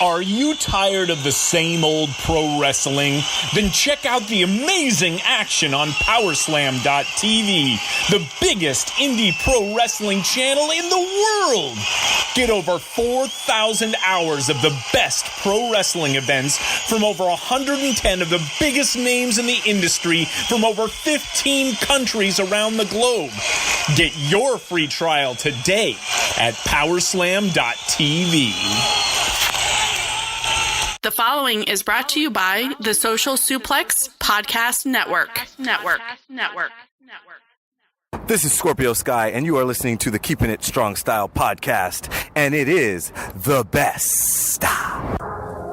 Are you tired of the same old pro wrestling? Then check out the amazing action on Powerslam.tv, the biggest indie pro wrestling channel in the world. Get over 4,000 hours of the best pro wrestling events from over 110 of the biggest names in the industry from over 15 countries around the globe. Get your free trial today at Powerslam.tv. The following is brought to you by the Social Suplex Podcast Network. This is Scorpio Sky, and you are listening to the Keeping It Strong Style podcast, and it is the best.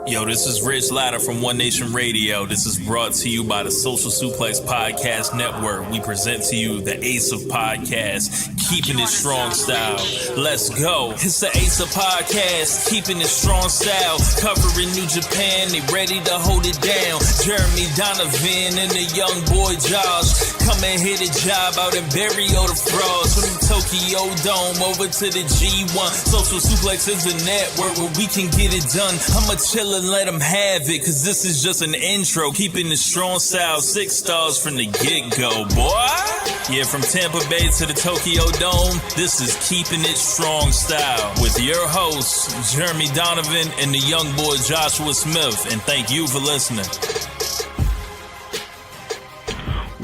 Yo, this is Rich Latta from One Nation Radio. This is brought to you by the Social Suplex Podcast Network. We present to you the Ace of Podcasts, Keeping It Strong Style. Let's go. It's the Ace of Podcasts, Keeping It Strong Style. Covering New Japan, they ready to hold it down. Jeremy Donovan and the young boy Josh. Come and hit a job out in Barrio the Frost. From the Tokyo Dome over to the G1. Social Suplex is the network where we can get it done. I'ma chill and let them have it, cause this is just an intro. Keeping the strong style, 6 stars from the get-go, boy. Yeah, from Tampa Bay to the Tokyo Dome, this is Keeping It Strong Style with your hosts, Jeremy Donovan and the young boy Joshua Smith. And thank you for listening.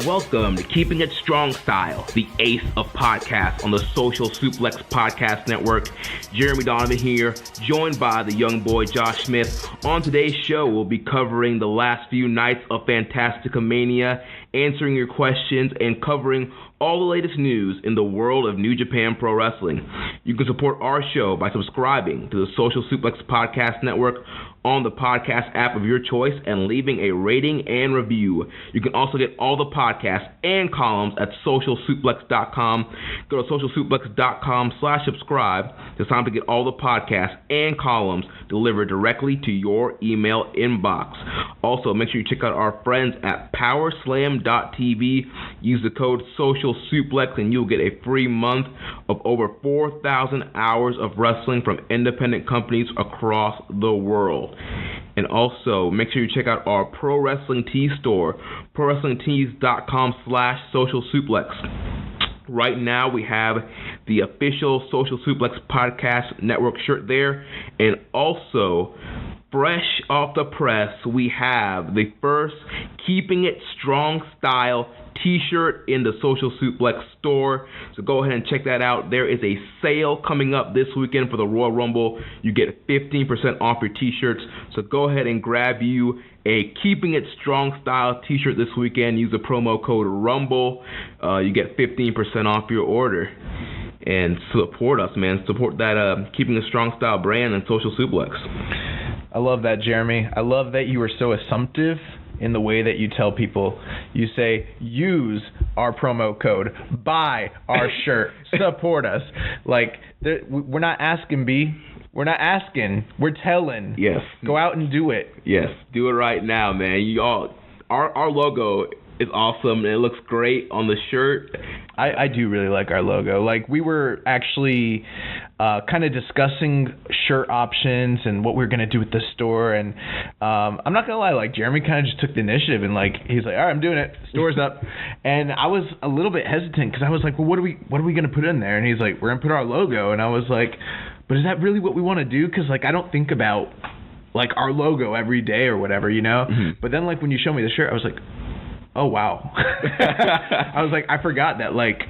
Welcome to Keeping It Strong Style, the ace of podcasts on the Social Suplex Podcast Network. Jeremy Donovan here, joined by the young boy Josh Smith. On today's show, we'll be covering the last few nights of Fantasticamania, answering your questions, and covering all the latest news in the world of New Japan Pro Wrestling. You can support our show by subscribing to the Social Suplex Podcast Network on the podcast app of your choice and leaving a rating and review. You can also get all the podcasts and columns at socialsuplex.com. Go to socialsuplex.com/subscribe to sign up to get all the podcasts and columns delivered directly to your email inbox. Also, make sure you check out our friends at Powerslam.tv. Use the code SOCIALSUPLEX and you'll get a free month of over 4,000 hours of wrestling from independent companies across the world. And also, make sure you check out our Pro Wrestling Tees store, prowrestlingtees.com/socialsuplex. Right now, we have the official Social Suplex Podcast Network shirt there. And also, fresh off the press, we have the first Keeping It Strong Style t-shirt in the Social Suplex store. So go ahead and check that out. There is a sale coming up this weekend for the Royal Rumble. You get 15% off your t-shirts. So go ahead and grab you a Keeping It Strong Style t-shirt this weekend. Use the promo code RUMBLE. You get 15% off your order. And support us, man. Support that Keeping It Strong Style brand and Social Suplex. I love that, Jeremy. I love that you are so assumptive in the way that you tell people. You say, use our promo code, buy our shirt, support us. Like, we're not asking, B. We're not asking. We're telling. Yes. Go out and do it. Yes. Do it right now, man. You all, our logo is awesome, and it looks great on the shirt. I do really like our logo. Like, we were actually kind of discussing shirt options and what we were going to do with the store, and I'm not going to lie, like, Jeremy kind of just took the initiative, and, like, he's like, all right, I'm doing it, store's up, and I was a little bit hesitant, because I was like, well, what are we going to put in there? And he's like, we're going to put our logo, and I was like, but is that really what we want to do? Because, like, I don't think about, like, our logo every day or whatever, you know? Mm-hmm. But then, like, when you showed me the shirt, I was like, oh, wow. I was like, I forgot that, like,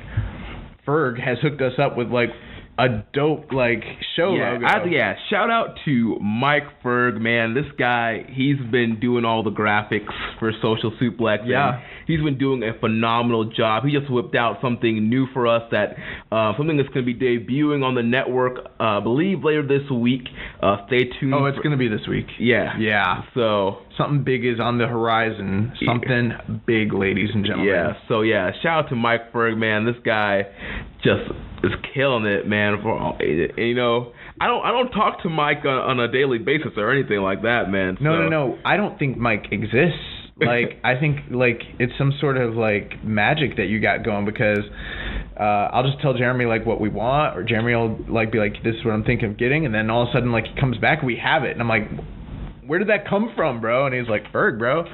Ferg has hooked us up with, like, a dope, like, show logo. Shout out to Mike Ferg, man. This guy, he's been doing all the graphics for Social Suplex. Yeah. He's been doing a phenomenal job. He just whipped out something new for us, that something that's going to be debuting on the network, I believe later this week. Stay tuned. Oh, it's going to be this week. Yeah. Yeah. So something big is on the horizon. Something big, ladies and gentlemen. Yeah. So, yeah, shout out to Mike Ferg, man. This guy just is killing it, man. You know, I don't talk to Mike on a daily basis or anything like that, man. No. I don't think Mike exists. Like, I think, like, it's some sort of, like, magic that you got going, because I'll just tell Jeremy like what we want, or Jeremy will like be like, this is what I'm thinking of getting, and then all of a sudden like he comes back and we have it, and I'm like, where did that come from, bro? And he's like, Ferg, bro.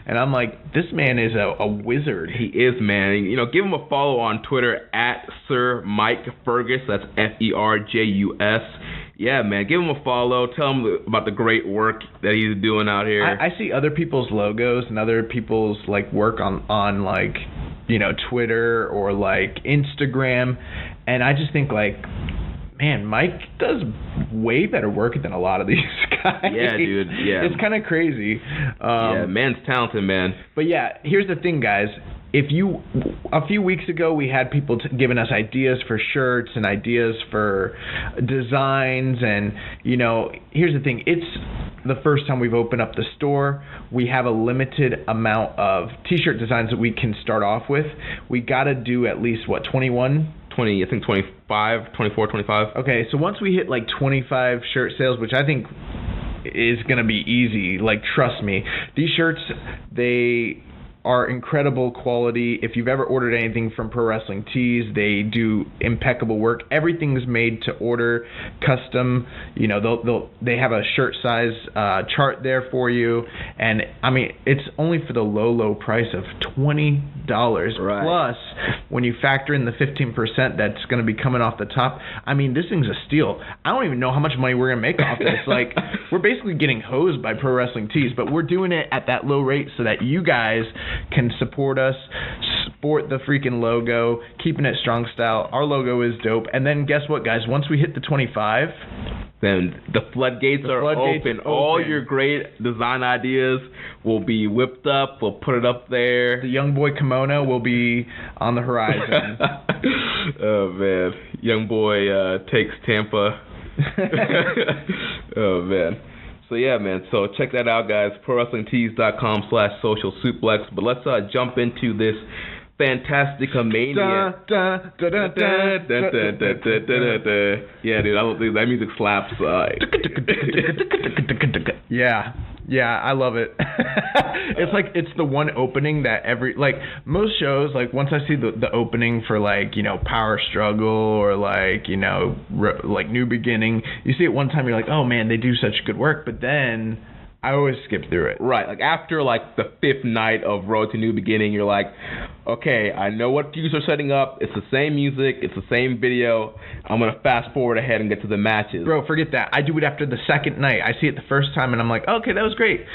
And I'm like, this man is a wizard. He is, man. You know, give him a follow on Twitter at Sir Mike Fergus. That's Ferjus. Yeah, man. Give him a follow. Tell him about the great work that he's doing out here. I see other people's logos and other people's like work on like, you know, Twitter or like Instagram, and I just think like, man, Mike does way better work than a lot of these guys. Yeah, dude. Yeah. It's kind of crazy. Yeah, man's talented, man. But yeah, here's the thing, guys. A few weeks ago, we had people giving us ideas for shirts and ideas for designs, and, you know, here's the thing. It's the first time we've opened up the store. We have a limited amount of t-shirt designs that we can start off with. We got to do at least, 21? 20, I think 25, 24, 25. Okay, so once we hit like 25 shirt sales, which I think is going to be easy, like, trust me, these shirts, they are incredible quality. If you've ever ordered anything from Pro Wrestling Tees, they do impeccable work. Everything's made to order, custom. You know, they have a shirt size chart there for you, and I mean, it's only for the low price of $20. Right. Plus, when you factor in the 15% that's going to be coming off the top, I mean, this thing's a steal. I don't even know how much money we're going to make off this. Like, we're basically getting hosed by Pro Wrestling Tees, but we're doing it at that low rate so that you guys can support us, support the freaking logo, keeping it strong style. Our logo is dope. And then guess what, guys? Once we hit the 25, then the floodgates are open. All your great design ideas will be whipped up. We'll put it up there. The young boy kimono will be on the horizon. Oh, man. Young boy takes Tampa. Oh, man. So, yeah, man. So, check that out, guys. ProWrestlingTees.com/socialsuplex. But let's jump into this Fantastica-mania. Yeah, dude. That music slaps. Yeah, I love it. It's like, it's the one opening that most shows, like, once I see the opening for, like, you know, Power Struggle or, like, you know, like New Beginning, you see it one time, you're like, oh man, they do such good work, but then I always skip through it. Right, like after like the 5th night of Road to New Beginning, you're like, okay, I know what views are setting up. It's the same music. It's the same video. I'm going to fast forward ahead and get to the matches. Bro, forget that. I do it after the 2nd night. I see it the first time and I'm like, okay, that was great.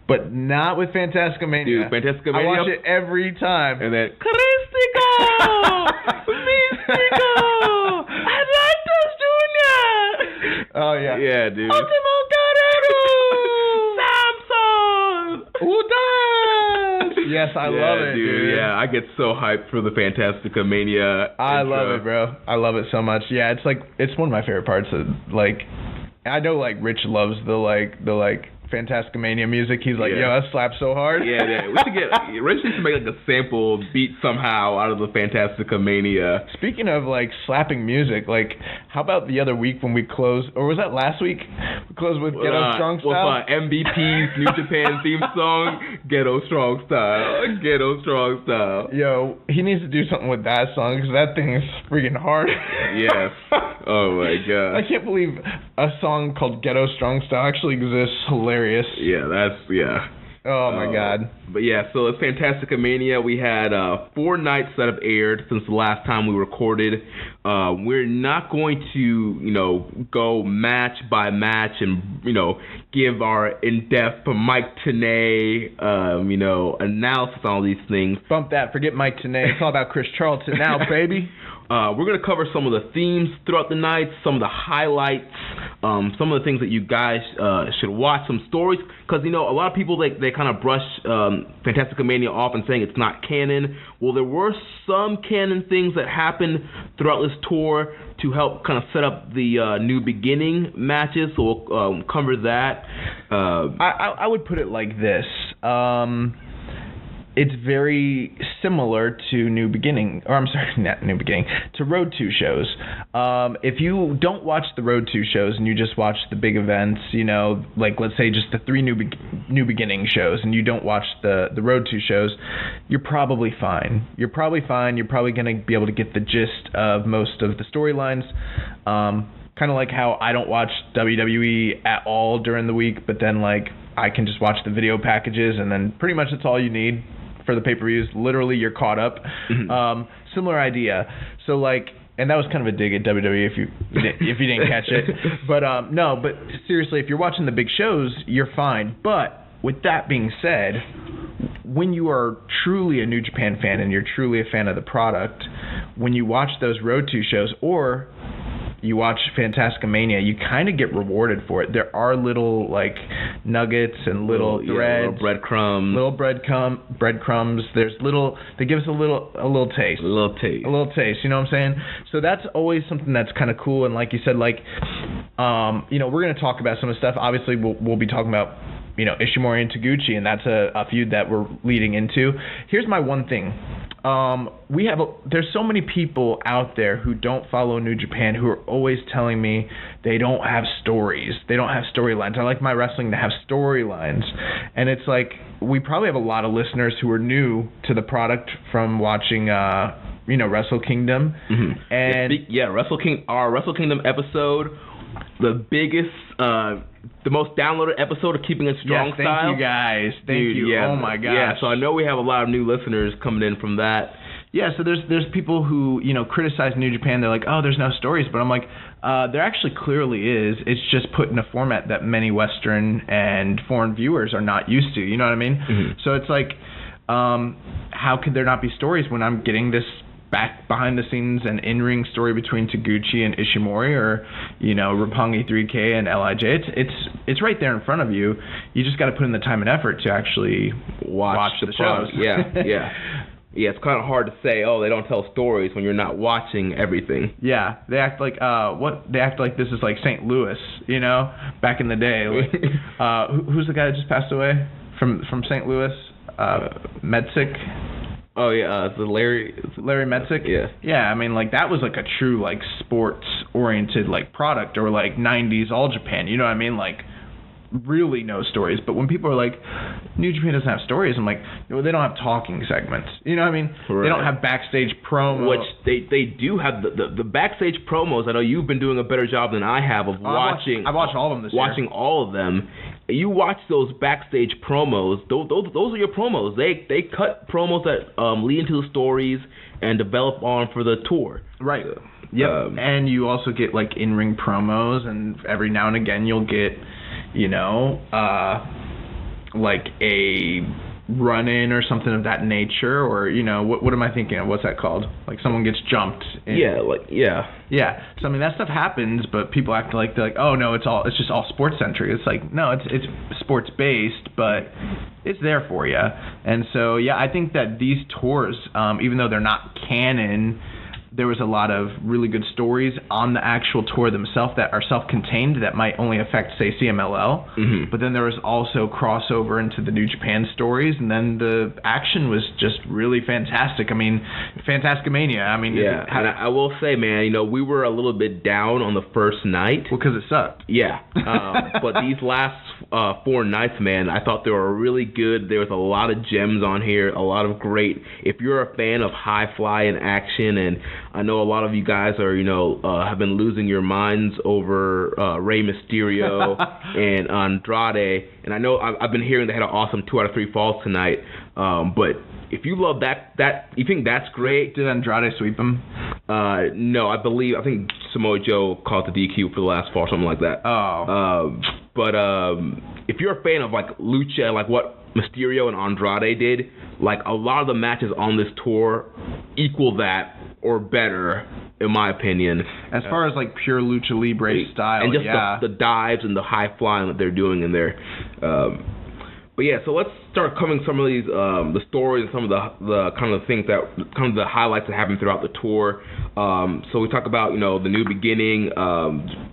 But not with Fantastica-mania. Dude, Fantastica-mania. I watch it every time. And then, Mystico! Atlantis Jr.! Oh, yeah. Yeah, dude. Ultimo Guerrero! Yes, I love it, dude. Yeah, I get so hyped for the Fantastica-mania I intro. love it, bro. I love it so much. Yeah, it's like, it's one of my favorite parts of, like, I know, like, Rich loves the Fantastica-mania music. He's like, yo, that slaps so hard. Yeah. We should get Rich needs to make like a sample beat somehow out of the Fantastica-mania. Speaking of like slapping music, like how about the other week when we closed, or was that last week? We closed with Ghetto Strong Style. With MVP's New Japan theme song, Ghetto Strong Style. Ghetto Strong Style. Yo, he needs to do something with that song because that thing is freaking hard. Yes. Oh my god. I can't believe a song called Ghetto Strong Style actually exists. Hilarious. Yeah. Oh my god. But yeah, so it's Fantastica-mania. We had 4 nights that have aired since the last time we recorded. We're not going to, you know, go match by match and, you know, give our in-depth Mike Tenay, you know, analysis on all these things. Bump that. Forget Mike Tenay. It's all about Chris Charlton now, baby. We're going to cover some of the themes throughout the night, some of the highlights, some of the things that you guys should watch, some stories, because, you know, a lot of people, they kind of brush Fantastica-mania off and saying it's not canon. Well, there were some canon things that happened throughout this tour to help kind of set up the New Beginning matches, so we'll cover that. I would put it like this. it's very similar to New Beginning, or I'm sorry, not New Beginning, to Road 2 shows. If you don't watch the Road 2 shows and you just watch the big events, you know, like let's say just the 3 New Beginning shows, and you don't watch the Road 2 shows, you're probably fine. You're probably going to be able to get the gist of most of the storylines. Kind of like how I don't watch WWE at all during the week, but then like I can just watch the video packages, and then pretty much that's all you need for the pay-per-views. Literally, you're caught up. Similar idea. So like, and that was kind of a dig at WWE if you didn't catch it. But no, but seriously, if you're watching the big shows, you're fine. But with that being said, when you are truly a New Japan fan and you're truly a fan of the product, when you watch those Road 2 shows or you watch Fantastica Mania, you kind of get rewarded for it. There are little like nuggets and little threads, little breadcrumbs. There's little. They give us a little taste. A little taste. You know what I'm saying? So that's always something that's kind of cool. And like you said, like, you know, we're gonna talk about some of the stuff. Obviously, we'll be talking about, you know, Ishimori and Taguchi, and that's a feud that we're leading into. Here's my one thing. There's so many people out there who don't follow New Japan who are always telling me they don't have stories. They don't have storylines. I like my wrestling to have storylines. And it's like, we probably have a lot of listeners who are new to the product from watching, you know, Wrestle Kingdom. Mm-hmm. And our Wrestle Kingdom episode, the biggest, the most downloaded episode of Keeping It Strong Style. Thank you guys. Thank you. Yeah. Oh my gosh. Yeah, so I know we have a lot of new listeners coming in from that. Yeah, so there's people who, you know, criticize New Japan. They're like, oh, there's no stories. But I'm like, there actually clearly is. It's just put in a format that many Western and foreign viewers are not used to. You know what I mean? Mm-hmm. So it's like, how could there not be stories when I'm getting this back behind the scenes and in-ring story between Taguchi and Ishimori, or, you know, Roppongi 3K and LIJ? It's right there in front of you. You just got to put in the time and effort to actually watch the shows. Yeah, it's kind of hard to say, oh, they don't tell stories when you're not watching everything. Yeah, they act like They act like this is like St. Louis, you know, back in the day. Like, who's the guy that just passed away from St. Louis? Medsick. Oh yeah, Larry Medsick. Yeah. I mean, like, that was like a true like sports oriented like product, or like 90s All Japan. You know what I mean? Like, really no stories. But when people are like, New Japan doesn't have stories, I'm like, well, they don't have talking segments. You know what I mean? Right. They don't have backstage promos. Which they do have the backstage promos. I know you've been doing a better job than I have of watching. I watched all of them this year. Watching all of them. You watch those backstage promos. Those are your promos. They cut promos that lead into the stories and develop on for the tour. Right. Yep. And you also get like in-ring promos, and every now and again you'll get, you know, like a run-in or something of that nature, or, you know, what am I thinking of? What's that called? Like someone gets jumped. Yeah. So I mean, that stuff happens, but people act like they're like, oh no, it's just all sports centric. It's like, no, it's sports based, but it's there for you. And so yeah, I think that these tours, even though they're not canon, there was a lot of really good stories on the actual tour themselves that are self-contained that might only affect, say, CMLL. Mm-hmm. But then there was also crossover into the New Japan stories, and then the action was just really fantastic. I mean, Fantastica Mania. I mean, yeah. And I will say, man, you know, we were a little bit down on the first night. Well, because it sucked. Yeah. But these last 4 nights, man, I thought they were really good. There was a lot of gems on here, a lot of great. If you're a fan of high fly and action, and I know a lot of you guys are, you know, have been losing your minds over Rey Mysterio and Andrade, and I know I've been hearing they had an awesome 2 out of 3 falls tonight. But if you love that you think that's great. Did Andrade sweep him? No, I think Samoa Joe called the DQ for the last fall, something like that. But if you're a fan of like lucha, like what Mysterio and Andrade did, like a lot of the matches on this tour equal that or better, in my opinion. As far as like pure lucha libre style, and just the dives and the high flying that they're doing in there. But yeah, so let's start covering some of these the stories and some of the kind of things that kind of the highlights that happened throughout the tour. So we talk about, you know, the New Beginning,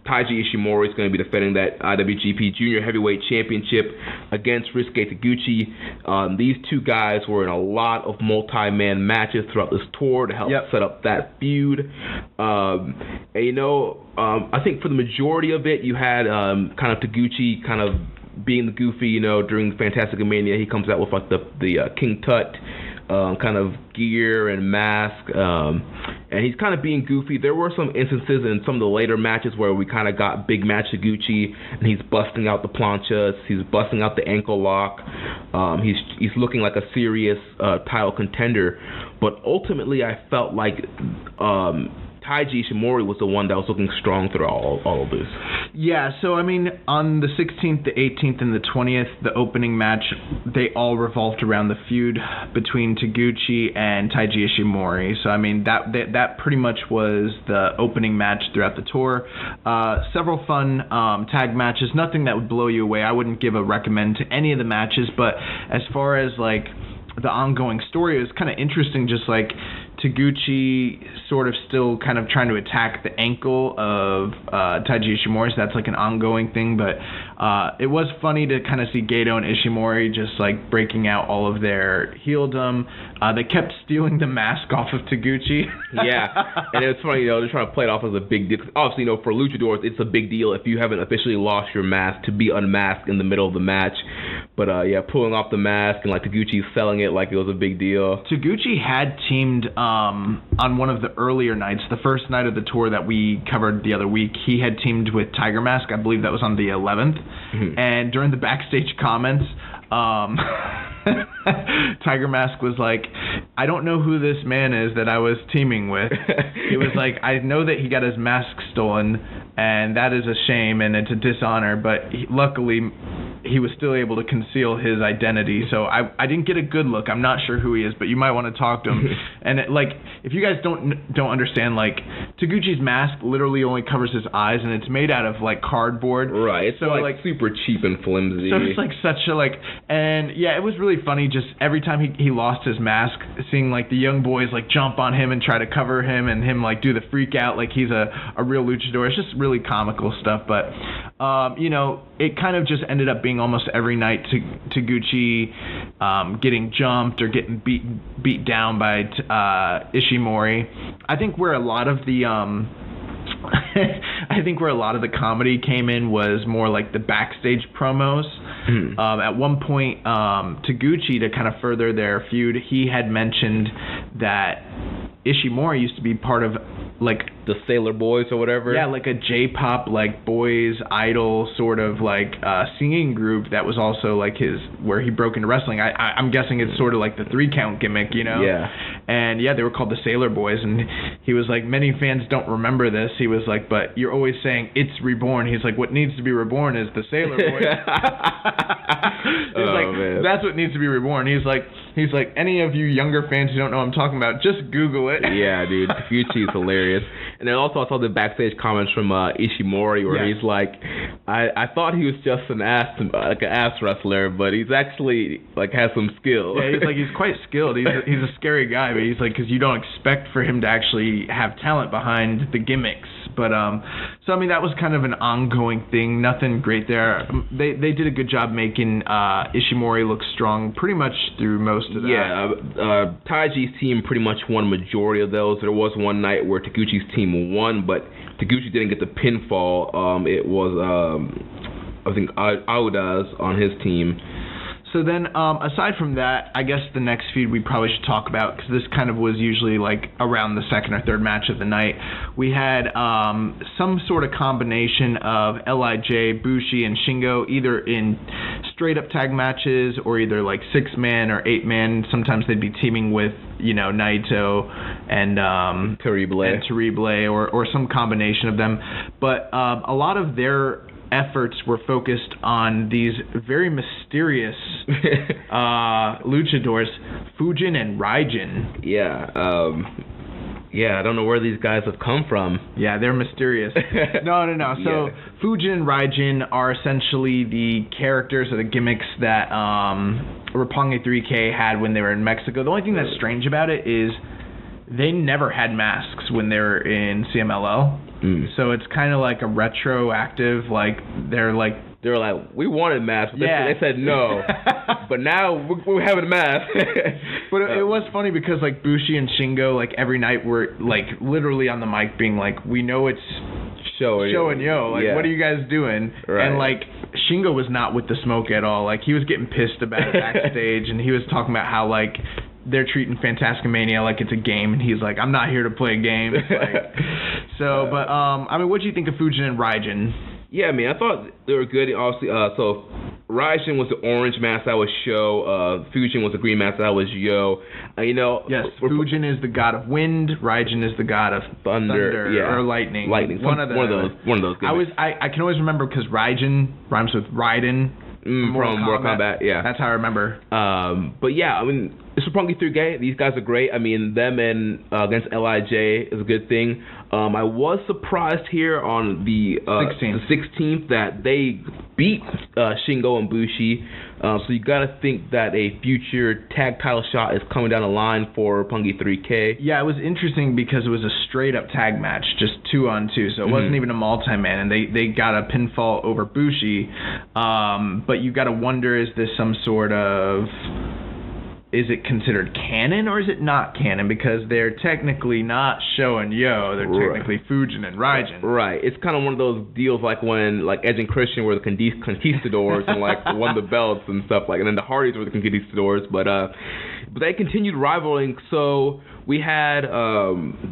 Taiji Ishimori is going to be defending that IWGP Junior Heavyweight Championship against Ryusuke Taguchi. These two guys were in a lot of multi-man matches throughout this tour to help set up that feud. And I think for the majority of it, you had kind of Taguchi kind of being the goofy, during Fantastic Mania. He comes out with like the King Tut kind of gear and mask, and he's kind of being goofy. There were some instances in some of the later matches where we kind of got big match Taguchi, and he's busting out the planchas, he's busting out the ankle lock. He's looking like a serious title contender, but ultimately I felt like Taiji Ishimori was the one that was looking strong through all of this. Yeah, so I mean, on the 16th, the 18th, and the 20th, the opening match, they all revolved around the feud between Taguchi and Taiji Ishimori. So I mean, that pretty much was the opening match throughout the tour. Several fun tag matches, nothing that would blow you away. I wouldn't give a recommend to any of the matches, but as far as like the ongoing story, it was kind of interesting, just like Taguchi sort of still kind of trying to attack the ankle of Taiji Ishimori, so that's like an ongoing thing, but it was funny to kind of see Gedo and Ishimori just like breaking out all of their heeldom. They kept stealing the mask off of Taguchi. Yeah, and it's funny, they're trying to play it off as a big deal. Obviously, for luchadors, it's a big deal if you haven't officially lost your mask to be unmasked in the middle of the match. But pulling off the mask and like Taguchi's selling it like it was a big deal. Taguchi had teamed on one of the earlier nights, the first night of the tour that we covered the other week. He had teamed with Tiger Mask. I believe that was on the 11th. Mm-hmm. And during the backstage comments, Tiger Mask was like, I don't know who this man is that I was teaming with. He was like, I know that he got his mask stolen, and that is a shame and it's a dishonor, but luckily he was still able to conceal his identity. So I didn't get a good look. I'm not sure who he is, but you might want to talk to him. And if you guys don't understand, like, Taguchi's mask literally only covers his eyes, and it's made out of like cardboard. Right. It's so like super cheap and flimsy. So it's like such a and yeah, it was really funny. Just every time he lost his mask, seeing like the young boys like jump on him and try to cover him, and him like do the freak out like he's a real luchador. It's just really comical stuff. But it kind of just ended up being almost every night Taguchi getting jumped or getting beat down by Ishimori. I think where a lot of the comedy came in was more like the backstage promos. Mm-hmm. At one point, Taguchi, to kind of further their feud, he had mentioned that Ishimori used to be part of like the Sailor Boys or whatever. Yeah, like a J-pop like boys idol sort of like singing group that was also like where he broke into wrestling. I'm guessing it's sort of like the 3 count gimmick, Yeah. And yeah, they were called the Sailor Boys, and he was like, many fans don't remember this. He was like, but you're always saying it's reborn. He's like, what needs to be reborn is the Sailor Boys. Man. That's what needs to be reborn. He's like, any of you younger fans who don't know what I'm talking about, just Google it. Yeah, dude, Taguchi's hilarious. And then also I saw the backstage comments from Ishimori where he's like, I thought he was just an ass wrestler, but he's actually like has some skill. Yeah, he's quite skilled. He's a scary guy, but he's like, because you don't expect for him to actually have talent behind the gimmicks. But so I mean, that was kind of an ongoing thing. Nothing great there. They did a good job making Ishimori look strong pretty much through most of that. Yeah, Taiji's team pretty much won majority of those. There was one night where Taguchi's team won, but Taguchi didn't get the pinfall. It was I think Auda's on his team. So then, aside from that, I guess the next feud we probably should talk about, because this kind of was usually like around the second or third match of the night. We had some sort of combination of LIJ, Bushi, and Shingo, either in straight-up tag matches or either like 6-man or 8-man. Sometimes they'd be teaming with, Naito and Terrible or some combination of them. But a lot of their efforts were focused on these very mysterious luchadors, Fujin and Raijin. Yeah, I don't know where these guys have come from. Yeah, they're mysterious. No. So Fujin and Raijin are essentially the characters or the gimmicks that Roppongi 3K had when they were in Mexico. The only thing that's strange about it is they never had masks when they were in CMLL. So it's kind of like a retroactive, like they're like, we wanted masks, but Yeah. they said no. But now we're having masks. But it was funny because like Bushi and Shingo, like every night were like literally on the mic being like, we know it's Sho and Yo, like what are you guys doing? Right. And like Shingo was not with the smoke at all. Like he was getting pissed about it backstage, and he was talking about how like they're treating Fantasticmania like it's a game, and he's like, I'm not here to play games. Like, so, but I mean, what do you think of Fujin and Raijin? Yeah, I mean, I thought they were good. Obviously, so Raijin was the orange mask, that was Sho. Fujin was the green mask, that was Yo. Yes, Fujin is the god of wind. Raijin is the god of thunder or lightning. One of those. I can always remember because Raijin rhymes with Raiden from Mortal Kombat. Yeah, that's how I remember. But yeah, I mean, it's Roppongi 3K. These guys are great. I mean, them and against LIJ is a good thing. I was surprised here on the 16th that they beat Shingo and Bushi. So you got to think that a future tag title shot is coming down the line for Roppongi 3K. Yeah, it was interesting because it was a straight up tag match, just 2-on-2. So it wasn't even a multi-man, and they got a pinfall over Bushi. But you got to wonder, is this some sort of... Is it considered canon or is it not canon? Because they're technically not Sho and Yo. They're technically Fujin and Raijin. Right. It's kind of one of those deals like when Edge and Christian were the conquistadors and won the belts and stuff and then the Hardys were the conquistadors. But they continued rivaling. So we had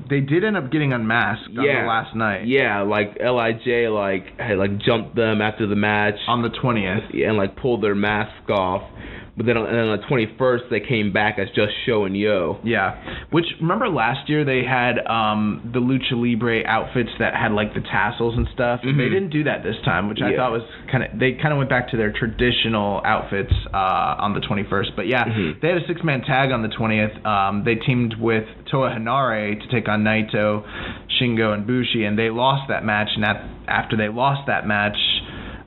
they did end up getting unmasked on the last night. Yeah, LIJ had jumped them after the match on the 20th and pulled their mask off. But then on the 21st, they came back as just Sho and Yo. Yeah. Which, remember last year they had the Lucha Libre outfits that had, the tassels and stuff? Mm-hmm. They didn't do that this time, which I thought was they kind of went back to their traditional outfits on the 21st. But, yeah, they had a 6-man tag on the 20th. They teamed with Toa Henare to take on Naito, Shingo, and Bushi, and they lost that match. And after they lost that match...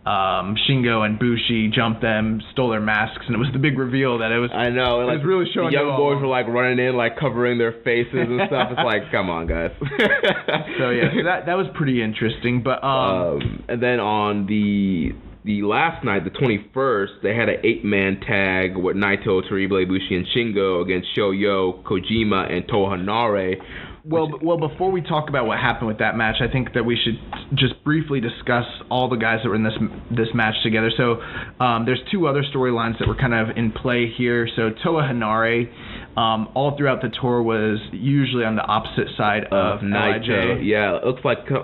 Shingo and Bushi jumped them, stole their masks, and it was the big reveal that it was. I know. It was really showing. The young boys were running in, covering their faces and stuff. It's come on, guys. So that was pretty interesting. But and then on the last night, the 21st, they had an 8-man tag with Naito, Terrible, Bushi, and Shingo against Sho, Yo, Kojima, and Toa Henare. Well, before we talk about what happened with that match, I think that we should just briefly discuss all the guys that were in this match together. So there's 2 other storylines that were kind of in play here. So Toa Henare, all throughout the tour, was usually on the opposite side of Naito. Yeah, it looks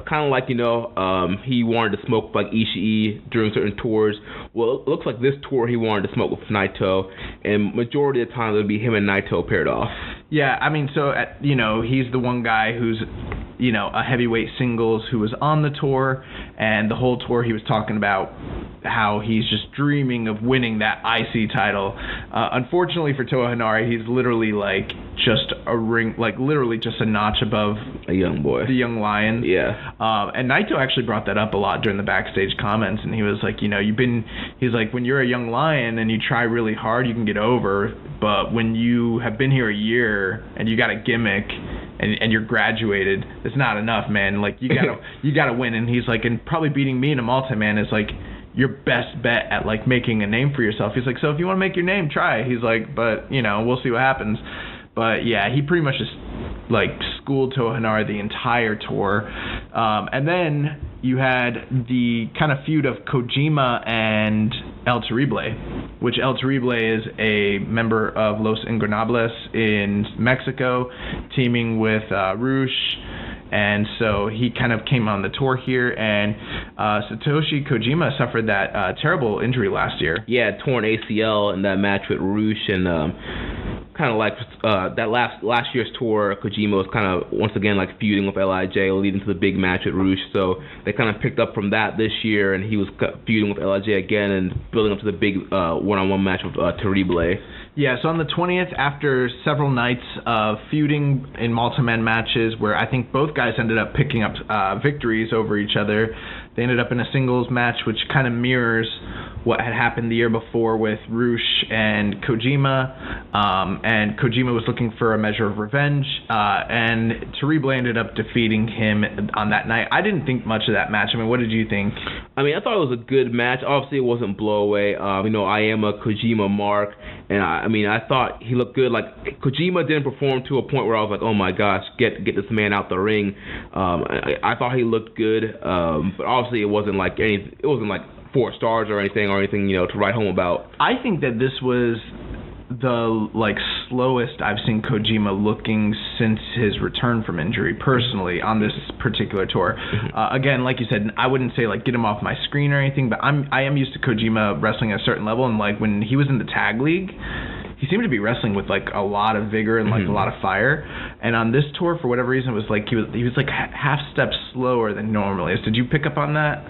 kind of he wanted to smoke with Ishii during certain tours. Well, it looks like this tour he wanted to smoke with Naito, and majority of the time it would be him and Naito paired off. Yeah, I mean, so, he's the one guy who's, a heavyweight singles who was on the tour, and the whole tour he was talking about how he's just dreaming of winning that IC title. Unfortunately for Toa Henare, he's literally, just a ring, literally just a notch above a young boy. The young lion. Yeah. And Naito actually brought that up a lot during the backstage comments, and he was like, he's like, when you're a young lion and you try really hard, you can get over, but when you have been here a year and you got a gimmick and you're graduated, it's not enough, man. You gotta win. And he's like, and probably beating me in a multi-man is your best bet at making a name for yourself. He's like, so if you want to make your name, try. He's like, but we'll see what happens. But yeah, he pretty much just schooled Toa Henare the entire tour. And then you had the kind of feud of Kojima and El Terrible, which El Terrible is a member of Los Ingobernables in Mexico, teaming with Rush. And so he kind of came on the tour here, and Satoshi Kojima suffered that terrible injury last year. Yeah, torn ACL in that match with Rush, and kind of that last year's tour, Kojima was kind of once again feuding with LIJ, leading to the big match with Rush. So they kind of picked up from that this year, and he was feuding with LIJ again and building up to the big one-on-one match with Terrible. Yeah, so on the 20th, after several nights of feuding in multi-man matches where I think both guys ended up picking up victories over each other, They ended up in a singles match, which kind of mirrors what had happened the year before with Rush and Kojima. And Kojima was looking for a measure of revenge, and Terrible ended up defeating him on that night. I didn't think much of that match. I mean, what did you think? I mean, I thought it was a good match. Obviously, it wasn't blow away. I am a Kojima mark, and I thought he looked good. Like, Kojima didn't perform to a point where I was like, oh my gosh, get this man out the ring. I thought he looked good, but obviously it wasn't like 4 stars or anything to write home about. I think that this was the slowest I've seen Kojima looking since his return from injury, personally, on this particular tour. Again, like you said, I wouldn't say get him off my screen or anything, but I am used to Kojima wrestling at a certain level, and when he was in the tag league, he seemed to be wrestling with a lot of vigor and a lot of fire. And on this tour, for whatever reason, it was he was half step slower than normally is. Did you pick up on that?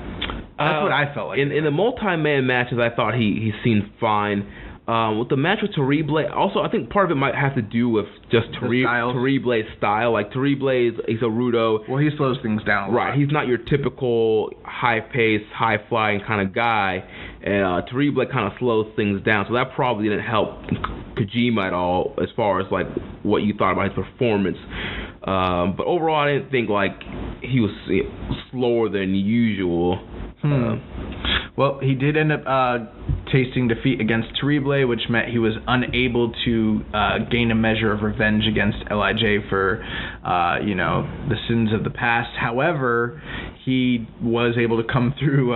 That's what I felt like. In the multi-man matches, I thought he seemed fine. With the match with Terrible, also I think part of it might have to do with just Terrible's style. Terrible is a rudo. Well, he slows things down a lot. Right, he's not your typical high-paced, high-flying kind of guy, and Terrible kind of slows things down. So that probably didn't help Kojima at all as far as what you thought about his performance. But overall, I didn't think he was slower than usual. Well, he did end up tasting defeat against Terrible, which meant he was unable to gain a measure of revenge against LIJ for, the sins of the past. However, he was able to come through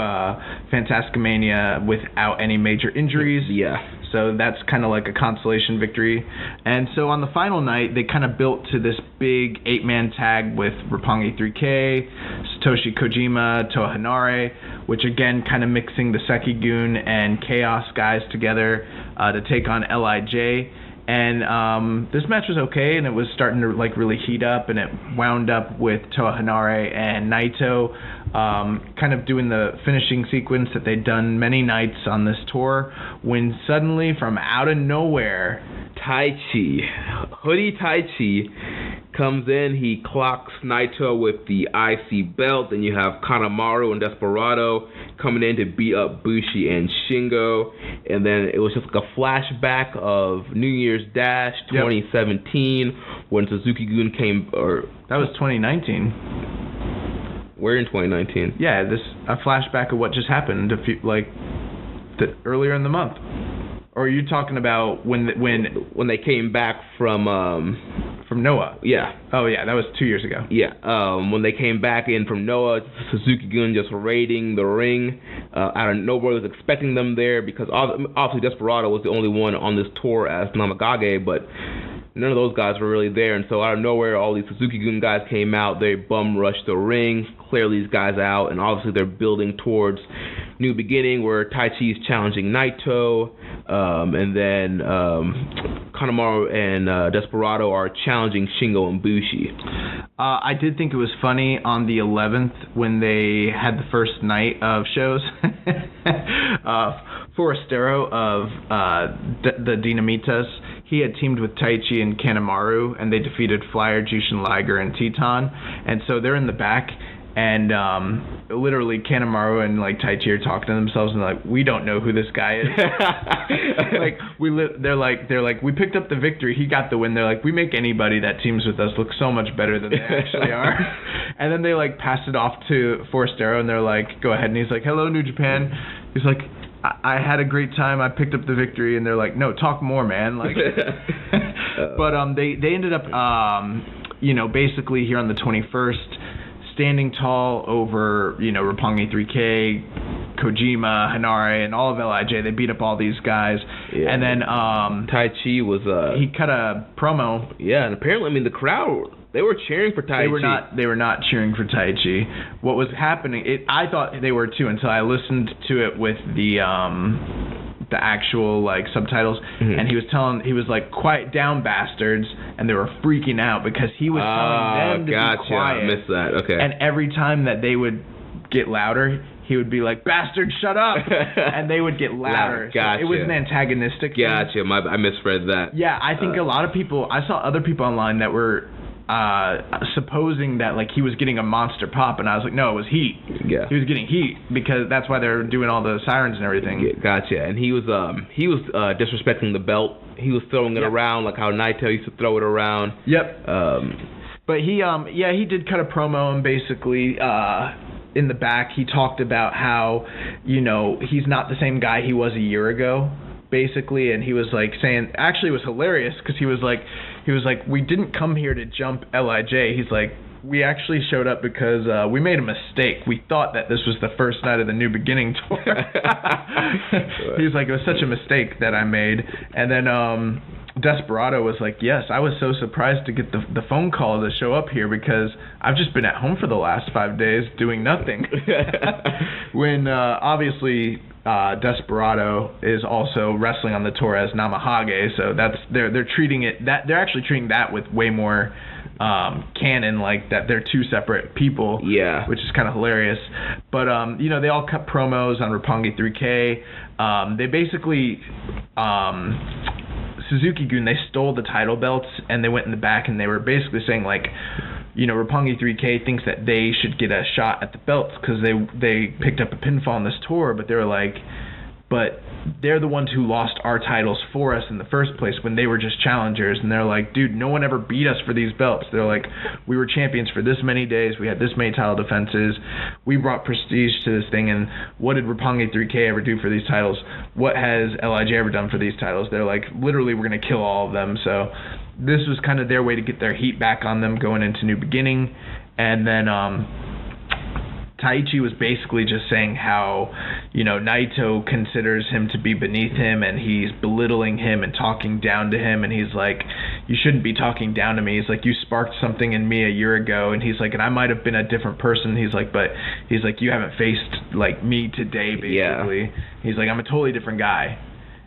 Fantasticmania without any major injuries. Yeah. So that's kind of like a consolation victory. And so on the final night, they kind of built to this big 8-man tag with Roppongi 3K, Satoshi Kojima, Toa Henare, which again kind of mixing the Sekigun and Chaos guys together to take on LIJ. And this match was okay, and it was starting to really heat up, and it wound up with Toa Henare and Naito kind of doing the finishing sequence that they'd done many nights on this tour, when suddenly, from out of nowhere, Hoodie Taichi comes in. He clocks Naito with the IC belt. Then you have Kanemaru and Desperado coming in to beat up Bushi and Shingo. And then it was just a flashback of New Year's Dash 2017 when Suzuki-gun came. That was 2019. We're in 2019. Yeah, a flashback of what just happened earlier in the month. Or are you talking about when they came back from Noah? Yeah. Oh yeah, that was 2 years ago. Yeah. When they came back in from Noah, Suzuki-gun just raiding the ring. Out of nowhere, was expecting them there because obviously Desperado was the only one on this tour as Namagage, but none of those guys were really there. And so out of nowhere, all these Suzuki-gun guys came out. They bum rushed the ring, clear these guys out, and obviously they're building towards New Beginning, where Taichi is challenging Naito, and then Kanemaru and Desperado are challenging Shingo and Bushi. I did think it was funny on the 11th when they had the first night of shows. Forastero of the Dinamitas, he had teamed with Taichi and Kanemaru, and they defeated Flyer, Jushin Liger, and Teton. And so they're in the back, and literally Kanemaru and Taichi are talking to themselves, and they're like, we don't know who this guy is. They're like, we picked up the victory. He got the win. They're like, we make anybody that teams with us look so much better than they actually are. And then they pass it off to Forastero, and they're like, go ahead. And he's like, hello, New Japan. He's like, I had a great time. I picked up the victory. And they're like, no, talk more, man. But they ended up, basically here on the 21st, standing tall over, Roppongi 3K, Kojima, Henare, and all of LIJ. They beat up all these guys. Yeah. And then Taichi was he cut a promo. Yeah, and apparently, the crowd, they were cheering for Taichi. They were not cheering for Taichi. What was happening? I thought they were too until I listened to it with the actual subtitles, and he was like, quiet down, bastards, and they were freaking out because he was telling them to be quiet. I missed that. Okay. And every time that they would get louder, he would be like, bastard, shut up, and they would get louder. Gotcha. So it was an antagonistic thing. Gotcha. I misread that. Yeah, I think a lot of people, I saw other people online that were supposing that like he was getting a monster pop, and I was like, no, it was heat. Yeah. He was getting heat because that's why they're doing all the sirens and everything. Yeah, gotcha. And he was disrespecting the belt. He was throwing it around like how Naito used to throw it around. Yep. But he did cut a promo, and basically in the back he talked about how, you know, he's not the same guy he was a year ago, basically, and he was like saying, actually it was hilarious because he was like, we didn't come here to jump LIJ. He's like, we actually showed up because we made a mistake. We thought that this was the first night of the New Beginning tour. He's like, it was such a mistake that I made. And then Desperado was like, yes, I was so surprised to get the phone call to show up here because I've just been at home for the last 5 days doing nothing. When obviously Desperado is also wrestling on the tour as Namahage, so that's they're treating it that they're actually treating that with way more canon, like that they're two separate people. Yeah, which is kind of hilarious. But you know, they all cut promos on Roppongi 3K. They basically Suzuki-gun, they stole the title belts and they went in the back and they were basically saying like, you know, Roppongi 3K thinks that they should get a shot at the belts because they picked up a pinfall on this tour, but they were like, but they're the ones who lost our titles for us in the first place when they were just challengers. And they're like, dude, no one ever beat us for these belts. They're like, we were champions for this many days. We had this many title defenses. We brought prestige to this thing. And what did Roppongi 3K ever do for these titles? What has LIJ ever done for these titles? They're like, literally, we're going to kill all of them. So this was kind of their way to get their heat back on them going into New Beginning. And then Taichi was basically just saying how, you know, Naito considers him to be beneath him and he's belittling him and talking down to him, and he's like, you shouldn't be talking down to me. He's like, you sparked something in me a year ago, and he's like, and I might have been a different person. He's like, but he's like, you haven't faced like me today, basically. Yeah. He's like, I'm a totally different guy.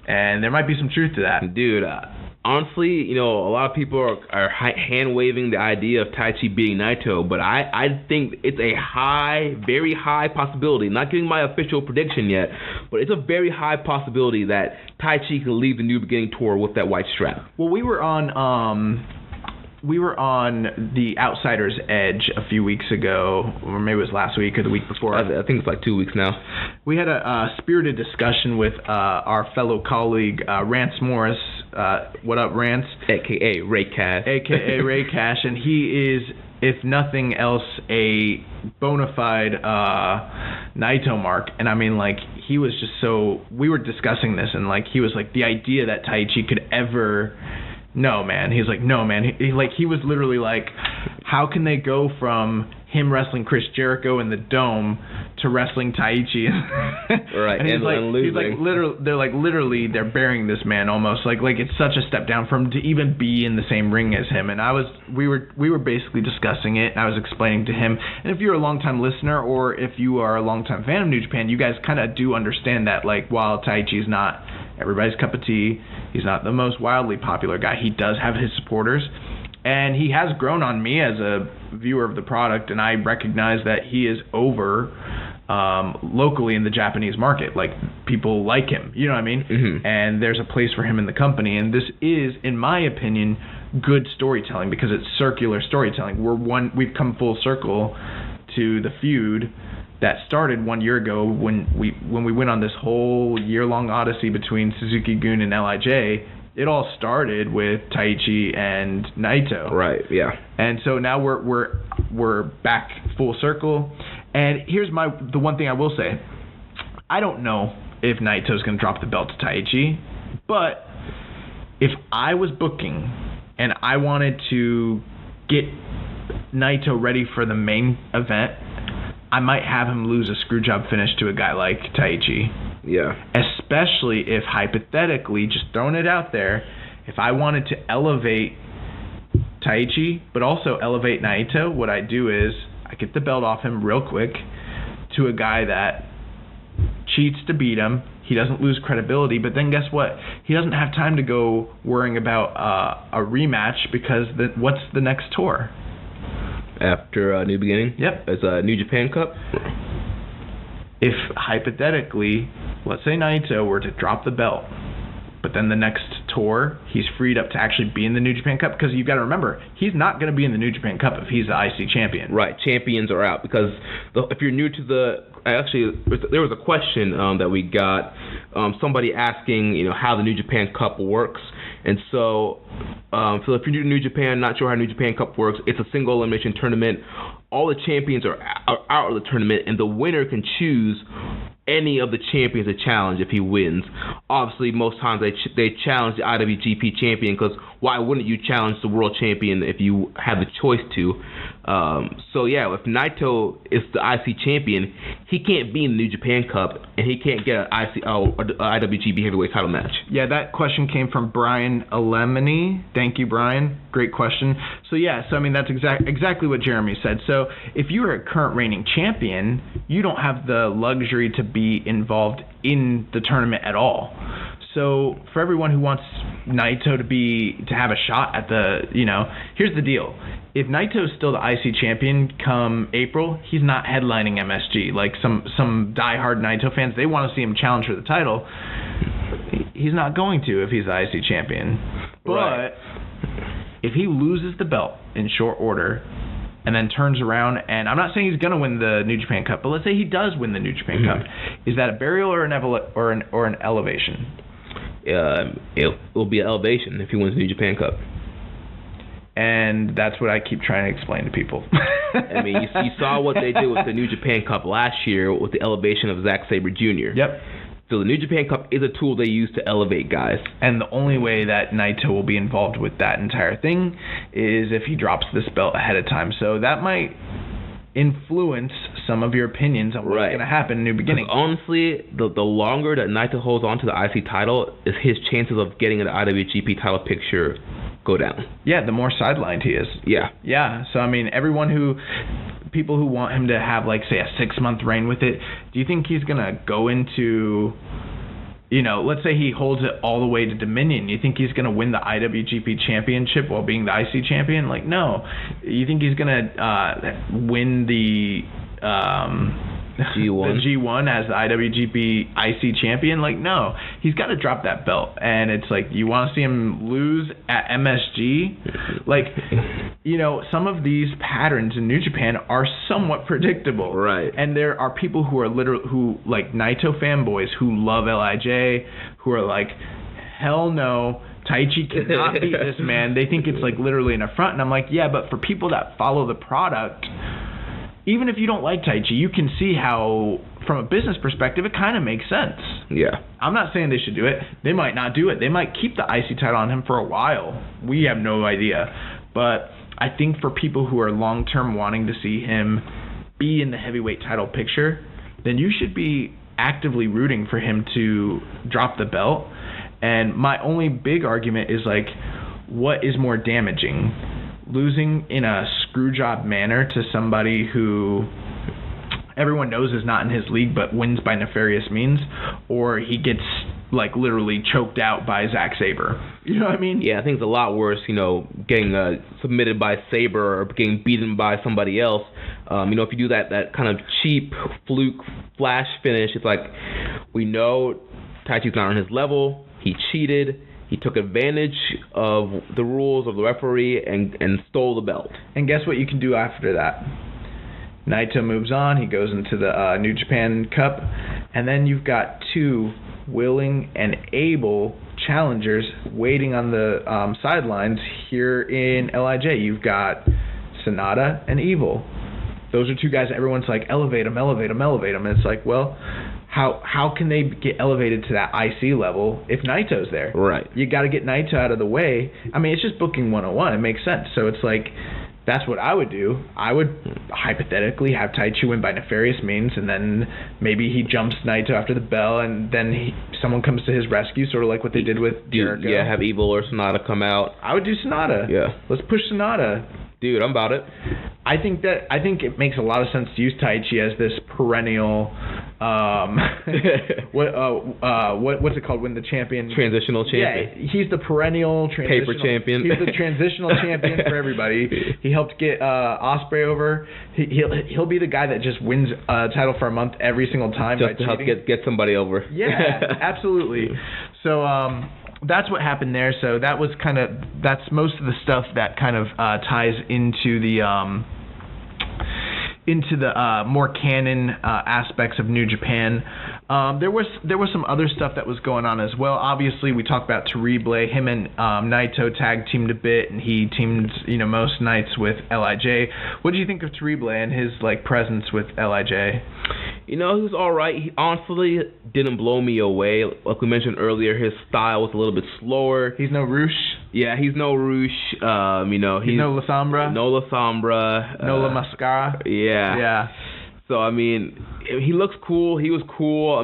And there might be some truth to that. Dude, honestly, you know, a lot of people are hand-waving the idea of Taichi beating Naito, but I think it's a very high possibility, not getting my official prediction yet, but it's a very high possibility that Taichi can leave the New Beginning tour with that white strap. Well, we were on the Outsider's Edge a few weeks ago, or maybe it was last week or the week before. I think it's like 2 weeks now. We had a spirited discussion with our fellow colleague, Rance Morris. What up, Rance? A.K.A. Ray Cash. A.K.A. Ray Cash, and he is, if nothing else, a bona fide Naito mark. And I mean, like, he was just so... We were discussing this, and, like, he was like, the idea that Taichi could ever... No, man. He's like, no, man. He was literally like, how can they go from him wrestling Chris Jericho in the Dome to wrestling Taichi? Right, and losing. He's like, literally, they're burying this man almost. Like it's such a step down for him to even be in the same ring as him. And we were basically discussing it, and I was explaining to him. And if you're a longtime listener, or if you are a longtime fan of New Japan, you guys kind of do understand that, like, while Taichi's not everybody's cup of tea, he's not the most wildly popular guy, he does have his supporters. And he has grown on me as a viewer of the product, and I recognize that he is over locally in the Japanese market. Like, people like him, you know what I mean? Mm-hmm. And there's a place for him in the company. And this is, in my opinion, good storytelling because it's circular storytelling. We've come full circle to the feud that started 1 year ago when we went on this whole year-long odyssey between Suzuki-gun and LIJ. It all started with Taichi and Naito. Right, yeah. And so now we're back full circle. And here's the one thing I will say. I don't know if Naito's going to drop the belt to Taichi, but if I was booking and I wanted to get Naito ready for the main event, I might have him lose a screwjob finish to a guy like Taichi. Yeah. Especially if, hypothetically, just throwing it out there, if I wanted to elevate Taichi, but also elevate Naito, what I do is I get the belt off him real quick to a guy that cheats to beat him. He doesn't lose credibility, but then guess what? He doesn't have time to go worrying about a rematch because what's the next tour? After New Beginning? Yep. As a New Japan Cup? If, hypothetically, let's say Naito were to drop the belt, but then the next tour, he's freed up to actually be in the New Japan Cup, because you've got to remember, he's not going to be in the New Japan Cup if he's the IC champion. Right, champions are out, because if you're new to there was a question that we got, somebody asking, how the New Japan Cup works. And so if you're new to New Japan, not sure how New Japan Cup works, it's a single elimination tournament. All the champions are out of the tournament, and the winner can choose any of the champions to challenge if he wins. Obviously, most times they challenge the IWGP champion, because why wouldn't you challenge the world champion if you have the choice to? If Naito is the IC champion, he can't be in the New Japan Cup, and he can't get an IWGP heavyweight title match. Yeah, that question came from Brian Alemany. Thank you, Brian. Great question. So that's exactly what Jeremy said. So if you are a current reigning champion, you don't have the luxury to be involved in the tournament at all. So for everyone who wants Naito to have a shot at here's the deal. If Naito is still the IC champion come April, he's not headlining MSG. Like some diehard Naito fans, they want to see him challenge for the title. He's not going to if he's the IC champion. But if he loses the belt in short order and then turns around, and I'm not saying he's going to win the New Japan Cup, but let's say he does win the New Japan Cup, is that a burial or an elevation? It will be an elevation if he wins the New Japan Cup. And that's what I keep trying to explain to people. I mean, you saw what they did with the New Japan Cup last year with the elevation of Zack Sabre Jr. Yep. So the New Japan Cup is a tool they use to elevate guys. And the only way that Naito will be involved with that entire thing is if he drops this belt ahead of time. So that might influence some of your opinions on what's going to happen in New Beginning. Honestly, the longer that Naito holds on to the IC title, is his chances of getting an IWGP title picture go down. Yeah, the more sidelined he is. Yeah. Yeah, so people who want him to have, like, say, a 6-month reign with it, do you think he's going to go into, let's say he holds it all the way to Dominion, you think he's going to win the IWGP championship while being the IC champion? Like, no. You think he's going to win the G1. The G1 as the IWGP IC champion? Like, no. He's got to drop that belt. And it's like, you want to see him lose at MSG? Like, some of these patterns in New Japan are somewhat predictable. Right. And there are people who are like Naito fanboys who love LIJ, who are like, hell no, Taichi cannot beat this man. They think it's like literally an affront. And I'm like, yeah, but for people that follow the product, even if you don't like Taichi, you can see how, from a business perspective, it kind of makes sense. Yeah. I'm not saying they should do it. They might not do it. They might keep the IC title on him for a while. We have no idea. But I think for people who are long-term wanting to see him be in the heavyweight title picture, then you should be actively rooting for him to drop the belt. And my only big argument is, like, what is more damaging? Losing in a screwjob manner to somebody who everyone knows is not in his league but wins by nefarious means, or he gets, like, literally choked out by Zack Sabre. You know what I mean? Yeah, I think it's a lot worse, getting submitted by Sabre or getting beaten by somebody else. If you do that kind of cheap fluke flash finish, it's like, we know Taichi's not on his level. He cheated. He took advantage of the rules of the referee and stole the belt. And guess what you can do after that? Naito moves on. He goes into the New Japan Cup. And then you've got two willing and able challengers waiting on the sidelines here in LIJ. You've got Sonata and Evil. Those are two guys that everyone's like, elevate them. And it's like, well, how can they get elevated to that IC level if Naito's there? Right. You got to get Naito out of the way. I mean, it's just booking 101. It makes sense. So it's like, that's what I would do. I would hypothetically have Taichi win by nefarious means, and then maybe he jumps Naito after the bell, and then someone comes to his rescue, sort of like what they did with Jericho. Yeah, have Evil or Sonata come out. I would do Sonata. Yeah. Let's push Sonata. Dude, I'm about it. I think it makes a lot of sense to use Taichi as this perennial what's it called when the champion transitional champion. Yeah, he's the perennial paper champion. He's the transitional champion for everybody. He helped get Ospreay over. He'll be the guy that just wins a title for a month every single time just to help get somebody over. Yeah, absolutely. So that's what happened there. So that's most of the stuff that kind of ties into the more canon aspects of New Japan. There was some other stuff that was going on as well. Obviously, we talked about Terrible. Him and Naito tag teamed a bit, and he teamed most nights with LIJ. What did you think of Terrible and his presence with LIJ? He was all right. He honestly didn't blow me away. Like we mentioned earlier, his style was a little bit slower. He's no Rush. Yeah, he's no Rush. He's no La Sombra. No La Sombra. No La Mascara. Yeah. Yeah. So he looks cool. He was cool.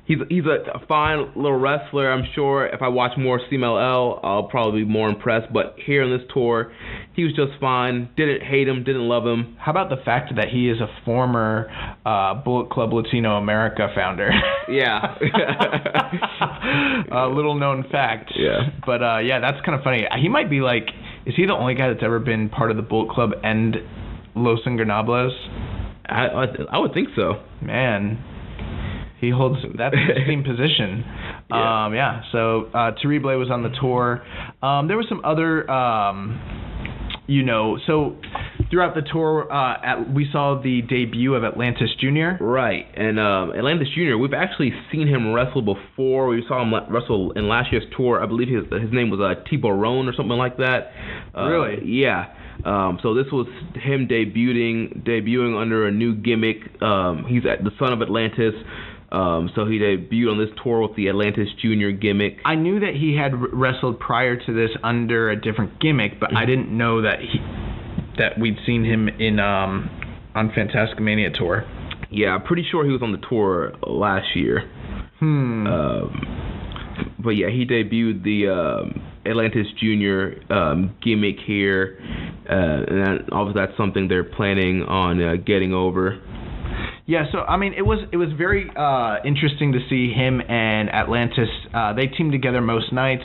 He's a fine little wrestler. I'm sure if I watch more CMLL, I'll probably be more impressed. But here on this tour, he was just fine. Didn't hate him. Didn't love him. How about the fact that he is a former Bullet Club Latino America founder? Yeah. A little known fact. Yeah. But that's kind of funny. He might be is he the only guy that's ever been part of the Bullet Club and Los Ingobernables? I would think so. Man, he holds that same position. Yeah. So Terrible was on the tour. There was some other, so throughout the tour, we saw the debut of Atlantis Jr. Right, and Atlantis Jr., we've actually seen him wrestle before. We saw him wrestle in last year's tour. I believe his name was Tebow Roan or something like that. Really? Yeah. So this was him debuting under a new gimmick. He's the son of Atlantis. So he debuted on this tour with the Atlantis Jr. gimmick. I knew that he had wrestled prior to this under a different gimmick, but I didn't know that we'd seen him in on Fantastic Mania tour. Yeah, I'm pretty sure he was on the tour last year. But yeah, he debuted the Atlantis Jr. Gimmick here, and obviously that's something they're planning on getting over. Yeah, so it was very interesting to see him and Atlantis. They teamed together most nights.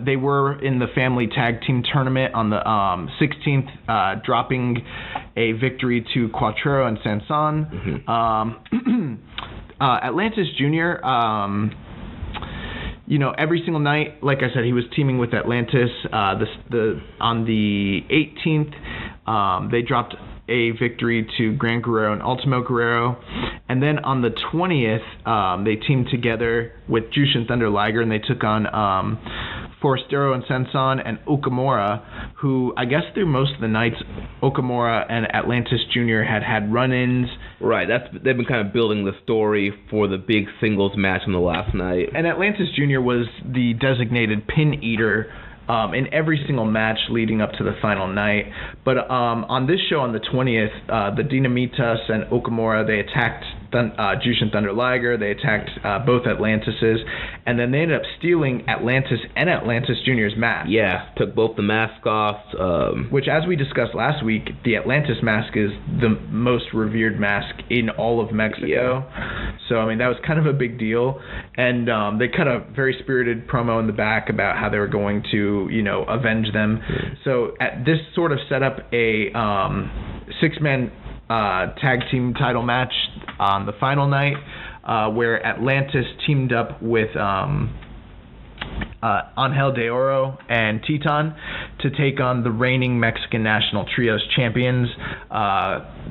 They were in the Family Tag Team Tournament on the 16th, dropping a victory to Quattro and Sanson. Mm-hmm. Atlantis Jr., every single night, like I said, he was teaming with Atlantis. On the 18th, they dropped a victory to Gran Guerrero and Ultimo Guerrero. And then on the 20th, they teamed together with Jushin Thunder Liger, and they took on Forastero and Sanson and Okamura, who I guess through most of the nights, Okamura and Atlantis Jr. had run-ins. Right, they've been kind of building the story for the big singles match on the last night. And Atlantis Jr. was the designated pin eater in every single match leading up to the final night. But on this show on the 20th, the Dinamitas and Okamura, they attacked Jushin Thunder Liger. They attacked both Atlantises, and then they ended up stealing Atlantis and Atlantis Jr.'s mask. Yeah, took both the mask off. Which, as we discussed last week, the Atlantis mask is the most revered mask in all of Mexico. Yeah. So, that was kind of a big deal. And they cut a very spirited promo in the back about how they were going to, avenge them. Mm. So, this sort of set up a six-man tag team title match on the final night, where Atlantis teamed up with Angel de Oro and Titan to take on the reigning Mexican National Trios champions,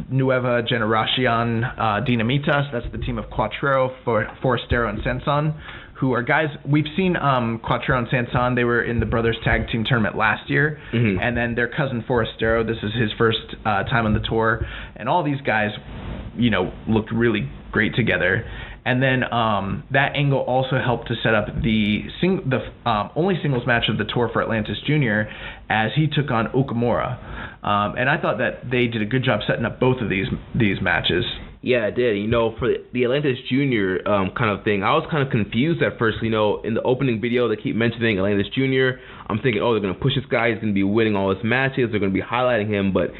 Nueva Generacion Dinamitas. That's the team of Quattro, Forastero, and Sanson, who are guys we've seen. Quattro and Sanson, they were in the Brothers Tag Team Tournament last year, mm-hmm. and then their cousin Forastero, this is his first time on the tour, and all these guys, looked really great together. And then that angle also helped to set up the only singles match of the tour for Atlantis Jr. as he took on Okamura. And I thought that they did a good job setting up both of these matches. Yeah, it did. For the Atlantis Jr. Kind of thing, I was kind of confused at first. In the opening video, they keep mentioning Atlantis Jr. I'm thinking, they're going to push this guy. He's going to be winning all his matches. They're going to be highlighting him. But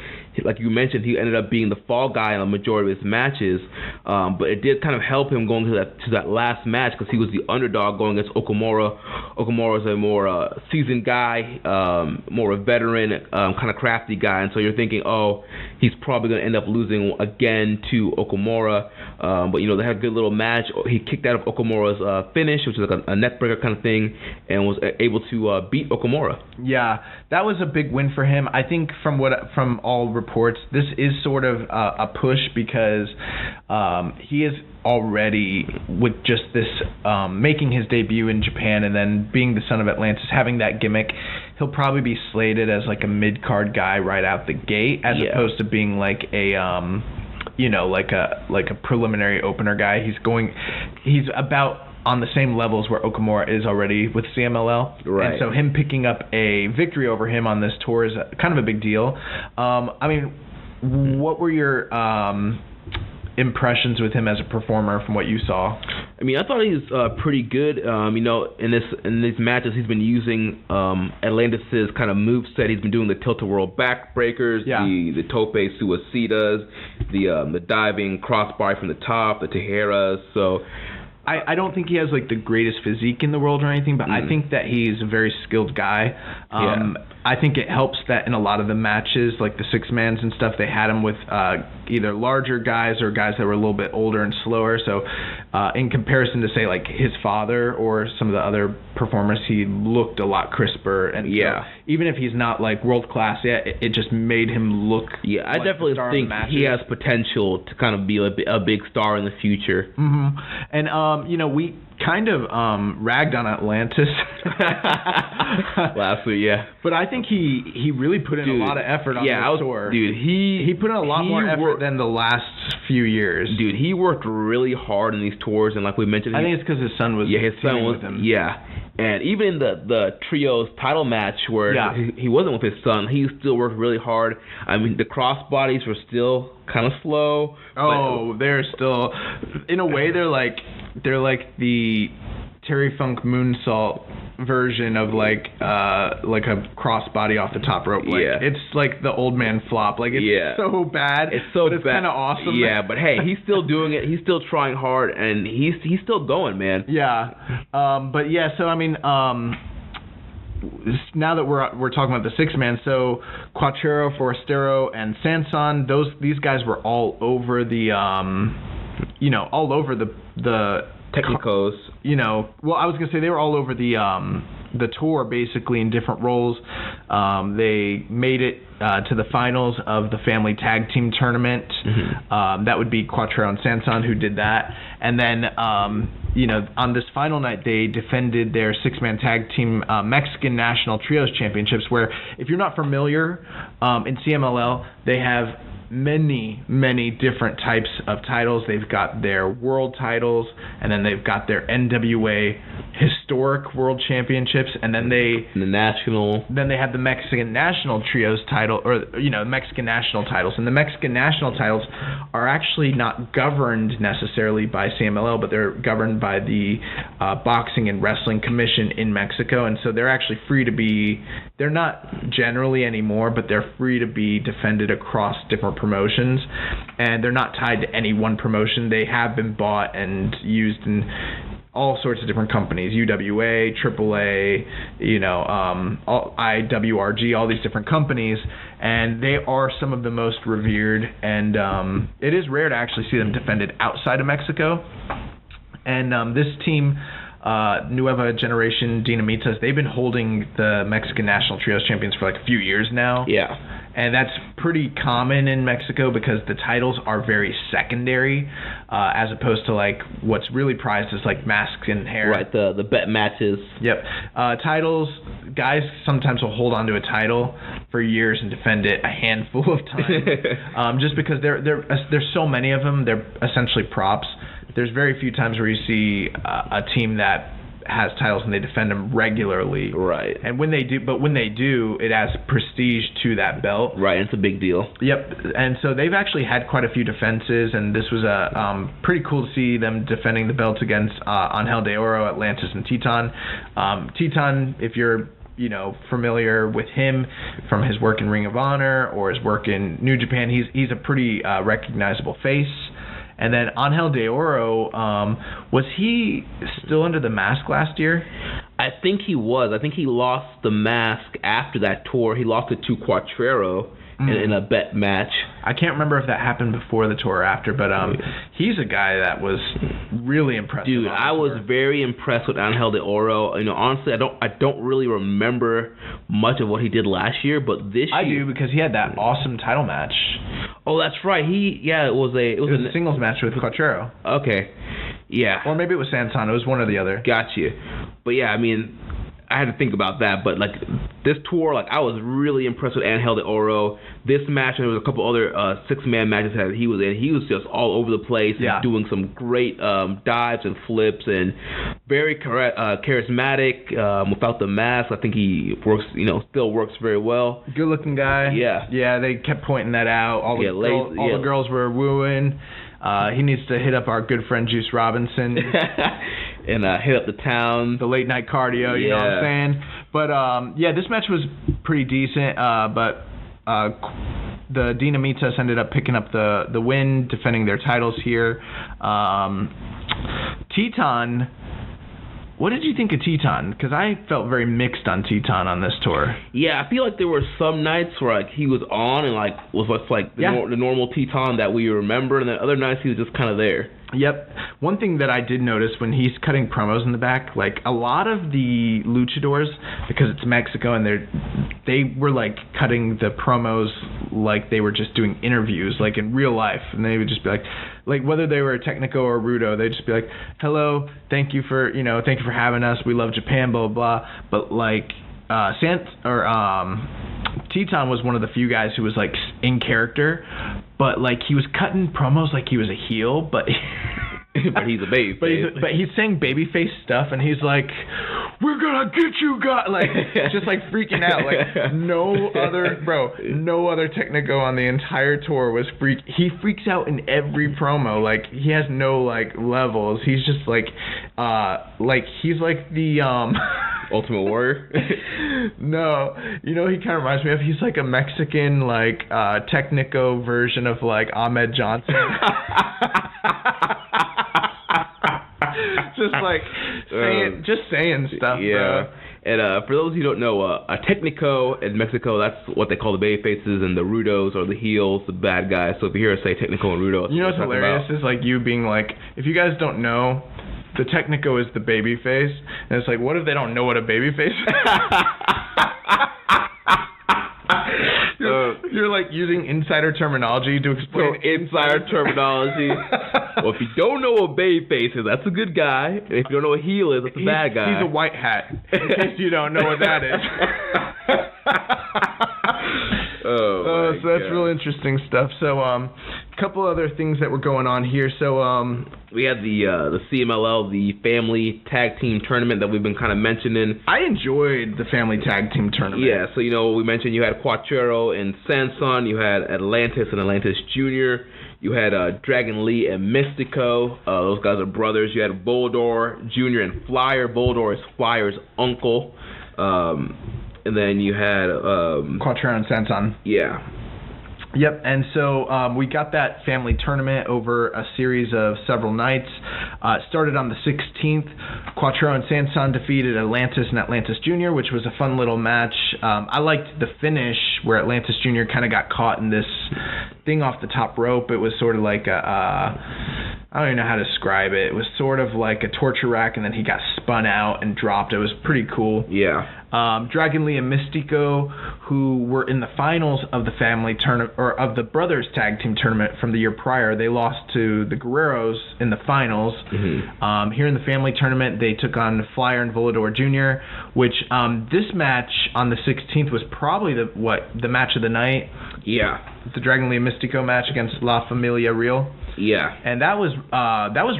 like you mentioned, he ended up being the fall guy in the majority of his matches. But it did kind of help him going to that last match because he was the underdog going against Okamura. Okamura is a more seasoned guy, more a veteran, kind of crafty guy, and so you're thinking, oh, he's probably going to end up losing again to Okamura. But they had a good little match. He kicked out of Okamura's finish, which is like a neck breaker kind of thing, and was able to beat Okamura. Yeah, that was a big win for him. I think from all reports, this is sort of a push because he is already, with just this making his debut in Japan and then being the son of Atlantis, having that gimmick, he'll probably be slated as like a mid-card guy right out the gate, as opposed to being like a like a preliminary opener guy. He's about on the same levels where Okamura is already with CMLL. Right. And so him picking up a victory over him on this tour is kind of a big deal. I mean, what were your impressions with him as a performer from what you saw? I mean, I thought he was pretty good. In these matches, he's been using Atlantis' kind of moveset. He's been doing the tilt-a-whirl backbreakers, the tope suicidas, the diving crossbody from the top, the tejeras. So I don't think he has like the greatest physique in the world or anything, but I think that he's a very skilled guy. I think it helps that in a lot of the matches, like the six-mans and stuff, they had him with either larger guys or guys that were a little bit older and slower. So in comparison to, say, like his father or some of the other performers, he looked a lot crisper. And so even if he's not like world-class yet, it just made him look I definitely think he has potential to kind of be a big star in the future. Mm-hmm. And, we kind of ragged on Atlantis last week, but I think he really put in a lot of effort on this tour. Dude, he put in a lot more effort than the last few years. Dude, he worked really hard in these tours, and like we mentioned, I think it's because his son was with him. And even in the trios title match where he wasn't with his son, he still worked really hard. I mean, the crossbodies were still kind of slow. They're still, in a way, they're like the Terry Funk moonsault version of like a crossbody off the top rope. It's like the old man flop. Like it's so bad. It's so bad. It's kind of awesome. Yeah, but hey, he's still doing it. He's still trying hard, and he's still going, man. Yeah. So I mean, now that we're talking about the six-man, so Cuatrero, Forastero, and Sanson, these guys were all over the all over the Technicos. I was gonna say they were all over the tour, basically in different roles. They made it to the finals of the Family Tag Team Tournament. Mm-hmm. That would be Cuatrero and Sanson who did that. And then, on this final night, they defended their six-man tag team Mexican National Trios Championships, where, if you're not familiar, in CMLL, they have many different types of titles. They've got their world titles, and then they've got their NWA historic world championships, and then they have the Mexican National Trios title, or Mexican National titles. And the Mexican National titles are actually not governed necessarily by CMLL, but they're governed by the Boxing and Wrestling Commission in Mexico, and so they're actually free to be, they're not generally anymore, but they're free to be defended across different promotions, and they're not tied to any one promotion. They have been bought and used in all sorts of different companies, UWA, AAA, IWRG, all these different companies, and they are some of the most revered, and it is rare to actually see them defended outside of Mexico. And this team, Nueva Generation Dinamitas, they've been holding the Mexican National Trios Champions for like a few years now. Yeah. And that's pretty common in Mexico because the titles are very secondary, as opposed to like what's really prized is like masks and hair. Right, the bet matches. Yep. Titles, guys sometimes will hold on to a title for years and defend it a handful of times, just because there's so many of them. They're essentially props. There's very few times where you see a team that has titles and they defend them regularly. Right. And when they do, it adds prestige to that belt. Right, it's a big deal. Yep. And so they've actually had quite a few defenses, and this was pretty cool to see them defending the belts against Angel de Oro, Atlantis, and Titan. Titan, if you're familiar with him from his work in Ring of Honor or his work in New Japan, he's a pretty recognizable face. And then Angel de Oro, was he still under the mask last year? I I think he was. I think he lost the mask after that tour. He lost it to Cuatrero in a bet match. I can't remember if that happened before the tour or after, but he's a guy that was really impressive. Dude, I was very impressed with Angel de Oro. You know, honestly, I don't really remember much of what he did last year, but this year I do, because he had that awesome title match. Oh, that's right. It was a singles match with Cuatrero. Okay. Yeah. Or maybe it was Sanson. It was one or the other. Gotcha. But yeah, I mean, I had to think about that, but like this tour, like I was really impressed with Angel de Oro. This match, and there was a couple other 6-man matches that he was in. He was just all over the place, and doing some great dives and flips, and very charismatic. Without the mask, I think he works. Still works very well. Good looking guy. Yeah. They kept pointing that out. All the girls were wooing. He needs to hit up our good friend Juice Robinson. And hit up the town. The late night cardio, you know what I'm saying? But, this match was pretty decent, but the Dinamitas ended up picking up the win, defending their titles here. Teton... What did you think of Teton? Because I felt very mixed on Teton on this tour. Yeah, I feel like there were some nights where like he was on and like was like the normal Teton that we remember, and then other nights he was just kind of there. Yep. One thing that I did notice when he's cutting promos in the back, like a lot of the luchadors, because it's Mexico and they were like cutting the promos like they were just doing interviews, like in real life, and they would just be like whether they were Technico or Rudo, they'd just be like, "Hello, thank you for having us. We love Japan, blah blah." But like Teton was one of the few guys who was like in character, but like he was cutting promos like he was a heel, but but he's a babyface. But he's saying babyface stuff, and he's like, "We're gonna get you, guys!" Like just like freaking out. Like no other Technico on the entire tour was He freaks out in every promo. Like he has no like levels. He's just like he's like the Ultimate Warrior? No. He kind of reminds me of, he's like a Mexican, like, Technico version of, like, Ahmed Johnson. Just saying stuff, bro. And for those who don't know, a Technico in Mexico, that's what they call the babyfaces, and the Rudos are the heels, the bad guys. So if you hear us say Technico and Rudo, you know what's hilarious is like you being like, if you guys don't know, the Technico is the baby face, and it's like, what if they don't know what a baby face is? You're like using insider terminology to explain insider terminology. Well, if you don't know what baby face is, that's a good guy. And if you don't know what heel is, that's a bad guy. He's a white hat, in case you don't know what that is. So that's real interesting stuff. So, a couple other things that were going on here. So, we had the CMLL, the Family Tag Team Tournament that we've been kind of mentioning. I enjoyed the Family Tag Team Tournament. Yeah, so we mentioned you had Cuatrero and Sanson, you had Atlantis and Atlantis Jr., you had Dragon Lee and Mystico. Those guys are brothers. You had Volador Jr. and Flyer. Volador is Flyer's uncle. And then you had Cuatrero and Sanson. Yeah. Yep, and so we got that family tournament over a series of several nights. It started on the 16th. Cuatrero and Sanson defeated Atlantis and Atlantis Jr., which was a fun little match. I liked the finish where Atlantis Jr. kind of got caught in this thing off the top rope. It was sort of like I don't even know how to describe it. It was sort of like a torture rack, and then he got spun out and dropped. It was pretty cool. Yeah. Dragon Lee and Mystico, who were in the finals of the family tournament, or of the brothers tag team tournament from the year prior, they lost to the Guerreros in the finals. Mm-hmm. Here in the family tournament, they took on Flyer and Volador Jr., which this match on the 16th was probably the match of the night. Yeah. The Dragon Lee and Mystico match against La Familia Real. Yeah. And that was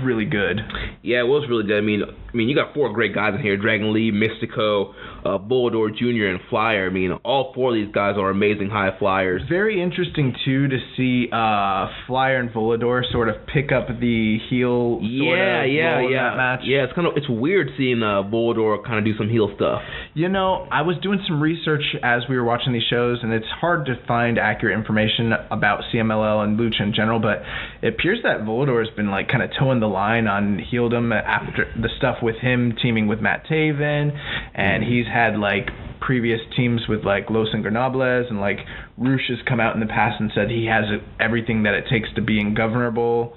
really good. Yeah, it was really good. I mean, you got four great guys in here: Dragon Lee, Mystico, Volador Jr., and Flyer. I mean, all four of these guys are amazing high flyers. Very interesting too to see Flyer and Volador sort of pick up the heel. In that match. Yeah, it's weird seeing Volador kind of do some heel stuff. I was doing some research as we were watching these shows, and it's hard to find accurate information about CMLL and Lucha in general, but it appears that Volador has been like kind of towing the line on heeldom after the stuff with him teaming with Matt Taven, and he's had like previous teams with like Los Ingobernables, and like Rush has come out in the past and said he has everything that it takes to be ingovernable.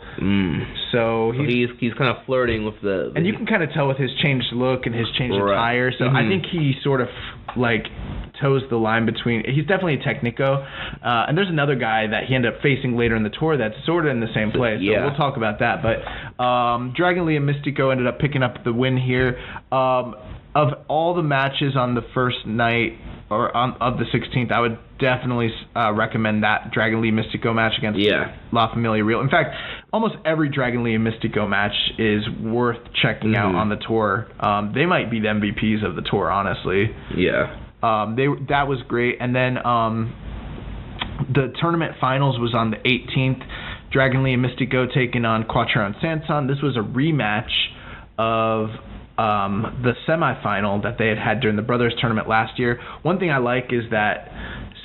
So he's kind of flirting with the and you can kind of tell with his changed look and his changed attire. So I think he sort of like toes the line between. He's definitely a technico, and there's another guy that he ended up facing later in the tour that's sort of in the same place. So we'll talk about that. But Dragon Lee and Mystico ended up picking up the win here. Of all the matches on the first night or of the 16th, I would definitely recommend that Dragon Lee Mystico match against La Familia Real. In fact, almost every Dragon Lee and Mystico match is worth checking out on the tour. They might be the MVPs of the tour, honestly. Yeah. That was great. And then the tournament finals was on the 18th. Dragon Lee and Mystico taking on Cuatrero and Sanson. This was a rematch of the semifinal that they had during the Brothers Tournament last year. One thing I like is that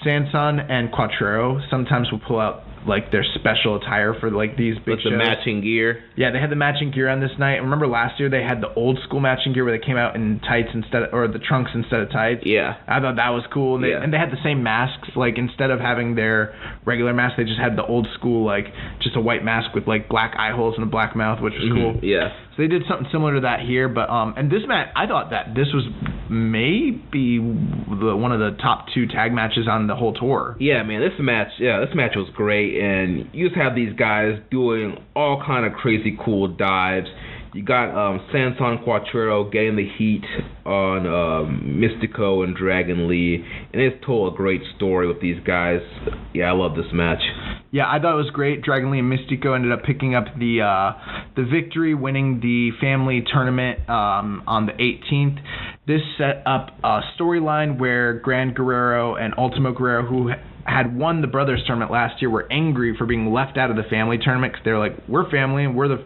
Sanson and Cuatrero sometimes will pull out like their special attire for like these big shows. The matching gear. Yeah, they had the matching gear on this night. Remember last year they had the old school matching gear where they came out in tights or the trunks instead of tights. Yeah. I thought that was cool. And they had the same masks. Like instead of having their regular mask, they just had the old school like just a white mask with like black eye holes and a black mouth, which was cool. Yeah. So they did something similar to that here, but and this match, I thought that this was maybe one of the top 2 tag matches on the whole tour. Yeah, man, this match was great, and you just have these guys doing all kind of crazy cool dives. You got Sanson Cuatrero getting the heat on Mystico and Dragon Lee, and it's told a great story with these guys. Yeah, I love this match. Yeah, I thought it was great. Dragon Lee and Mystico ended up picking up the victory, winning the family tournament on the 18th. This set up a storyline where Gran Guerrero and Ultimo Guerrero, who had won the Brothers Tournament last year, were angry for being left out of the family tournament because they're like, we're family and we're the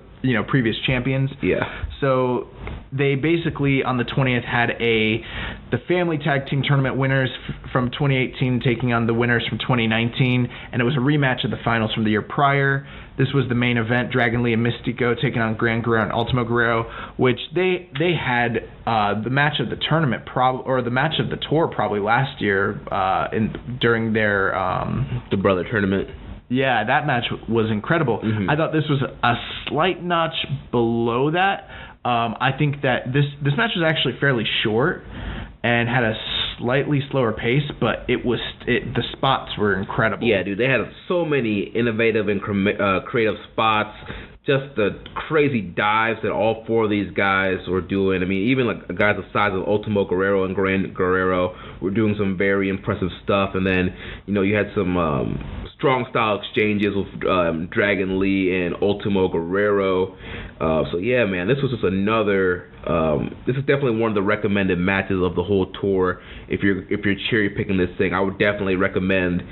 previous champions. Yeah. So they basically on the 20th had the family tag team tournament winners from 2018 taking on the winners from 2019, and it was a rematch of the finals from the year prior. This was the main event, Dragon Lee and Mystico taking on Gran Guerrero and Ultimo Guerrero, which they had the match of the tournament or the match of the tour probably last year during their the brother tournament. Yeah, that match was incredible. I thought this was a slight notch below that. I think that this match was actually fairly short and had a slightly slower pace, but the spots were incredible. Yeah, dude, they had so many innovative and creative spots. Just the crazy dives that all 4 of these guys were doing. I mean, even like guys the size of Ultimo Guerrero and Gran Guerrero were doing some very impressive stuff. And then, you had some strong style exchanges with Dragon Lee and Ultimo Guerrero. So yeah, man, this was just another. This is definitely one of the recommended matches of the whole tour. If you're cherry picking this thing, I would definitely recommend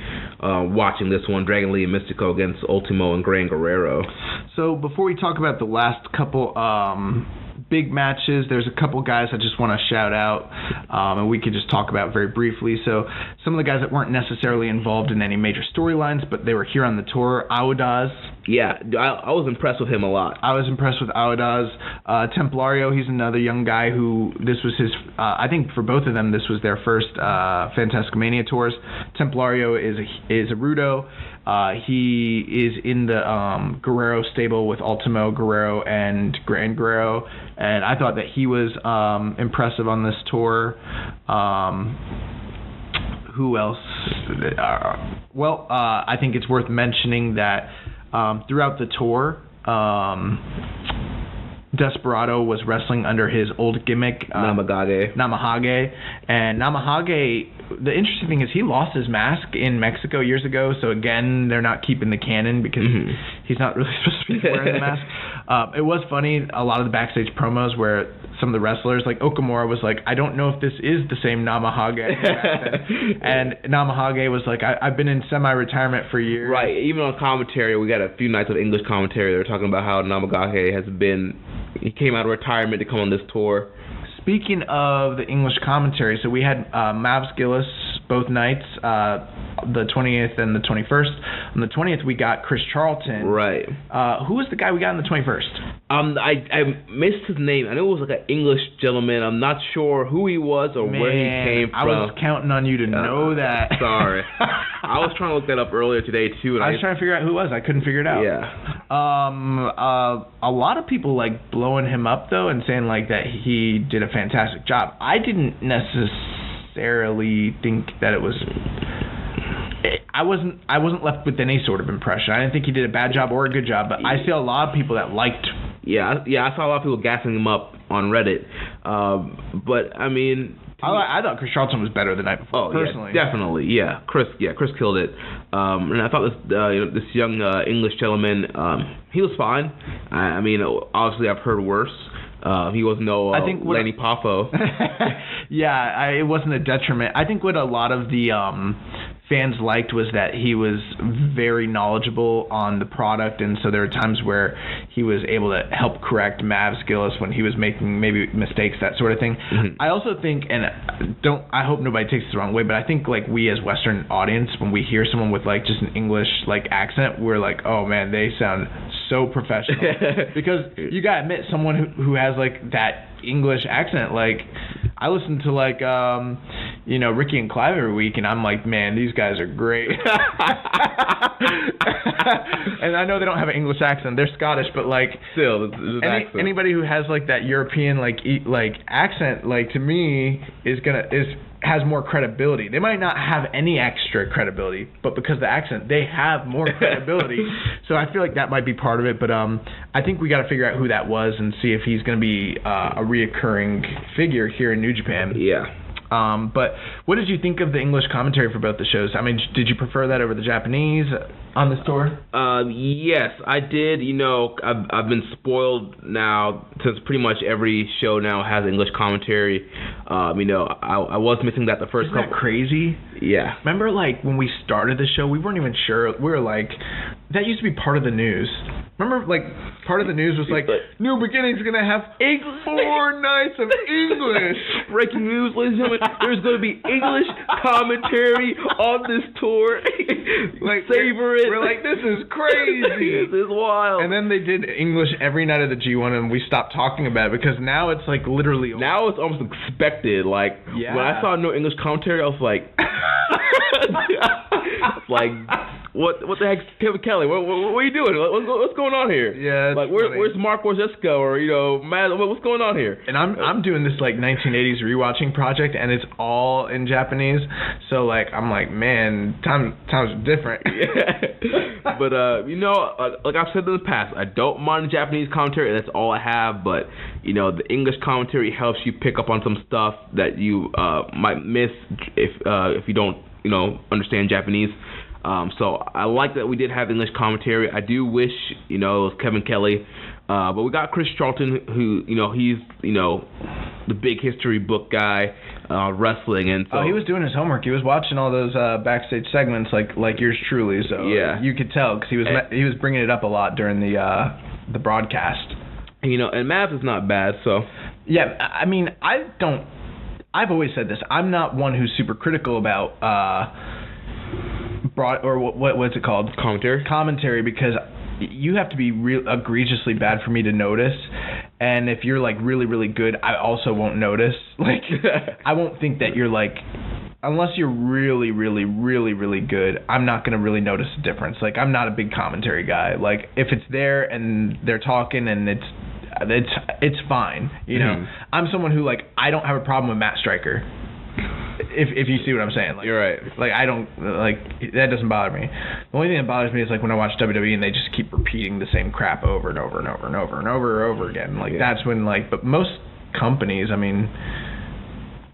watching this one, Dragon Lee and Mystico against Ultimo and Gran Guerrero. So before we talk about the last couple big matches, there's a couple guys I just want to shout out, and we could just talk about very briefly. So some of the guys that weren't necessarily involved in any major storylines, but they were here on the tour. Audaz. Yeah, I was impressed with him a lot. I was impressed with Audaz. Templario, he's another young guy who this was his, I think for both of them, this was their first Fantascomania tours. Templario is a Rudo. He is in the Guerrero stable with Ultimo Guerrero and Gran Guerrero, and I thought that he was impressive on this tour. Who else? I think it's worth mentioning that throughout the tour, Desperado was wrestling under his old gimmick, Namahage. And Namahage, the interesting thing is he lost his mask in Mexico years ago, so again, they're not keeping the canon because he's not really supposed to be wearing the mask. It was funny, a lot of the backstage promos where some of the wrestlers, like Okamura, was like, I don't know if this is the same Namahage. And Namahage was like, I've been in semi-retirement for years. Right, even on commentary, we got a few nights of English commentary, they were talking about how Namahage he came out of retirement to come on this tour. Speaking of the English commentary, so we had Mavs Gillis both nights, the 20th and the 21st. On the 20th, we got Chris Charlton. Right. Who was the guy we got on the 21st? I missed his name. I know it was like an English gentleman. I'm not sure who he was or where he came from. I was counting on you to know that. Sorry. I was trying to look that up earlier today too. And I was trying to figure out who it was. I couldn't figure it out. Yeah. A lot of people like blowing him up though and saying like that he did a fantastic job. I didn't necessarily think that it was. I wasn't left with any sort of impression. I didn't think he did a bad job or a good job, but I see a lot of people that liked. Yeah, I saw a lot of people gassing him up on Reddit. But I mean, I thought Chris Charlton was better the night before. Personally, yeah, definitely, yeah. Chris killed it. And I thought this young English gentleman, he was fine. I mean, obviously I've heard worse. He was no Lanny Poffo. Yeah, it wasn't a detriment. I think what a lot of the fans liked was that he was very knowledgeable on the product, and so there were times where he was able to help correct Mavs Gillis when he was making maybe mistakes, that sort of thing. Mm-hmm. I also think, and I hope nobody takes this the wrong way, but I think like we as Western audience, when we hear someone with like just an English like accent, we're like, oh man, they sound so professional. Because you gotta admit, someone who has like that English accent, like I listen to like Ricky and Clive every week, and I'm like, man, these guys are great. And I know they don't have an English accent; they're Scottish, but like still, anybody who has like that European like accent, like to me has more credibility. They might not have any extra credibility, but because the accent, they have more credibility. So I feel like that might be part of it. But I think we got to figure out who that was and see if he's going to be a reoccurring figure here in New Japan. Yeah. But what did you think of the English commentary for both the shows? I mean, did you prefer that over the Japanese on this tour? Yes, I did. I've been spoiled now since pretty much every show now has English commentary. I was missing that the first couple. Isn't that crazy? Yeah. Remember, like, when we started the show, we weren't even sure. We were like, that used to be part of the news. Remember, like, part of the news was like, New Beginning's going to have 4 nights of English. Breaking news, ladies and gentlemen. There's going to be English commentary on this tour. Like, savor it. We're like, this is crazy. This is wild. And then they did English every night of the G1, and we stopped talking about it because now it's like literally. Now it's almost expected. Like, when I saw no English commentary, I was like, What the heck, Kevin Kelly? What are you doing? What's going on here? Yeah, like where's Mark Warzesco or Matt? What's going on here? And I'm doing this like 1980s rewatching project, and it's all in Japanese. So like I'm like, man, times are different. Yeah. But like I've said in the past, I don't mind the Japanese commentary. That's all I have. But the English commentary helps you pick up on some stuff that you might miss if you don't understand Japanese. So I like that we did have English commentary. I do wish, it was Kevin Kelly. But we got Chris Charlton, who, he's, the big history book guy, wrestling. And so he was doing his homework. He was watching all those backstage segments like yours truly. So yeah, you could tell because he was bringing it up a lot during the broadcast. And Mavs is not bad. So yeah, I mean, I've always said this. I'm not one who's super critical about what's it called? Commentary, because you have to be egregiously bad for me to notice, and if you're like really really good, I also won't notice. Like I won't think that you're like, unless you're really really really really good, I'm not gonna really notice a difference. Like I'm not a big commentary guy. Like if it's there and they're talking and it's fine. Mm-hmm. I'm someone who like I don't have a problem with Matt Stryker. If you see what I'm saying, like, you're right. Like I don't that doesn't bother me. The only thing that bothers me is like when I watch WWE and they just keep repeating the same crap over and over and over and over and over again. Like that's when but most companies, I mean,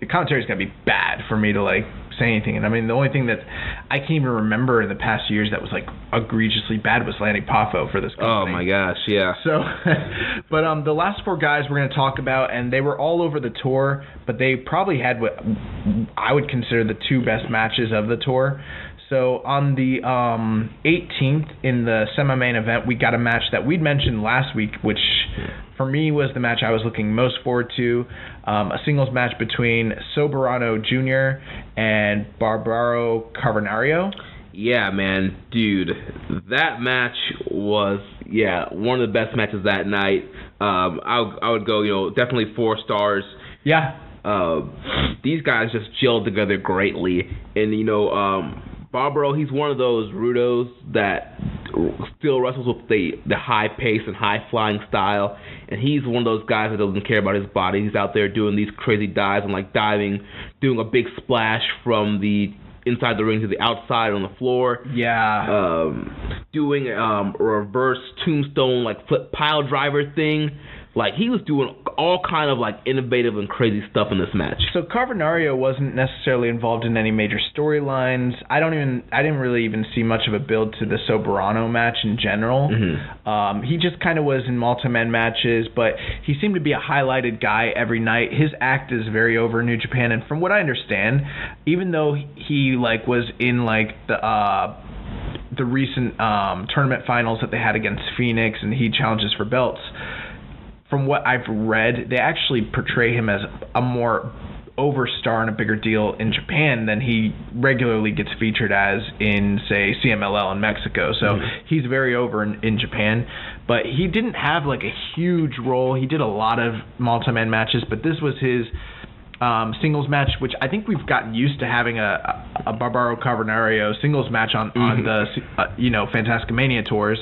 the commentary is gonna be bad for me to like say anything. And I mean, the only thing that I can't even remember in the past years that was like egregiously bad was Lanny Poffo for this company. Oh my gosh, yeah. So, but the last 4 guys we're going to talk about, and they were all over the tour, but they probably had what I would consider the 2 best matches of the tour. So on the 18th in the semi-main event, we got a match that we'd mentioned last week, which for me was the match I was looking most forward to, a singles match between Soberano Jr. and Barbaro Carbonario. Yeah, man, dude, that match was one of the best matches that night. I would go, definitely 4 stars. Yeah. These guys just gelled together greatly, and Barbaro, he's one of those Rudos that still wrestles with the high pace and high flying style, and he's one of those guys that doesn't care about his body. He's out there doing these crazy dives and like diving, doing a big splash from the inside the ring to the outside on the floor. Yeah. Doing a reverse tombstone like flip pile driver thing. Like, he was doing all kind of like innovative and crazy stuff in this match. So Carbonario wasn't necessarily involved in any major storylines. I didn't really even see much of a build to the Soberano match in general. Mm-hmm. He just kind of was in multi-man matches, but he seemed to be a highlighted guy every night. His act is very over in New Japan, and from what I understand, even though he like was in like the recent tournament finals that they had against Phoenix, and he challenges for belts. From what I've read, they actually portray him as a more over star and a bigger deal in Japan than he regularly gets featured as in, say, CMLL in Mexico. So he's very over in Japan. But he didn't have like a huge role. He did a lot of multi-man matches, but this was his singles match, which I think we've gotten used to having a Barbaro Carbonario singles match on the Fantastica Mania tours,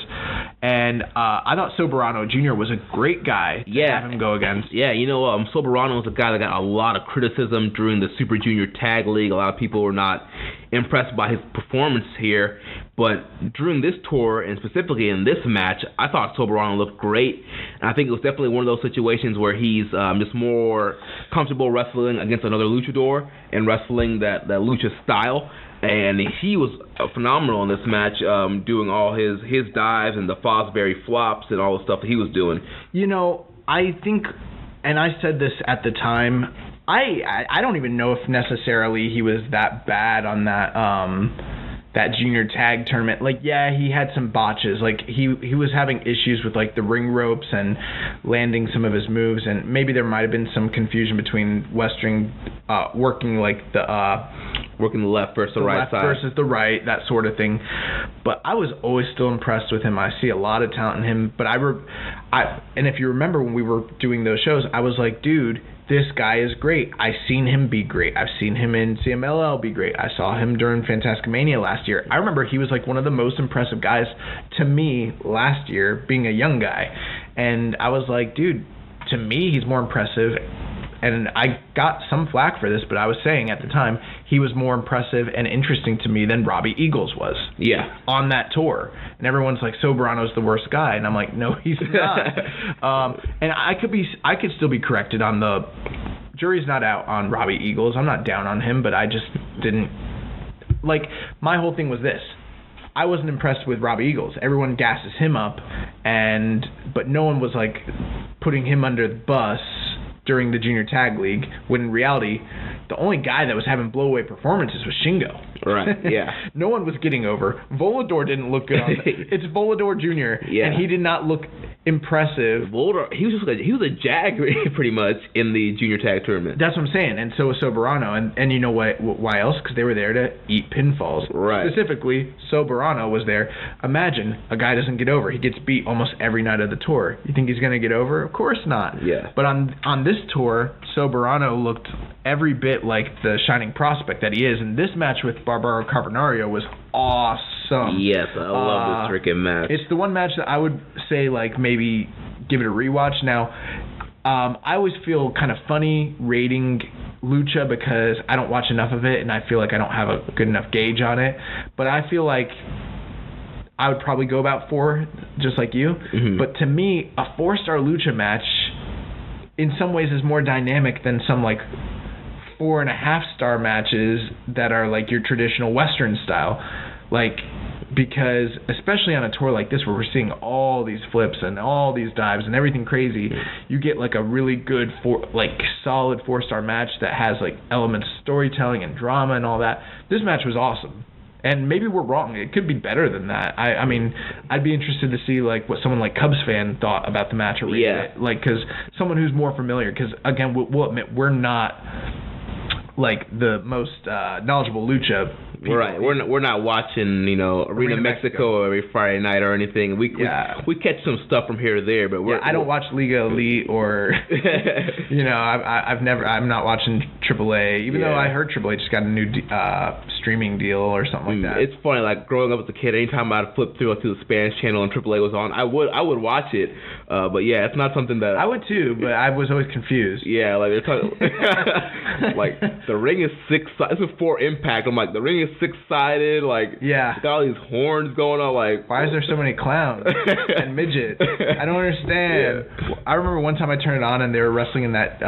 and I thought Soberano Jr. was a great guy to have him go against. Yeah, Soberano was a guy that got a lot of criticism during the Super Junior Tag League. A lot of people were not impressed by his performance here, but during this tour, and specifically in this match, I thought Soberano looked great, and I think it was definitely one of those situations where he's just more comfortable wrestling against another luchador and wrestling that lucha style, and he was phenomenal in this match, doing all his dives and the Fosbury flops and all the stuff that he was doing. I think, and I said this at the time, I don't even know if necessarily he was that bad on that junior tag tournament. Like, yeah, he had some botches. Like, he was having issues with like the ring ropes and landing some of his moves, and maybe there might have been some confusion between working like working the left versus the right side versus the right, that sort of thing. But I was always still impressed with him. I see a lot of talent in him. But and if you remember when we were doing those shows, I was like, dude, this guy is great. I've seen him be great. I've seen him in CMLL be great. I saw him during Fantastica Mania last year. I remember he was like one of the most impressive guys to me last year, being a young guy. And I was like, dude, to me, he's more impressive. And I got some flack for this, but I was saying at the time, he was more impressive and interesting to me than Robbie Eagles was. Yeah. On that tour. And everyone's like, Soberano's the worst guy. And I'm like, no, he's not. And I could still be corrected on the jury's not out on Robbie Eagles. I'm not down on him, but I just didn't. Like, my whole thing was this. I wasn't impressed with Robbie Eagles. Everyone gasses him up, but no one was like putting him under the bus during the Junior Tag League, when in reality, the only guy that was having blowaway performances was Shingo. Right, yeah. No one was getting over. Volador didn't look good on it's Volador Jr., and he did not look impressive. Volador, he was a jag pretty much in the Junior Tag Tournament. That's what I'm saying, and so was Soberano, and you know why else? Because they were there to eat pinfalls. Right. Specifically, Soberano was there. Imagine a guy doesn't get over. He gets beat almost every night of the tour. You think he's going to get over? Of course not. Yeah. But on this tour, Soberano looked every bit like the shining prospect that he is, and this match with Barbaro Carbonario was awesome. Yes, I love this freaking match. It's the one match that I would say, like, maybe give it a rewatch. Now, I always feel kind of funny rating Lucha because I don't watch enough of it, and I feel like I don't have a good enough gauge on it. But I feel like I would probably go about 4, just like you. Mm-hmm. But to me, a 4-star Lucha match in some ways is more dynamic than some like 4.5-star matches that are like your traditional Western style. Like, because especially on a tour like this where we're seeing all these flips and all these dives and everything crazy, you get like a really good solid 4-star match that has like elements of storytelling and drama and all that. This match was awesome. And maybe we're wrong. It could be better than that. I mean, I'd be interested to see like what someone like Cubs fan thought about the match or rated it. Like, because someone who's more familiar. Because again, we'll admit we're not like the most knowledgeable lucha people. Right. We're not watching, Arena Mexico every Friday night or anything. We catch some stuff from here or there, but I don't watch Liga Elite or I'm not watching AAA, even though I heard AAA just got a new streaming deal or something like that. It's funny, like growing up as a kid, anytime I'd flip through to the Spanish channel and AAA was on, I would watch it. But yeah, it's not something that I would too, but I was always confused. Yeah, like they're talking like the ring is 6-sided. It's before Impact. I'm like, the ring is 6-sided. Like, got all these horns going on. Like, why is there so many clowns and midgets? I don't understand. Yeah. I remember one time I turned it on and they were wrestling in that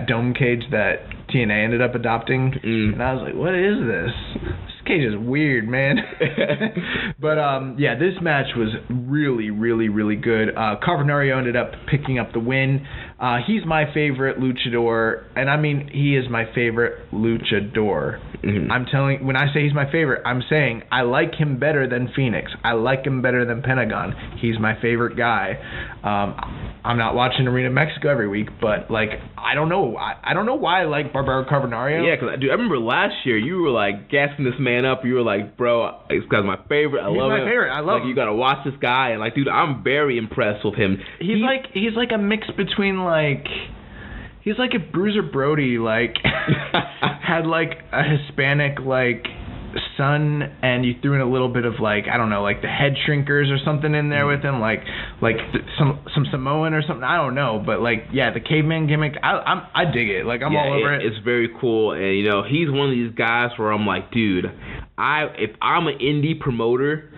dome cage that TNA ended up adopting, and I was like, what is this? This cage is weird, man. But this match was really, really, really good. Carbonario ended up picking up the win. He's my favorite luchador, and I mean, he is my favorite luchador. Mm-hmm. When I say he's my favorite, I'm saying I like him better than Phoenix. I like him better than Pentagon. He's my favorite guy. I'm not watching Arena Mexico every week, but like, I don't know why I like Barbaro Carbonario. Yeah, because I remember last year you were like gassing this man up. You were like, bro, this guy's my favorite. He's my favorite. I love him. You gotta watch this guy, and like, dude, I'm very impressed with him. He's like a mix between he's like if Bruiser Brody had like a Hispanic son, and you threw in a little bit of I don't know, the Head Shrinkers or something in there with him, some Samoan or something. I don't know, but the caveman gimmick, I dig it. I'm all over it. It's very cool, and he's one of these guys where I'm like, dude, if I'm an indie promoter,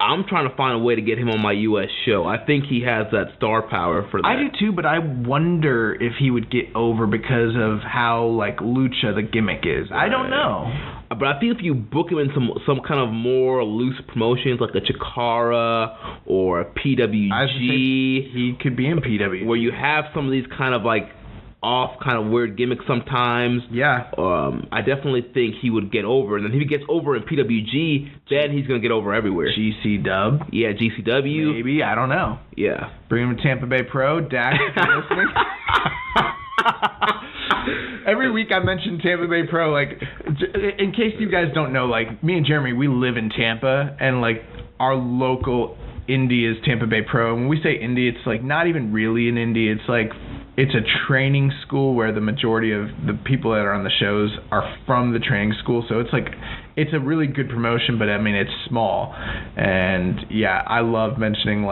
I'm trying to find a way to get him on my U.S. show. I think he has that star power for that. I do too, but I wonder if he would get over because of how lucha the gimmick is. Right. I don't know. But I think if you book him in some kind of more loose promotions, like a Chikara or a PWG, he could be in PWG, where you have some of these kind of off kind of weird gimmicks sometimes. Yeah. I definitely think he would get over. And then if he gets over in PWG, then he's going to get over everywhere. GC Dub. Yeah, GCW. Maybe. I don't know. Yeah. Bring him to Tampa Bay Pro. Dax, if you're listening. Every week I mention Tampa Bay Pro. In case you guys don't know, me and Jeremy, we live in Tampa, and our local indie is Tampa Bay Pro. And when we say indie, it's not even really an indie. It's a training school where the majority of the people that are on the shows are from the training school. So it's a really good promotion, but I mean, it's small. And yeah, I love mentioning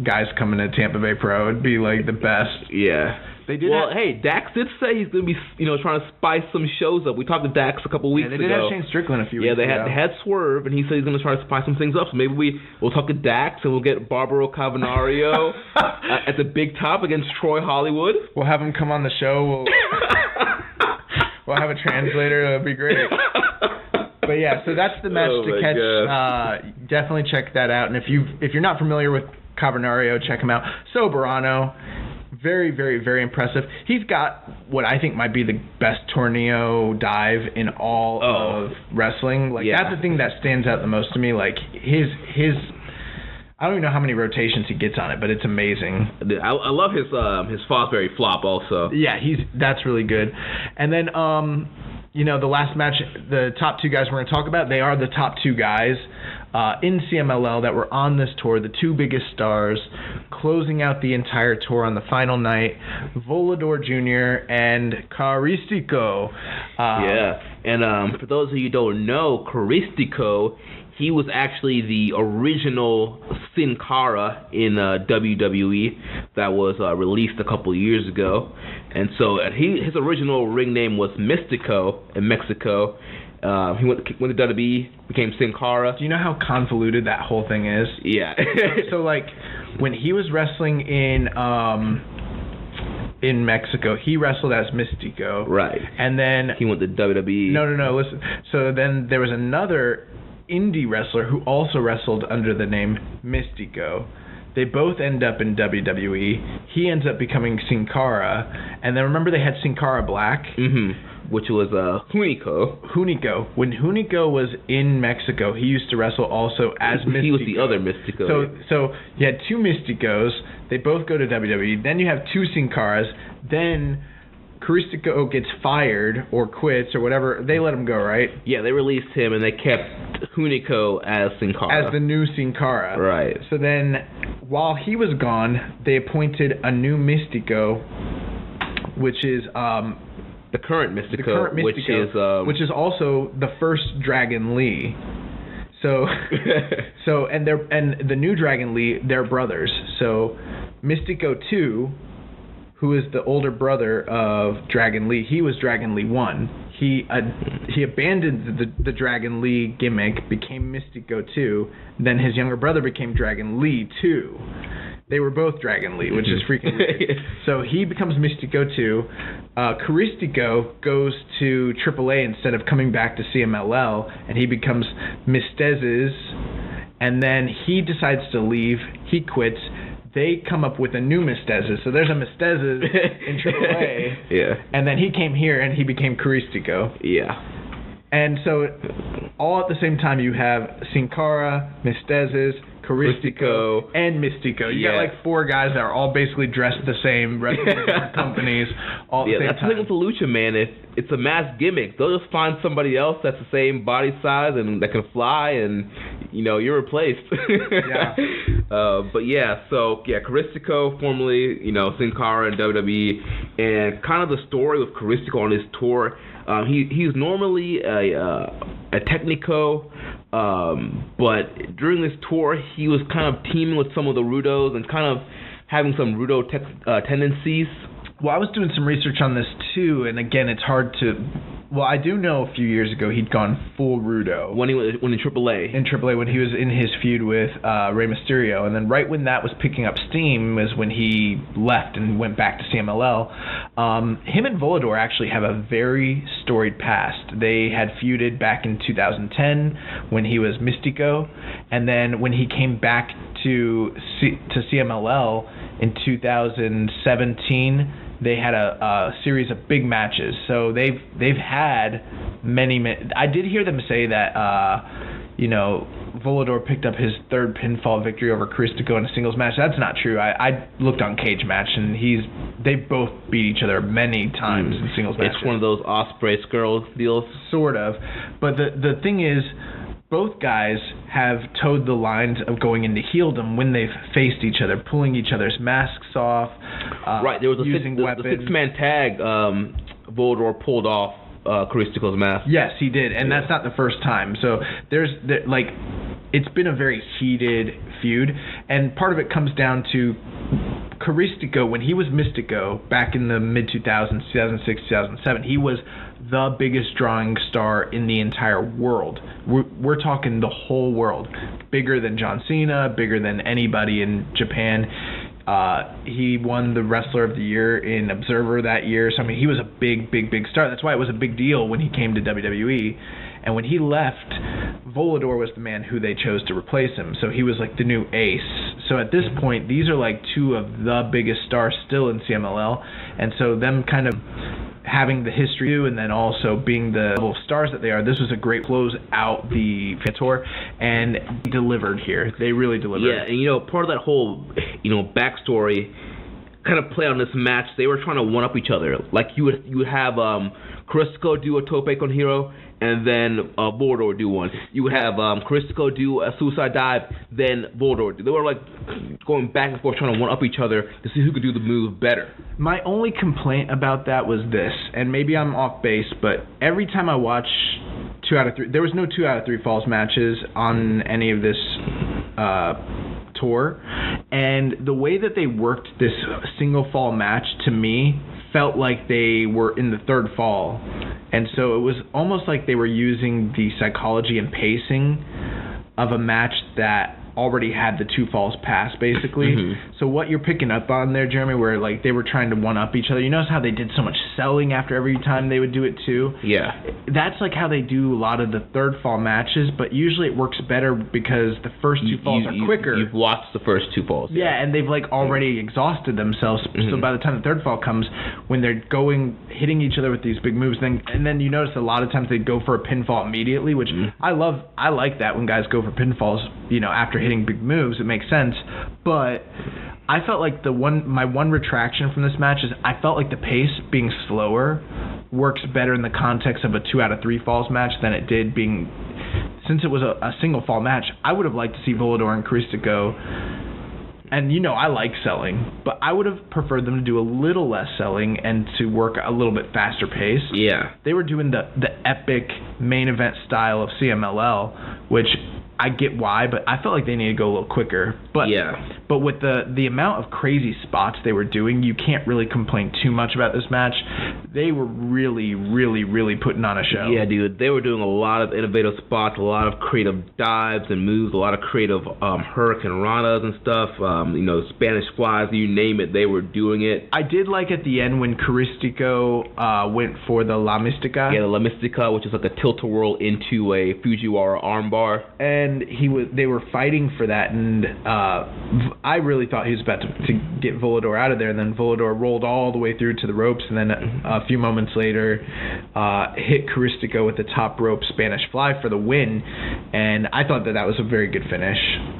guys coming to Tampa Bay Pro. It'd be the best. Yeah. They did. Well, hey, Dax did say he's going to be, trying to spice some shows up. We talked to Dax a couple weeks ago. Yeah, they did have Shane Strickland a few weeks ago. Yeah, they had Swerve, and he said he's going to try to spice some things up. So maybe we'll talk to Dax, and we'll get Barbaro Carbonario at the big top against Troy Hollywood. We'll have him come on the show. We'll have a translator. That'd be great. But yeah, so that's the match to catch. Definitely check that out. And if you're not familiar with Carbonario, check him out. Soberano. Very, very, very impressive. He's got what I think might be the best tornado dive in all of wrestling. That's the thing that stands out the most to me. His I don't even know how many rotations he gets on it, but it's amazing. I love his Fosbury flop also. Yeah, that's really good. And then the last match, the top two guys we're going to talk about, they are the top two guys in CMLL that were on this tour, the two biggest stars, closing out the entire tour on the final night, Volador Jr. and Caristico. And for those of you who don't know, Caristico, he was actually the original Sin Cara in WWE that was released a couple of years ago. And so his original ring name was Mystico in Mexico. He went to WWE, became Sin Cara. Do you know how convoluted that whole thing is? Yeah. So when he was wrestling in Mexico, he wrestled as Mystico. Right. And then he went to WWE. No, listen. So then there was another indie wrestler who also wrestled under the name Mystico. They both end up in WWE. He ends up becoming Sin Cara. And then remember they had Sin Cara Black? Mm-hmm. Which was Hunico. When Hunico was in Mexico, he used to wrestle also as Mystico. He was the other Mystico. So you had two Mysticos. They both go to WWE. Then you have two Sin Caras. Then Caristico gets fired or quits or whatever, they let him go, right? Yeah, they released him and they kept Hunico as Sin Cara. As the new Sin Cara. Right. So then, while he was gone, they appointed a new Mystico, which is the current Mystico, which is also the first Dragon Lee. So, and the new Dragon Lee, they're brothers. So, Mystico 2, who is the older brother of Dragon Lee, he was Dragon Lee 1. He abandoned the Dragon Lee gimmick, became Mystico 2. Then his younger brother became Dragon Lee 2. They were both Dragon Lee, which is freaking weird. So he becomes Mystico 2. Caristico goes to AAA instead of coming back to CMLL, and he becomes Mistez's. And then he decides to leave. He quits. They come up with a new Mistez's. So there's a Mistez's in AAA. Yeah. And then he came here and he became Caristico. Yeah. And so all at the same time you have Sin Cara, Mistez's, Caristico, and Mystico. You got like 4 guys that are all basically dressed the same, wrestling different companies, all at the same that's time. the thing with the Lucha, man. It's a mass gimmick. They'll just find somebody else that's the same body size and that can fly, and you're replaced. Yeah. Caristico, formerly Sin Cara in WWE, and kind of the story with Caristico on his tour. He's normally a Technico, but during this tour he was kind of teaming with some of the Rudos and kind of having some Rudo tendencies. Well, I was doing some research on this too, and again, it's hard to. Well, I do know a few years ago he'd gone full Rudo when in AAA. In AAA, when he was in his feud with Rey Mysterio, and then right when that was picking up steam was when he left and went back to CMLL. Him and Volador actually have a very storied past. They had feuded back in 2010 when he was Mystico, and then when he came back to CMLL in 2017. They had a series of big matches, so they've had many. I did hear them say that Volador picked up his 3rd pinfall victory over Caristico in a singles match. That's not true. I looked on Cage Match, and they both beat each other many times in singles matches. It's one of those Ospreay Skrull deals, sort of. But the thing is, both guys have towed the lines of going into heeldom when they've faced each other, pulling each other's masks off. Right, there was using weapons. The 6-man tag. Volador pulled off Caristico's mask. Yes, he did, and that's not the first time. So it's been a very heated feud, and part of it comes down to Caristico. When he was Mystico back in the mid-2000s, 2006, 2007, he was the biggest drawing star in the entire world. We're talking the whole world. Bigger than John Cena, bigger than anybody in Japan. He won the Wrestler of the Year in Observer that year. So, he was a big, big, big star. That's why it was a big deal when he came to WWE. And when he left, Volador was the man who they chose to replace him. So he was like the new ace. So at this point, these are like 2 of the biggest stars still in CMLL. And so them kind of having the history and then also being the level of stars that they are, this was a great close out the tour, and delivered here. They really delivered. Yeah, and part of that whole backstory kind of play on this match. They were trying to one up each other. Like you would have Caristico do a tope con hero, and then Volador would do one. You would have Caristico do a suicide dive, then Volador. They were like going back and forth trying to one up each other to see who could do the move better. My only complaint about that was this, and maybe I'm off base, but every time I watch 2 out of 3, there was no 2 out of 3 falls matches on any of this tour, and the way that they worked this single fall match to me felt like they were in the 3rd fall, and so it was almost like they were using the psychology and pacing of a match that already had the 2 falls pass, basically. Mm-hmm. So what you're picking up on there, Jeremy, where like they were trying to one up each other. You notice how they did so much selling after every time they would do it too? Yeah. That's like how they do a lot of the 3rd fall matches, but usually it works better because the first 2 falls are quicker. You've watched the first 2 falls. Yeah, and they've like already exhausted themselves. Mm-hmm. So by the time the 3rd fall comes, when they're hitting each other with these big moves, and then you notice a lot of times they go for a pinfall immediately, which I like that when guys go for pinfalls, after hitting big moves. It makes sense, but I felt like my one retraction from this match is I felt like the pace being slower works better in the context of a 2 out of 3 falls match than it did being, since it was a single fall match. I would have liked to see Volador and Karisto go. And, I like selling, but I would have preferred them to do a little less selling and to work a little bit faster pace. Yeah. They were doing the epic main event style of CMLL, which I get why, but I felt like they needed to go a little quicker. But But with the amount of crazy spots they were doing, you can't really complain too much about this match. They were really, really, really putting on a show. Yeah, dude. They were doing a lot of innovative spots, a lot of creative dives and moves, a lot of creative Hurricane Ranas and stuff, Spanish flies, you name it, they were doing it. I did like at the end when Karisto went for the La Mystica. Yeah, the La Mystica, which is like a tilt-a-whirl into a Fujiwara armbar. And they were fighting for that, and I really thought he was about to get Volador out of there, and then Volador rolled all the way through to the ropes, and then a few moments later hit Karisto with the top rope Spanish fly for the win, and I thought that was a very good finish.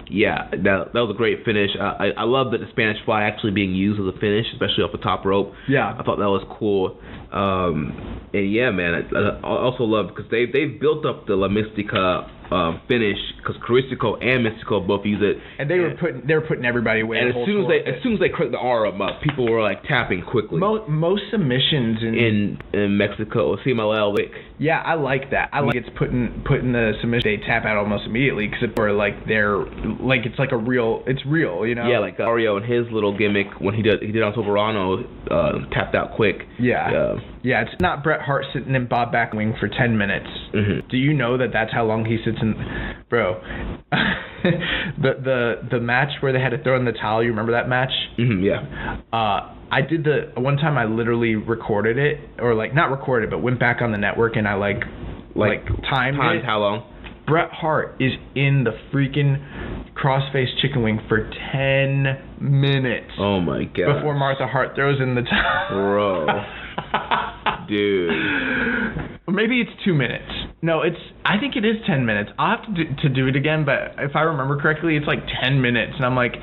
Yeah, that was a great finish. I love that the Spanish fly actually being used as a finish, especially off the top rope. Yeah. I thought that was cool. And yeah, man, I also love, because they've built up the La Mystica finish, because Karisto and Mystico both use it, and they were putting everybody away. And as soon as they cranked the arm up, people were like tapping quickly. Most submissions in Mexico, CMLL, yeah, I like that. I like it's putting the submission, they tap out almost immediately, because it's like it's real, Yeah, like Ario and his little gimmick when he did on Soberano, tapped out quick. Yeah. Yeah, it's not Bret Hart sitting in Bob Backlund for 10 minutes. Mm-hmm. Do you know that that's how long he sits in? Bro, the match where they had to throw in the towel, you remember that match? Mm-hmm, yeah. I did one time I literally recorded it, or not recorded, but went back on the network and I timed it. How long? Bret Hart is in the freaking crossface chicken wing for 10 minutes. Oh my god. Before Martha Hart throws in the towel. Bro. Dude. Or maybe it's 2 minutes. No, I think it is 10 minutes. I'll have to do it again, but if I remember correctly, it's like 10 minutes. And I'm like,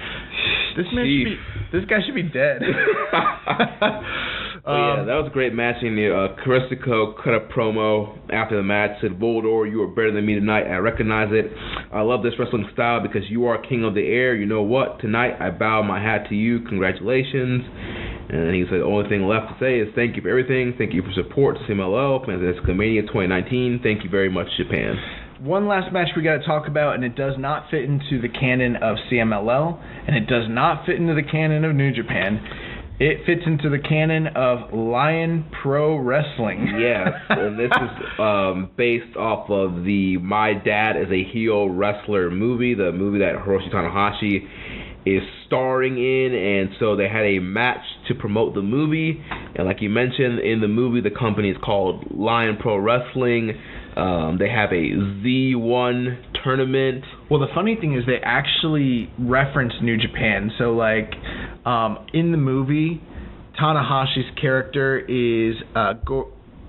this guy should be dead. Yeah, that was a great match. And Karisto cut a promo after the match, said, "Volador, you are better than me tonight. I recognize it. I love this wrestling style because you are king of the air. You know what? Tonight, I bow my hat to you. Congratulations." And he said, the only thing left to say is thank you for everything. Thank you for support to CMLL, Mania 2019. Thank you very much, Japan. One last match we got to talk about, and it does not fit into the canon of CMLL, and it does not fit into the canon of New Japan. It fits into the canon of Lion Pro Wrestling. Yes, and this is based off of the My Dad is a Heel Wrestler movie, the movie that Hiroshi Tanahashi is starring in, and so they had a match to promote the movie, and like you mentioned, in the movie the company is called Lion Pro Wrestling. They have a Z1 tournament. Well, the funny thing is they actually reference New Japan. So, in the movie, Tanahashi's character is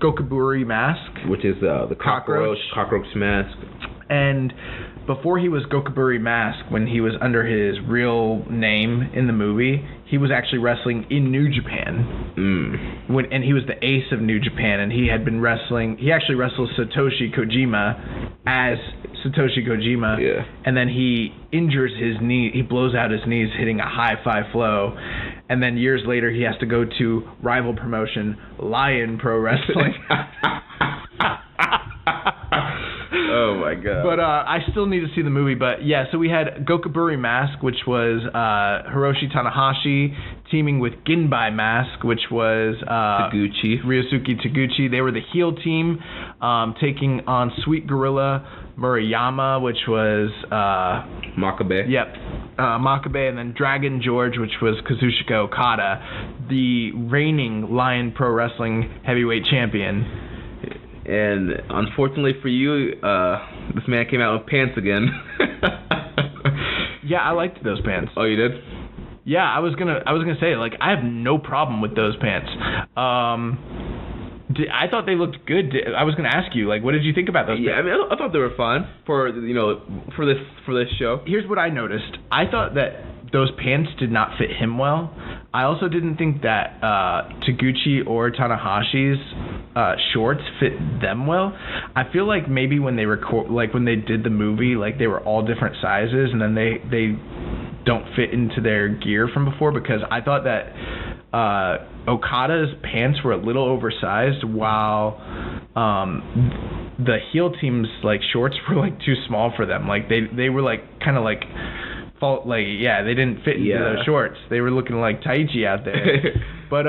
Gokuburi Mask, which is the cockroach mask. And before he was Gokuburi Mask, when he was under his real name in the movie, he was actually wrestling in New Japan. And he was the ace of New Japan, and he had been wrestling. He actually wrestled Satoshi Kojima as Satoshi Kojima. Yeah. And then he injures his knee. He blows out his knees hitting a high-five flow. And then years later, he has to go to rival promotion, Lion Pro Wrestling. Oh my god. But I still need to see the movie. But yeah, so we had Gokuburi Mask, which was Hiroshi Tanahashi teaming with Ginbai Mask, which was Ryosuke Taguchi. They were the heel team, taking on Sweet Gorilla Murayama, which was Makabe. Yep, Makabe, and then Dragon George, which was Kazuchika Okada, the reigning Lion Pro Wrestling heavyweight champion. And unfortunately for you, this man came out with pants again. Yeah, I liked those pants. Oh, you did? Yeah, I was gonna say, I have no problem with those pants. I thought they looked good. I was gonna ask you, what did you think about those pants? Yeah, I mean, I thought they were fun for this show. Here's what I noticed. I thought that those pants did not fit him well. I also didn't think that Taguchi or Tanahashi's shorts fit them well. I feel like maybe when they when they did the movie, like they were all different sizes, and then they don't fit into their gear from before, because I thought that Okada's pants were a little oversized, while the heel team's like shorts were like too small for them. Like they were like kind of like they didn't fit into those shorts. They were looking like Taichi out there. But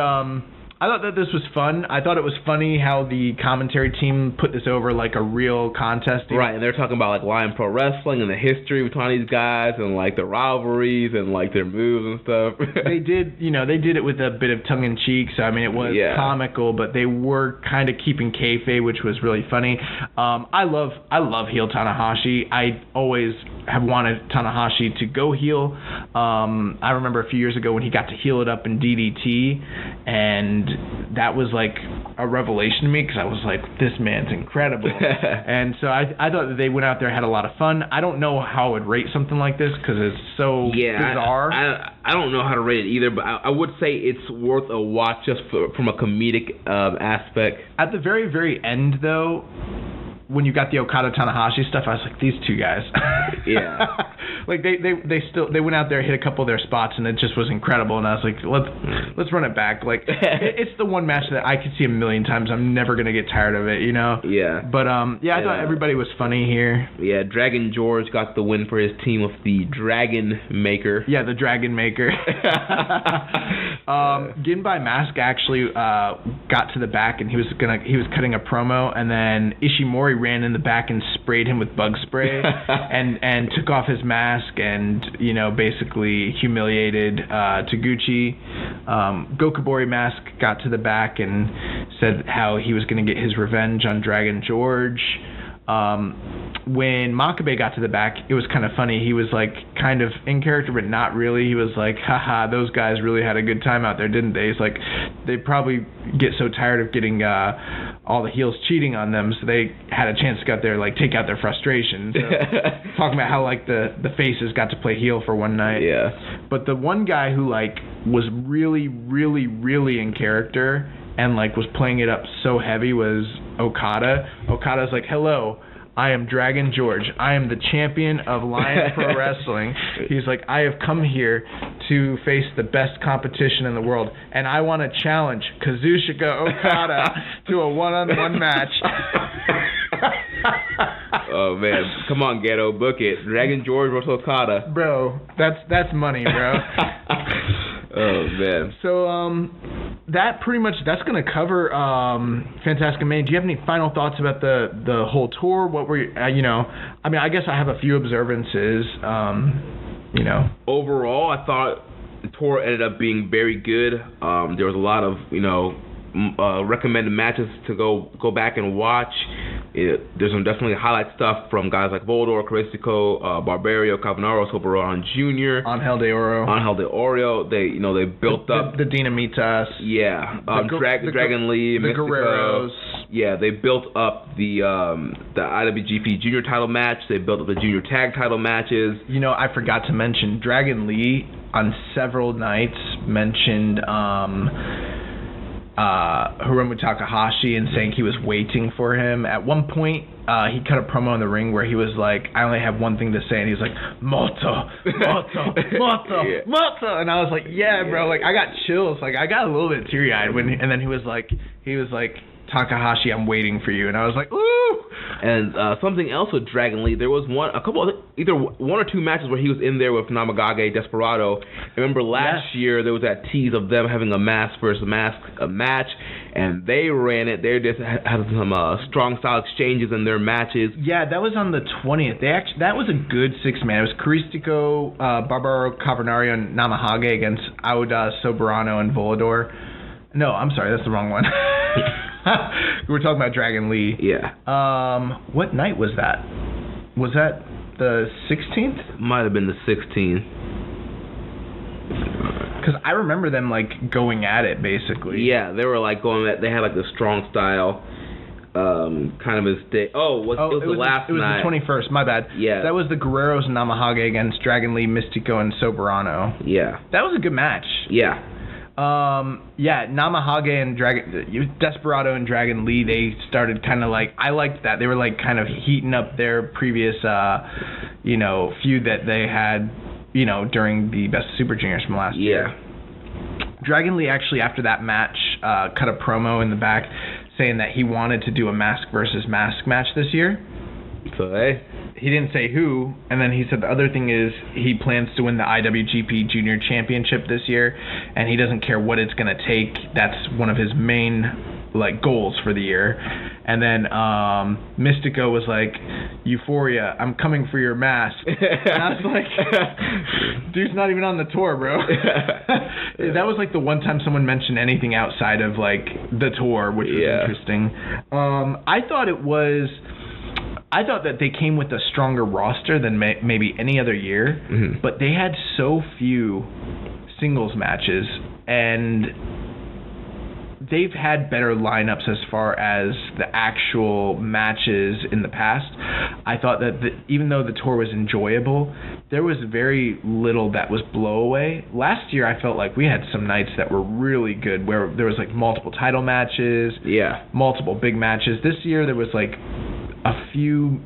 I thought that this was fun. I thought it was funny how the commentary team put this over like a real contest. Right, and they're talking about like Lion Pro Wrestling and the history between these guys and like the rivalries and like their moves and stuff. They did it with a bit of tongue in cheek. So I mean, it was comical, but they were kind of keeping kayfabe, which was really funny. I love heel Tanahashi. I always have wanted Tanahashi to go heel. I remember a few years ago when he got to heel it up in DDT, and that was like a revelation to me, because I was like, this man's incredible. And so I thought that they went out there, had a lot of fun. I don't know how I would rate something like this, because it's so bizarre. I don't know how to rate it either, but I would say it's worth a watch just from a comedic aspect. At the very, very end, though, when you got the Okada Tanahashi stuff, I was like, these two guys. Yeah. Like they went out there, hit a couple of their spots, and it just was incredible. And I was like, let's run it back. Like it's the one match that I could see a million times. I'm never gonna get tired of it, you know. Yeah. But I thought everybody was funny here. Yeah, Dragon George got the win for his team with the Dragon Maker. Yeah, the Dragon Maker. Ginbai Mask actually got to the back, and he was cutting a promo, and then Ishimori ran in the back and sprayed him with bug spray and took off his mask and basically humiliated Taguchi. Gokubori Mask got to the back and said how he was going to get his revenge on Dragon George. When Makabe got to the back, it was kind of funny. He was like kind of in character, but not really. He was like, haha, those guys really had a good time out there, didn't they? It's like they probably get so tired of getting all the heels cheating on them, so they had a chance to go out there, like, take out their frustration. So, talking about how like the faces got to play heel for one night. Yeah. But the one guy who like was really, really, really in character and like was playing it up so heavy was Okada. Okada's like, hello, I am Dragon George. I am the champion of Lion Pro Wrestling. He's like, I have come here to face the best competition in the world, and I want to challenge Kazuchika Okada to a one-on-one match. Oh man, come on, Ghetto, book it. Dragon George versus Okada. Bro, that's money, bro. Oh man. So that's gonna cover Fantastica Mania. Do you have any final thoughts about the whole tour? What were you, I mean, I guess I have a few observances. Overall, I thought the tour ended up being very good. There was a lot of recommended matches to go back and watch. There's some definitely highlight stuff from guys like Volador, Caristico, Barbario, Cavanaro, Soberon Jr., Angel de Oro. They built up the Dinamitas. Yeah, Dragon Lee, the Mystico. Guerreros. Yeah, they built up the IWGP Junior title match. They built up the Junior Tag title matches. I forgot to mention Dragon Lee on several nights mentioned Hiromu Takahashi and saying he was waiting for him. At one point, he cut a promo in the ring where he was like, I only have one thing to say, and he was like, Moto, and I was like, yeah, bro, like I got chills, like I got a little bit teary-eyed and then he was like, Takahashi, I'm waiting for you, and I was like, ooh. And something else with Dragon Lee, there was either one or two matches where he was in there with Namagage Desperado. I remember last year there was that tease of them having a mask versus mask match, and they ran it. They just had some strong style exchanges in their matches. Yeah, that was on the 20th. That was a good 6-man. It was Caristico, Barbaro Cavernario, and Namahage against Auda, Soberano, and Volador. No, I'm sorry, that's the wrong one. We were talking about Dragon Lee. Yeah. What night was that? Was that the 16th? Might have been the 16th. Because I remember them like going at it basically. Yeah, they were like going at. They had like the strong style. kind of his day. It was the last night. It was the 21st. My bad. Yeah. That was the Guerreros and Namahage against Dragon Lee, Mystico, and Soberano. Yeah. That was a good match. Yeah. Namahage and Desperado and Dragon Lee, they started kind of like, I liked that. They were like kind of heating up their previous, feud that they had, during the Best of Super Juniors from last year. Dragon Lee actually, after that match, cut a promo in the back saying that he wanted to do a mask versus mask match this year. So, hey. He didn't say who, and then he said the other thing is he plans to win the IWGP Junior Championship this year, and he doesn't care what it's going to take. That's one of his main goals for the year. And then Mystico was like, Euphoria, I'm coming for your mask. And I was like, dude's not even on the tour, bro. That was the one time someone mentioned anything outside of the tour, which was interesting. I thought that they came with a stronger roster than maybe any other year, but they had so few singles matches, and they've had better lineups as far as the actual matches in the past. I thought that even though the tour was enjoyable, there was very little that was blowaway. Last year, I felt like we had some nights that were really good, where there was multiple title matches, multiple big matches. This year, there was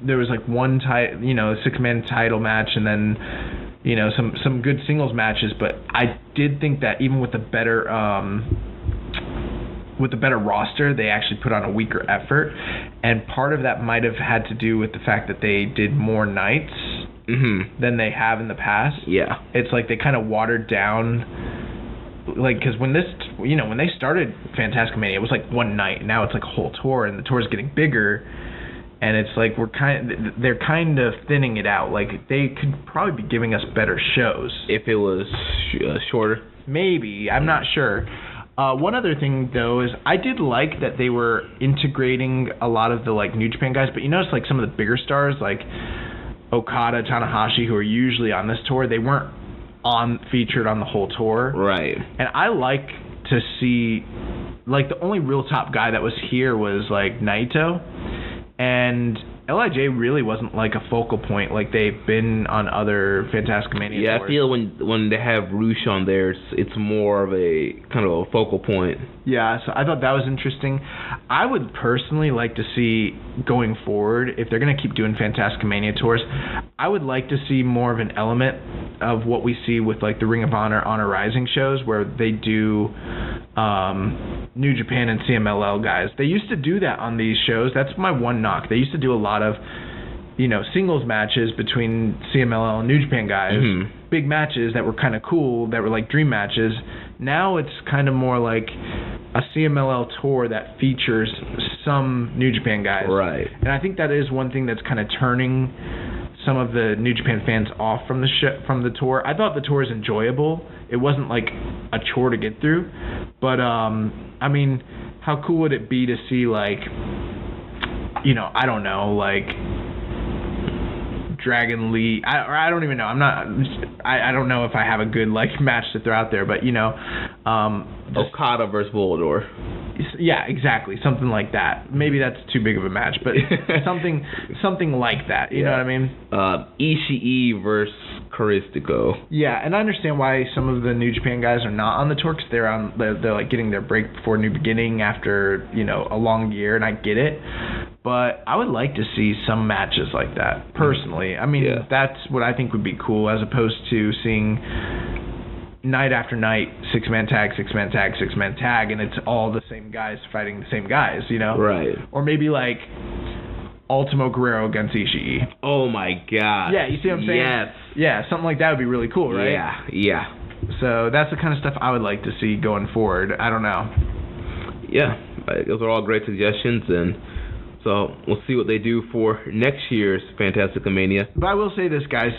there was one six-man title match, and then some good singles matches. But I did think that even with the better roster, they actually put on a weaker effort, and part of that might have had to do with the fact that they did more nights than they have in the past. Yeah, it's they kind of watered down. Because when they started Fantastic Mania, it was one night. Now it's a whole tour, and the tour is getting bigger. And it's they're kind of thinning it out. They could probably be giving us better shows if it was shorter. Maybe, I'm not sure. One other thing though is I did like that they were integrating a lot of the New Japan guys, but you notice some of the bigger stars like Okada, Tanahashi, who are usually on this tour, they weren't featured on the whole tour. Right. And I like to see the only real top guy that was here was Naito. And LIJ really wasn't a focal point like they've been on other Fantastic Mania tours. I feel when they have Rush on there, it's more of a kind of a focal point. Yeah, so I thought that was interesting. I would personally like to see, going forward, if they're going to keep doing Fantastic Mania tours, I would like to see more of an element of what we see with the Ring of Honor, Honor Rising shows, where they do New Japan and CMLL guys. They used to do that on these shows. That's my one knock. They used to do a lot of singles matches between CMLL and New Japan guys, big matches that were kind of cool, that were dream matches. Now it's kind of more like a CMLL tour that features some New Japan guys. Right. And I think that is one thing that's kind of turning some of the New Japan fans off from the tour. I thought the tour was enjoyable. It wasn't a chore to get through, but I mean, how cool would it be to see I don't know, Dragon Lee. I don't even know. I don't know if I have a good match to throw out there, but Okada versus Volador. Yeah, exactly. Something like that. Maybe that's too big of a match, but something like that. You know what I mean? Ishii versus Caristico. Yeah, and I understand why some of the New Japan guys are not on the tour, because they're getting their break before New Beginning after a long year, and I get it. But I would like to see some matches like that, personally. I mean, that's what I think would be cool, as opposed to seeing night after night, six-man tag, six-man tag, six-man tag, and it's all the same guys fighting the same guys, Right. Or maybe Ultimo Guerrero against Ishii. Oh my god. Yeah, you see what I'm saying? Yes. Yeah, something like that would be really cool, right? Yeah. So that's the kind of stuff I would like to see going forward. I don't know. Yeah, those are all great suggestions, and so we'll see what they do for next year's Fantastica Mania. But I will say this, guys.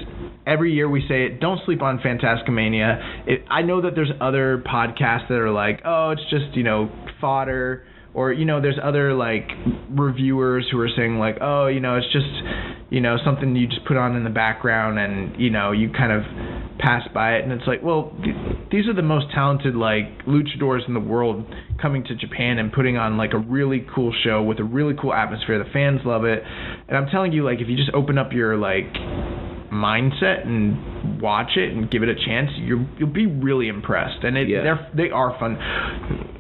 Every year we say it, don't sleep on Fantastica Mania. I know that there's other podcasts that are oh, it's just, fodder. Or, there's other, reviewers who are saying, oh, it's just, you know, something you just put on in the background and, you know, you kind of pass by it, and it's like, well, these are the most talented, like, luchadors in the world coming to Japan and putting on, like, a really cool show with a really cool atmosphere. The fans love it. And I'm telling you, like, if you just open up your, like, mindset and watch it and give it a chance, you'll be really impressed. And they are fun.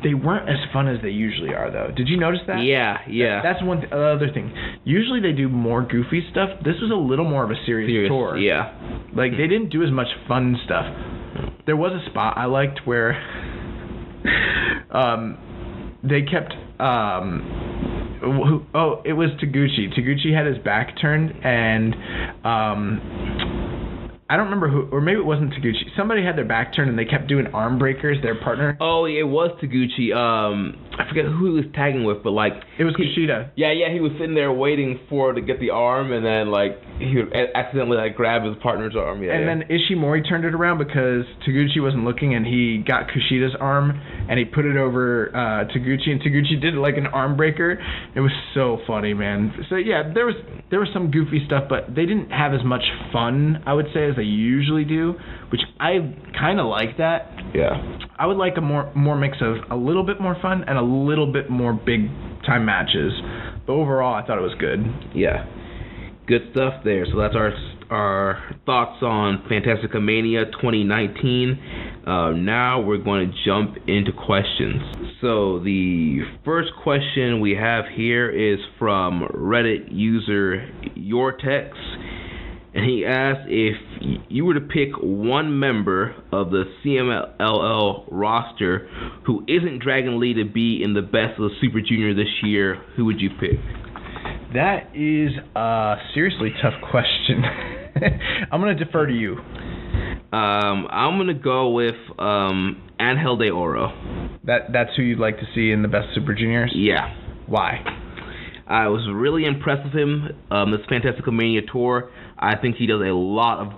They weren't as fun as they usually are, though. Did you notice that? Yeah. That's one other thing. Usually they do more goofy stuff. This was a little more of a serious tour. Yeah. Like, they didn't do as much fun stuff. There was a spot I liked where they kept it was Taguchi. Taguchi had his back turned, and I don't remember who, or maybe it wasn't Taguchi. Somebody had their back turned, and they kept doing arm breakers, their partner. Oh, it was Taguchi. I forget who he was tagging with, but, like... It was Kushida. Yeah, he was sitting there waiting to get the arm, and then, like, he would accidentally, like, grab his partner's arm. Then Ishimori turned it around because Taguchi wasn't looking, and he got Kushida's arm, and he put it over Taguchi, and Taguchi did, like, an arm breaker. It was so funny, man. So, yeah, there was some goofy stuff, but they didn't have as much fun, I would say, as they usually do, which I kind of like that. Yeah. I would like a more mix of a little bit more fun and a little bit more big time matches. But overall, I thought it was good. Yeah. Good stuff there. So that's our thoughts on Fantastica Mania 2019. Now we're going to jump into questions. So the first question we have here is from Reddit user Yortex. And he asked, if you were to pick one member of the CMLL roster who isn't Dragon Lee to be in the best of the Super Junior this year, who would you pick? That is a seriously tough question. I'm going to defer to you. I'm going to go with Angel de Oro. That's who you'd like to see in the best Super Juniors? Yeah. Why? I was really impressed with him this Fantastica Mania tour. I think he does a lot of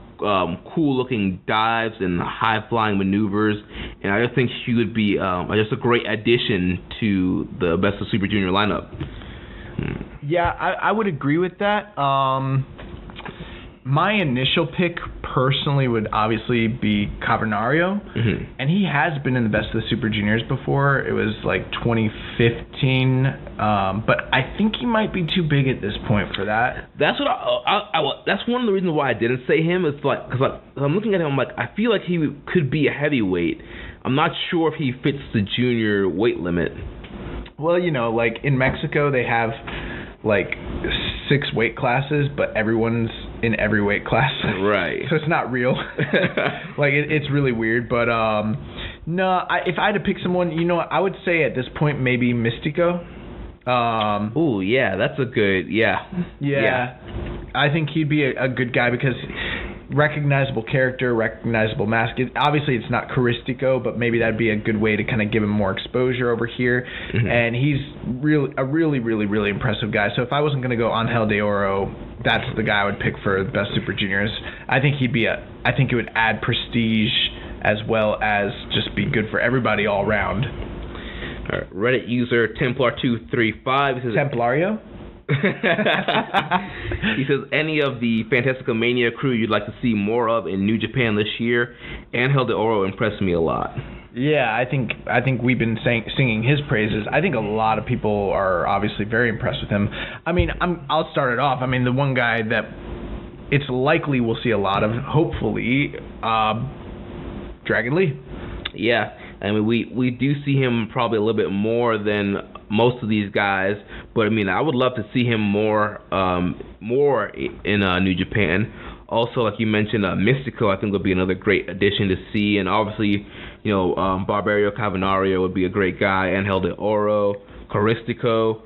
cool-looking dives and high-flying maneuvers, and I just think he would be just a great addition to the Best of Super Junior lineup. Yeah, I would agree with that. My initial pick personally would obviously be Cavernario, and he has been in the Best of the Super Juniors before. It was like 2015, but I think he might be too big at this point for that. That's what that's one of the reasons why I didn't say him. It's like, because I'm looking at him, I'm like, I feel like he could be a heavyweight. I'm not sure if he fits the junior weight limit. Well, you know, like in Mexico, they have like 6 weight classes, but everyone's in every weight class. Right. So it's not real. Like, it's really weird. But, no, if I had to pick someone, you know, I would say at this point maybe Mystico. Oh, yeah, that's a good, yeah. I think he'd be a good guy because recognizable character, recognizable mask. Obviously, it's not Caristico, but maybe that'd be a good way to kind of give him more exposure over here. And he's a really impressive guy. So if I wasn't going to go Angel de Oro, that's the guy I would pick for the Best Super Juniors. I think I think it would add prestige as well as just be good for everybody all around. All right, Reddit user Templar235 says, Templario? He says, any of the Fantastica Mania crew you'd like to see more of in New Japan this year? Angel de Oro impressed me a lot. Yeah, I think we've been singing his praises. I think a lot of people are obviously very impressed with him. I mean, I'll start it off. I mean, the one guy that it's likely we'll see a lot of, hopefully, Dragon Lee. Yeah, I mean, we do see him probably a little bit more than most of these guys, but I mean, I would love to see him more in New Japan. Also, like you mentioned, Mystico, I think would be another great addition to see, and obviously, you know, Barbario Cavernario would be a great guy, Angel de Oro, Caristico.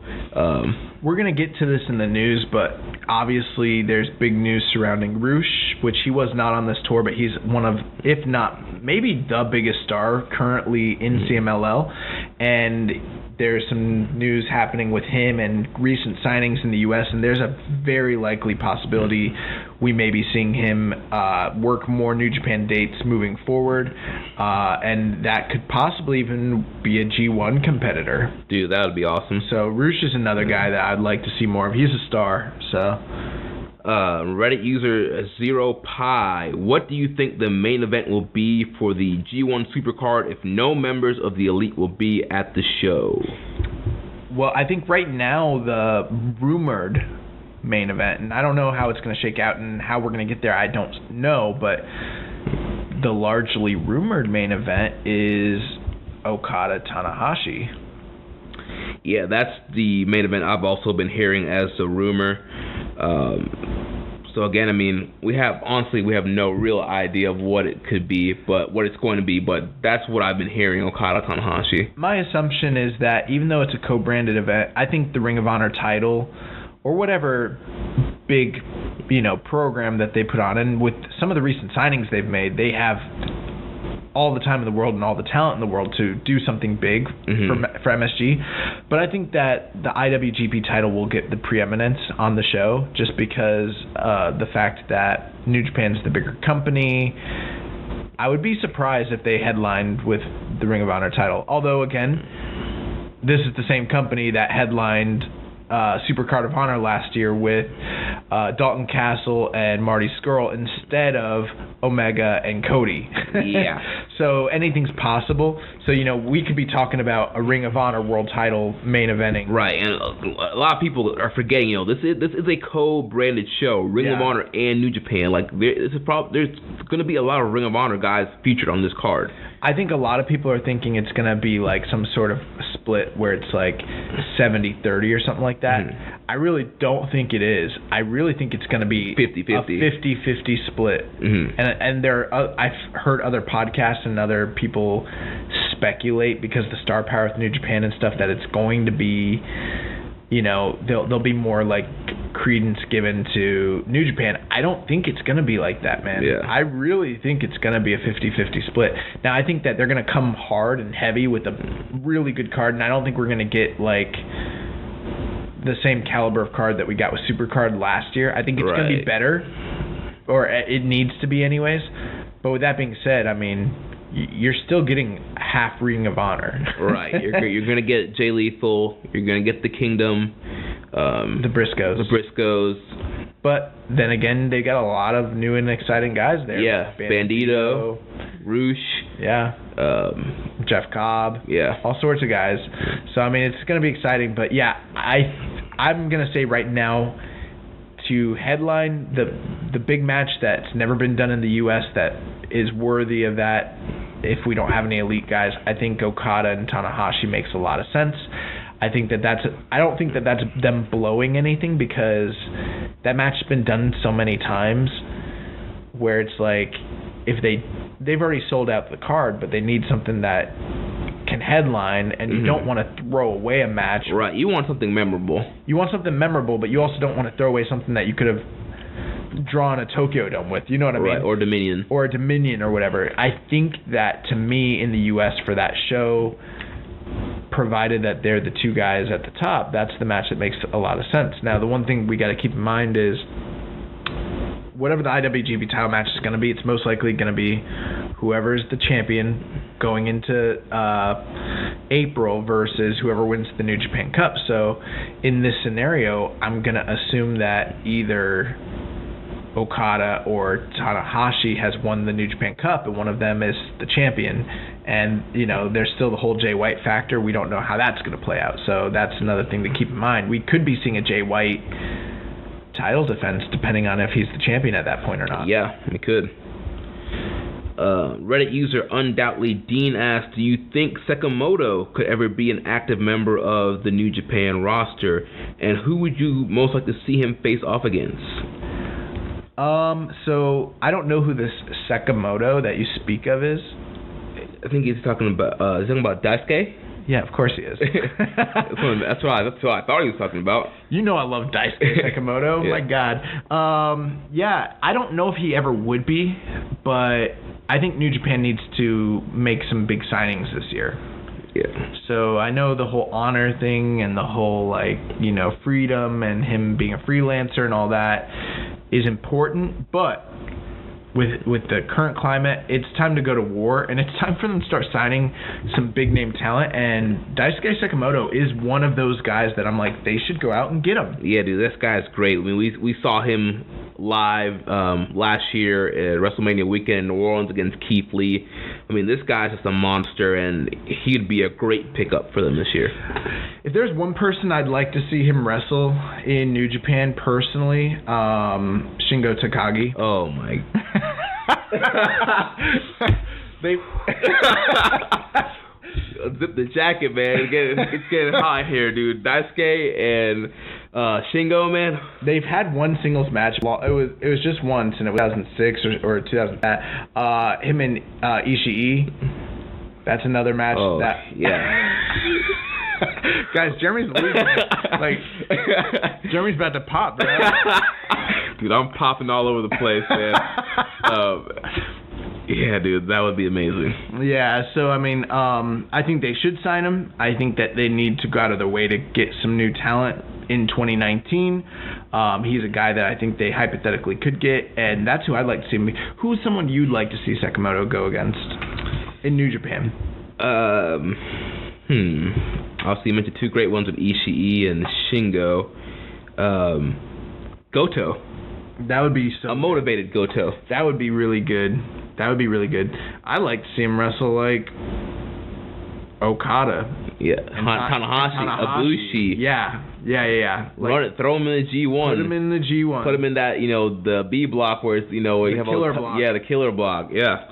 We're going to get to this in the news, but obviously there's big news surrounding Rush, which he was not on this tour, but he's one of, if not, maybe the biggest star currently in CMLL, and there's some news happening with him and recent signings in the U.S., and there's a very likely possibility we may be seeing him work more New Japan dates moving forward, and that could possibly even be a G1 competitor. Dude, that would be awesome. So Rush is another guy that I'd like to see more of. He's a star, so Reddit user Zero Pi, what do you think the main event will be for the G1 Supercard if no members of the Elite will be at the show? Well, I think right now the rumored main event, and I don't know how it's going to shake out and how we're going to get there, I don't know, but the largely rumored main event is Okada Tanahashi. Yeah, that's the main event I've also been hearing as a rumor. So again, I mean, we have no real idea of what it could be, but what it's going to be, but that's what I've been hearing, Okada Tanahashi. My assumption is that even though it's a co-branded event, I think the Ring of Honor title or whatever big, program that they put on, and with some of the recent signings they've made, they have all the time in the world and all the talent in the world to do something big for MSG. But I think that the IWGP title will get the preeminence on the show just because the fact that New Japan's the bigger company. I would be surprised if they headlined with the Ring of Honor title. Although, again, this is the same company that headlined Supercard of Honor last year with Dalton Castle and Marty Scurll instead of Omega and Cody. Yeah. So anything's possible. So, we could be talking about a Ring of Honor world title main eventing. Right, and a lot of people are forgetting, this is a co-branded show, Ring of Honor and New Japan. Like, there's going to be a lot of Ring of Honor guys featured on this card. I think a lot of people are thinking it's going to be like some sort of split where it's like 70-30 or something like that. Mm-hmm. I really don't think it is. I really think it's going to be 50-50. A 50-50 split. Mm-hmm. And I've heard other podcasts and other people speculate because the star power with New Japan and stuff that it's going to be, there'll be more like credence given to New Japan. I don't think it's going to be like that, man. Yeah. I really think it's going to be a 50-50 split. Now, I think that they're going to come hard and heavy with a really good card, and I don't think we're going to get like the same caliber of card that we got with Supercard last year. I think it's going to be better, or it needs to be anyways. But with that being said, I mean, you're still getting half Ring of Honor. Right. You're going to get Jay Lethal. You're going to get the Kingdom. The Briscoes. But then again, they got a lot of new and exciting guys there. Yeah. Bandito. Roosh. Yeah. Jeff Cobb. Yeah. All sorts of guys. So, I mean, it's going to be exciting. But, yeah, I'm going to say right now, to headline the big match that's never been done in the U.S. that is worthy of that, if we don't have any elite guys, I think Okada and Tanahashi makes a lot of sense. I think I don't think that that's them blowing anything, because that match has been done so many times where it's like, if they've already sold out the card, but they need something that can headline, and you don't want to throw away a match. Right, you want something memorable. You want something memorable, but you also don't want to throw away something that you could have drawn a Tokyo Dome with. You know what I mean? Or Dominion. Or a Dominion or whatever. I think that, to me, in the U.S. for that show, provided that they're the two guys at the top, that's the match that makes a lot of sense. Now, the one thing we got to keep in mind is whatever the IWGP title match is going to be, it's most likely going to be whoever's the champion going into April versus whoever wins the New Japan Cup. So in this scenario, I'm going to assume that either Okada or Tanahashi has won the New Japan Cup, and one of them is the champion. And, there's still the whole Jay White factor. We don't know how that's going to play out. So that's another thing to keep in mind. We could be seeing a Jay White title defense depending on if he's the champion at that point or not. Yeah, we could. Reddit user Undoubtedly Dean asked, do you think Sekimoto could ever be an active member of the New Japan roster? And who would you most like to see him face off against? So I don't know who this Sekimoto that you speak of is. I think he's talking about Daisuke. Yeah, of course he is. That's what I thought he was talking about. I love Daisuke Sekimoto. Yeah. My God. Yeah, I don't know if he ever would be, but I think New Japan needs to make some big signings this year. Yeah. So I know the whole honor thing and the whole freedom and him being a freelancer and all that is important, but with the current climate, it's time to go to war, and it's time for them to start signing some big name talent. And Daisuke Sekimoto is one of those guys that I'm like, they should go out and get him. Yeah, dude, this guy's great. I mean, we saw him live last year at WrestleMania weekend in New Orleans against Keith Lee. I mean, this guy's just a monster, and he'd be a great pickup for them this year. If there's one person I'd like to see him wrestle in New Japan personally, Shingo Takagi. Oh my. They zip the jacket, man. It's getting hot here, dude. Daisuke and Shingo, man. They've had one singles match. Well, it was just once, and it was 2006 or 2000. Him and Ishii. That's another match. Oh, yeah. Guys, Jeremy's losing. Like, Jeremy's about to pop, bro. Dude, I'm popping all over the place, man. Yeah, dude, that would be amazing. Yeah, so, I mean, I think they should sign him. I think that they need to go out of their way to get some new talent in 2019. He's a guy that I think they hypothetically could get, and that's who I'd like to see him. Who's someone you'd like to see Sekimoto go against in New Japan? Obviously, you mentioned two great ones with Ishii and Shingo. Goto. That would be so a motivated Goto. That would be really good. That would be really good. I'd like to see him wrestle like Okada. Yeah, Tanahashi, Ibushi. Yeah. Like, throw him in the G1. Put him in the G1. Put him in that, the B block where it's, you have killer block. Yeah, the killer block. Yeah.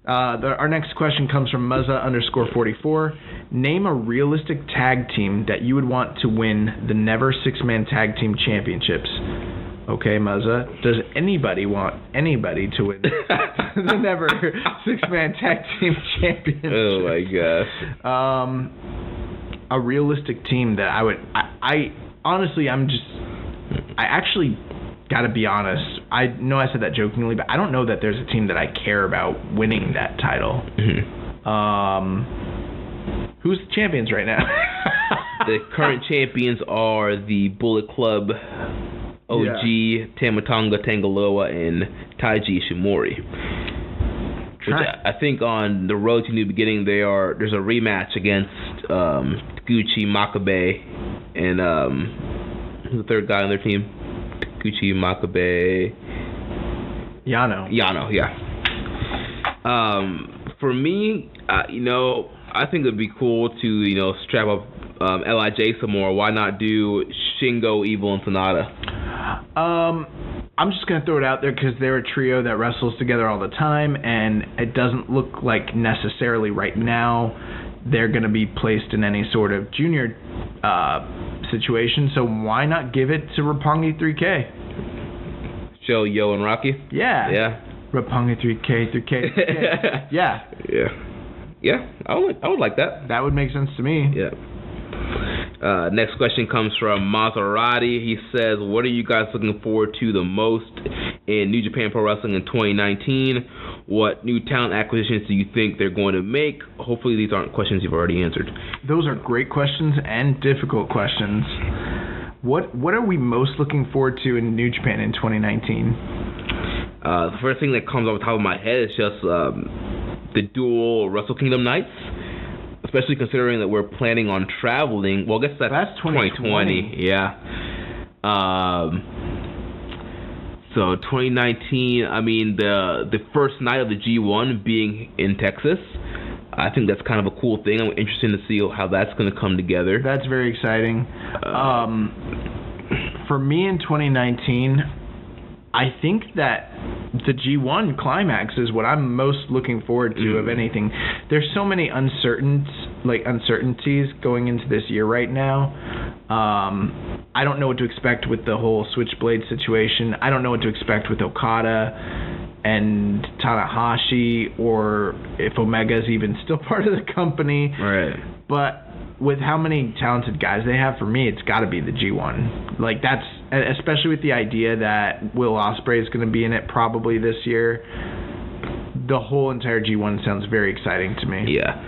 Our next question comes from Muzza_44. Name a realistic tag team that you would want to win the Never Six-Man Tag Team Championships. Okay, Muzza, does anybody want anybody to win the Never Six-Man Tag Team Championship? Oh, my gosh. A realistic team that I honestly, I actually gotta be honest. I know I said that jokingly, but I don't know that there's a team that I care about winning that title. Who's the champions right now? The current champions are the Bullet Club, OG, Tama Tonga Tangaloa, and Taiji Ishimori. Which I think on the road to new beginning, there's a rematch against Taguchi Makabe and who's the third guy on their team? Taguchi Makabe. Yano, yeah. For me, I think it'd be cool to strap up LIJ some more. Why not do Shingo, Evil, and Sonata? I'm just going to throw it out there because they're a trio that wrestles together all the time, and it doesn't look like necessarily right now they're going to be placed in any sort of junior situation, so why not give it to Roppongi 3K? Show Yo and Rocky? Yeah. Roppongi 3K. Yeah. Yeah, I would like that. That would make sense to me. Yeah. Next question comes from Maserati. He says, what are you guys looking forward to the most in New Japan Pro Wrestling in 2019? What new talent acquisitions do you think they're going to make? Hopefully these aren't questions you've already answered. Those are great questions and difficult questions. What are we most looking forward to in New Japan in 2019? The first thing that comes off the top of my head is just the dual Wrestle Kingdom nights. Especially considering that we're planning on traveling. Well, I guess that's 2020. Yeah. So 2019, I mean, the first night of the G1 being in Texas, I think that's kind of a cool thing. I'm interested to see how that's going to come together. That's very exciting. For me in 2019, I think that the G1 climax is what I'm most looking forward to of anything. There's so many uncertainties going into this year right now. I don't know what to expect with the whole Switchblade situation. I don't know what to expect with Okada and Tanahashi, or if Omega's even still part of the company. Right. But with how many talented guys they have, for me, it's got to be the G1. Like, that's, especially with the idea that Will Ospreay is going to be in it probably this year. The whole entire G1 sounds very exciting to me. Yeah.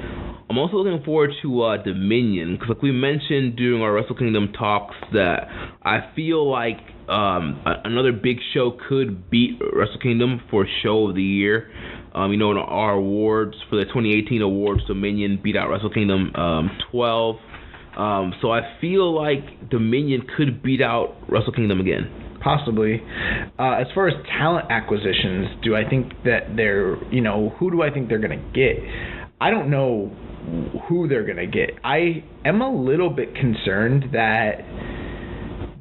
I'm also looking forward to Dominion, because like we mentioned during our Wrestle Kingdom talks that I feel like another big show could beat Wrestle Kingdom for Show of the Year. In our awards, for the 2018 awards, Dominion beat out Wrestle Kingdom 12. So I feel like Dominion could beat out Wrestle Kingdom again. Possibly. As far as talent acquisitions, do I think that who do I think they're going to get? I don't know who they're going to get. I am a little bit concerned that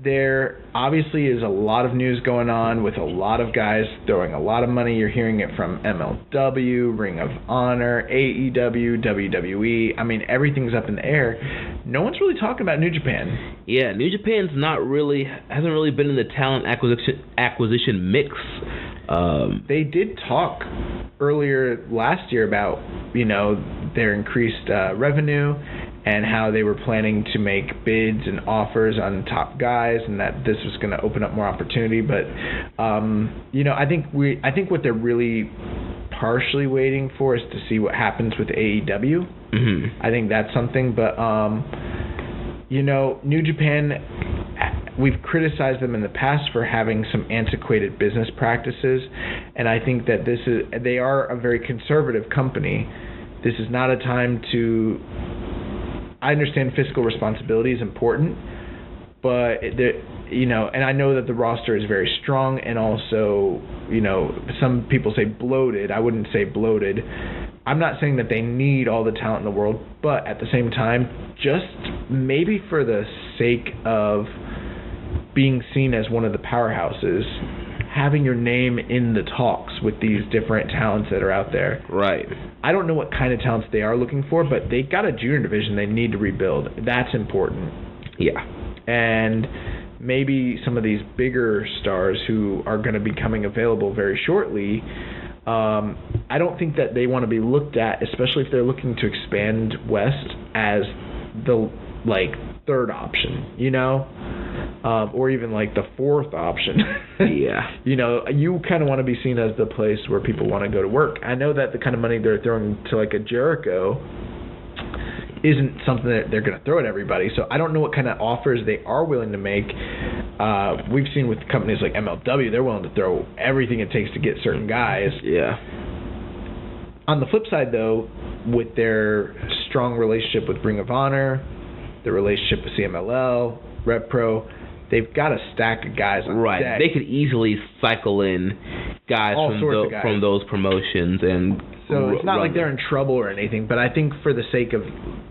there obviously is a lot of news going on with a lot of guys throwing a lot of money. You're hearing it from MLW, Ring of Honor, AEW, WWE. I mean, everything's up in the air. No one's really talking about New Japan. Yeah, New Japan's hasn't really been in the talent acquisition mix. They did talk earlier last year about, their increased revenue and how they were planning to make bids and offers on top guys, and that this was going to open up more opportunity. But I think what they're really partially waiting for is to see what happens with AEW. Mm-hmm. I think that's something. But New Japan, we've criticized them in the past for having some antiquated business practices, and I think that they are a very conservative company. This is not a time to. I understand fiscal responsibility is important, but and I know that the roster is very strong, and also, some people say bloated. I wouldn't say bloated. I'm not saying that they need all the talent in the world, but at the same time, just maybe for the sake of being seen as one of the powerhouses, having your name in the talks with these different talents that are out there. Right. I don't know what kind of talents they are looking for, but they got a junior division they need to rebuild. That's important. Yeah. And maybe some of these bigger stars who are going to be coming available very shortly, I don't think that they want to be looked at, especially if they're looking to expand west, as the third option, or even the fourth option. Yeah. You kind of want to be seen as the place where people want to go to work. I know that the kind of money they're throwing to a Jericho isn't something that they're going to throw at everybody. So I don't know what kind of offers they are willing to make. We've seen with companies like MLW, they're willing to throw everything it takes to get certain guys. Yeah. On the flip side, though, with their strong relationship with Ring of Honor, the relationship with CMLL, Rev Pro, they've got a stack of guys on deck. They could easily cycle in guys from those promotions, and so it's not like they're in trouble or anything. But I think for the sake of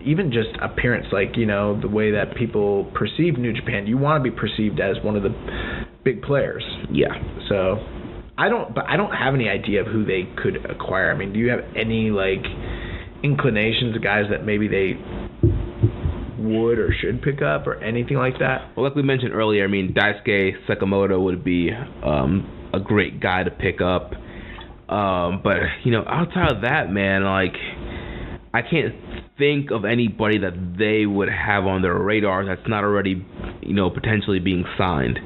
even just appearance, the way that people perceive New Japan, you want to be perceived as one of the big players. Yeah. So I don't have any idea of who they could acquire. I mean, do you have any inclinations of guys that maybe they would or should pick up or anything like that? Well, like we mentioned earlier, I mean, Daisuke Sekimoto would be a great guy to pick up. But, outside of that, man, I can't think of anybody that they would have on their radar that's not already, potentially being signed.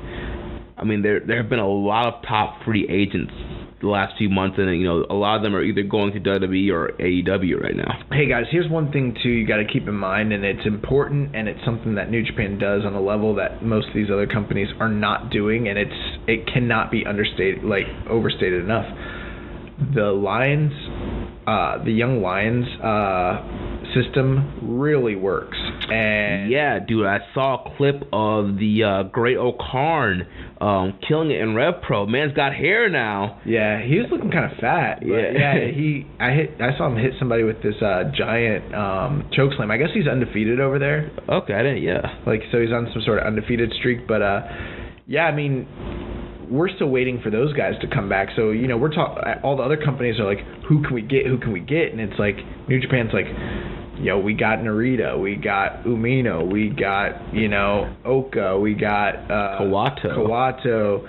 I mean, there have been a lot of top free agents the last few months, and a lot of them are either going to WWE or AEW right now. Hey guys, here's one thing too you got to keep in mind, and it's important, and it's something that New Japan does on a level that most of these other companies are not doing, and it cannot be overstated enough. The Lions, the Young Lions system really works. And yeah, dude, I saw a clip of the Great O'Karn killing it in Rev Pro. Man's got hair now. Yeah, he was looking kind of fat. But I saw him hit somebody with this giant chokeslam. I guess he's undefeated over there. Okay, I didn't. Yeah. So he's on some sort of undefeated streak. But I mean, we're still waiting for those guys to come back. So we're all the other companies are who can we get? Who can we get? And it's New Japan's we got Narita, we got Umino, we got, Oka, we got Kawato.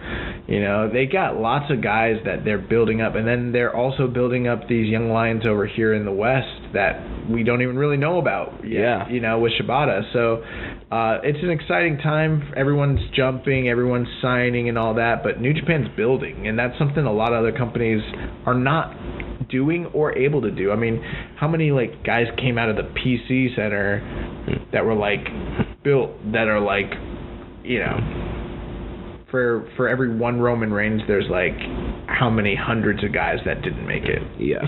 They got lots of guys that they're building up, and then they're also building up these young lions over here in the West that we don't even really know about yet, with Shibata. So it's an exciting time. Everyone's jumping, everyone's signing and all that, but New Japan's building, and that's something a lot of other companies are not doing or able to do. I mean, how many guys came out of the PC Center that were built that are for every one Roman Reigns there's how many hundreds of guys that didn't make it. Yeah.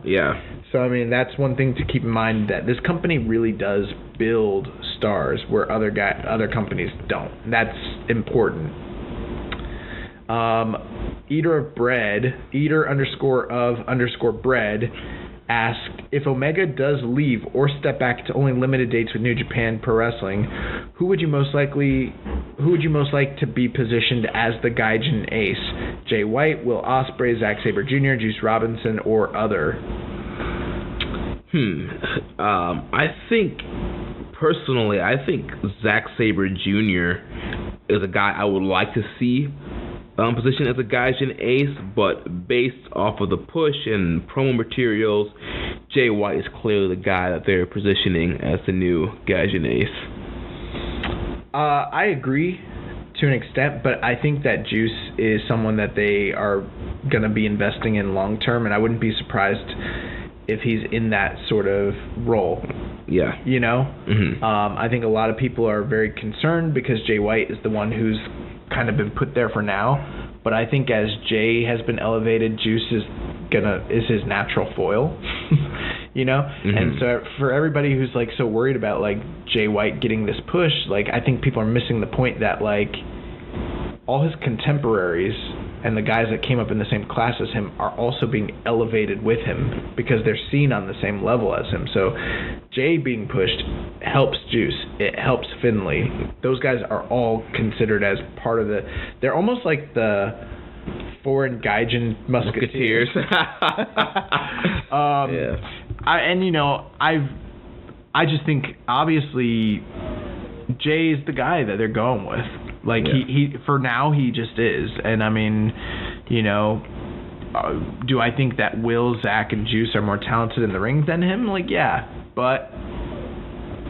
Yeah. So I mean, that's one thing to keep in mind, that this company really does build stars where other companies don't. That's important. Eater_of_bread asked, if Omega does leave or step back to only limited dates with New Japan Pro Wrestling, who would you most like to be positioned as the Gaijin ace? Jay White, Will Ospreay, Zack Sabre Jr., Juice Robinson, or other? I think Zack Sabre Jr. is a guy I would like to see positioned as a Gaijin ace, but based off of the push and promo materials, Jay White is clearly the guy that they're positioning as the new Gaijin ace. I agree to an extent, but I think that Juice is someone that they are going to be investing in long term, and I wouldn't be surprised if he's in that sort of role. Yeah. You know? Mm-hmm. I think a lot of people are very concerned because Jay White is the one who's kind of been put there for now, but I think as Jay has been elevated, Juice is his natural foil. You know? Mm-hmm. And so for everybody who's like so worried about like Jay White getting this push, like I think people are missing the point that like all his contemporaries and the guys that came up in the same class as him are also being elevated with him because they're seen on the same level as him. So Jay being pushed helps Juice. It helps Finlay. Those guys are all considered as part of the... They're almost like the foreign Gaijin Musketeers. Yeah. I just think, obviously, Jay is the guy that they're going with. Like, yeah. he for now, he just is. And, I mean, you know, do I think that Will, Zach, and Juice are more talented in the ring than him? Like, yeah. But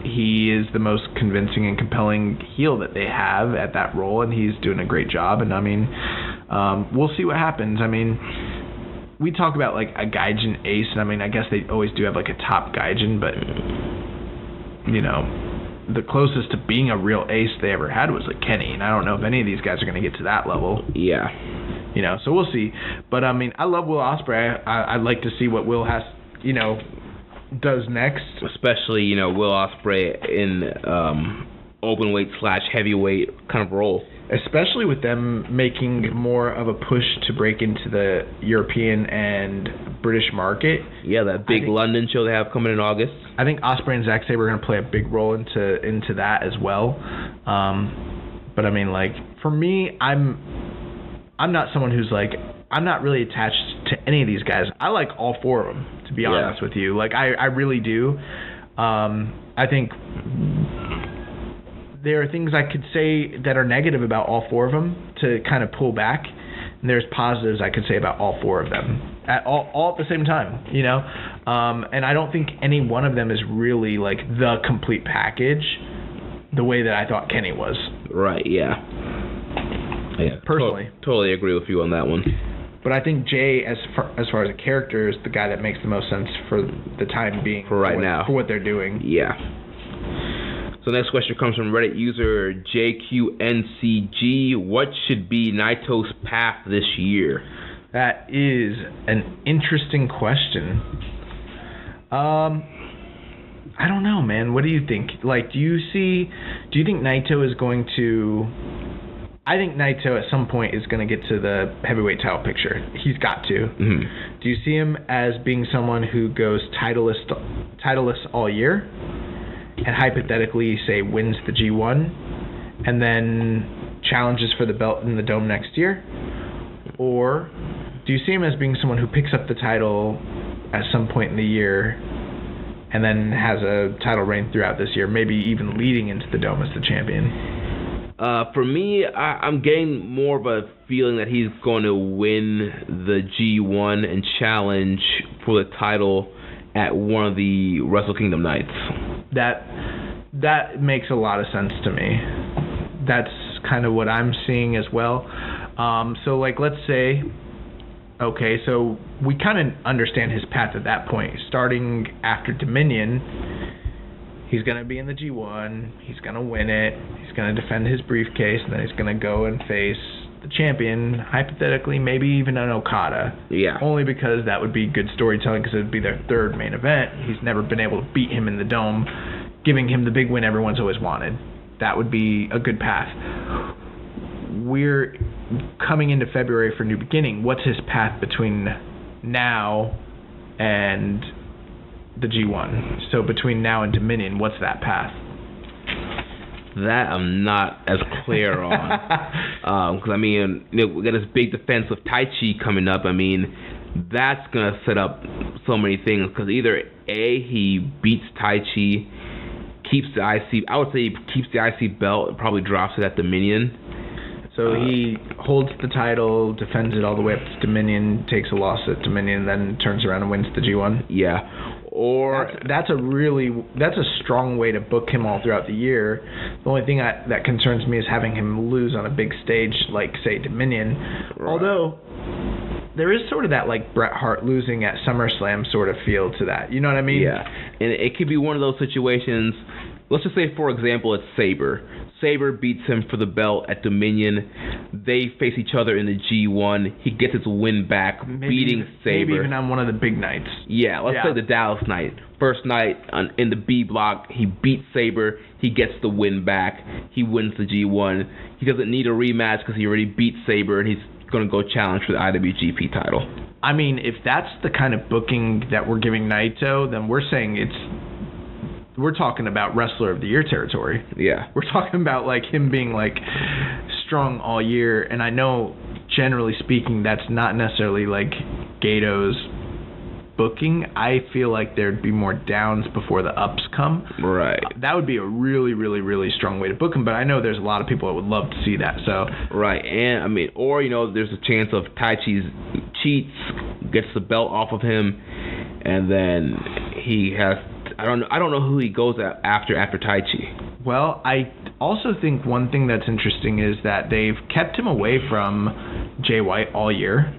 he is the most convincing and compelling heel that they have at that role, and he's doing a great job. And, I mean, we'll see what happens. I mean, we talk about, like, a Gaijin ace, and, I mean, I guess they always do have, like, a top Gaijin, but, you know, the closest to being a real ace they ever had was like Kenny, and I don't know if any of these guys are going to get to that level. Yeah. You know, so we'll see. But, I mean, I love Will Ospreay. I'd like to see what Will has, you know, does next. Especially, you know, Will Ospreay in openweight/heavyweight kind of role. Especially with them making more of a push to break into the European and British market. Yeah, that big London show they have coming in August. I think Ospreay and Zack Sabre are going to play a big role into that as well. But I mean, like, for me, I'm not someone who's like, I'm not really attached to any of these guys. I like all four of them, to be honest with you. Like, I really do. I think there are things I could say that are negative about all four of them to kind of pull back, and there's positives I could say about all four of them at all at the same time, you know. And I don't think any one of them is really like the complete package, the way that I thought Kenny was. Right. Yeah. Personally, totally agree with you on that one. But I think Jay, as far as a character, is the guy that makes the most sense for the time being. For right now. For what they're doing. Yeah. So next question comes from Reddit user JQNCG. What should be Naito's path this year? That is an interesting question. I don't know, man. What do you think? Like, do you think Naito is going to... I think Naito at some point is going to get to the heavyweight title picture. He's got to. Mm-hmm. Do you see him as being someone who goes titleless all year? And hypothetically, say, wins the G1 and then challenges for the belt in the Dome next year? Or do you see him as being someone who picks up the title at some point in the year and then has a title reign throughout this year, maybe even leading into the Dome as the champion? For me, I'm getting more of a feeling that he's going to win the G1 and challenge for the title at one of the Wrestle Kingdom nights. That makes a lot of sense to me. That's kind of what I'm seeing as well. So, like, let's say, okay, so we kind of understand his path at that point. Starting after Dominion, he's going to be in the G1, he's going to win it, he's going to defend his briefcase, and then he's going to go and face the champion, hypothetically, maybe even an Okada. Yeah. Only because that would be good storytelling, because it would be their third main event. He's never been able to beat him in the Dome, giving him the big win everyone's always wanted. That would be a good path. coming into February for New Beginning, what's his path between now and the G1? So between now and Dominion, what's that path? That I'm not as clear on. Because, I mean, we got this big defense of Taichi coming up. I mean, that's going to set up so many things. Because either, A, he beats Taichi, keeps the IC... I would say he keeps the IC belt and probably drops it at Dominion. So he holds the title, defends it all the way up to Dominion, takes a loss at Dominion, then turns around and wins the G1. Yeah. Or that's a strong way to book him all throughout the year. The only thing that concerns me is having him lose on a big stage like, say, Dominion. Right. Although there is sort of that like Bret Hart losing at SummerSlam sort of feel to that. You know what I mean? Yeah. And it could be one of those situations. Let's just say, for example, it's Sabre. Sabre beats him for the belt at Dominion. They face each other in the G1. He gets his win back, beating Sabre. Maybe even on one of the big nights. Yeah, let's say the Dallas night. First night in the B block, he beats Sabre. He gets the win back. He wins the G1. He doesn't need a rematch because he already beat Sabre, and he's going to go challenge for the IWGP title. I mean, if that's the kind of booking that we're giving Naito, then we're saying we're talking about Wrestler of the Year territory. Yeah. We're talking about like him being like strong all year, and I know generally speaking that's not necessarily like Gato's booking. I feel like there'd be more downs before the ups come. Right. That would be a really, really, really strong way to book him, but I know there's a lot of people that would love to see that. So right, and I mean, or there's a chance of Taichi cheats, gets the belt off of him, and then he has I don't know who he goes after Taichi. Well, I also think one thing that's interesting is that they've kept him away from Jay White all year.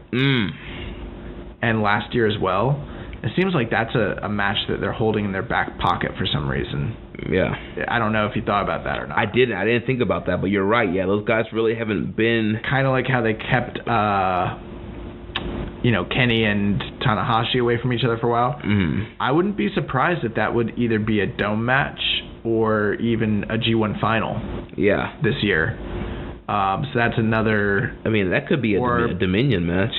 And last year as well. It seems like that's a match that they're holding in their back pocket for some reason. Yeah. I don't know if you thought about that or not. I didn't think about that, but you're right. Yeah, those guys really haven't been... Kind of like how they kept... Kenny and Tanahashi away from each other for a while. Mm-hmm. I wouldn't be surprised if that would either be a dome match or even a G1 final. Yeah. This year. So that's another... I mean, that could be a Dominion match.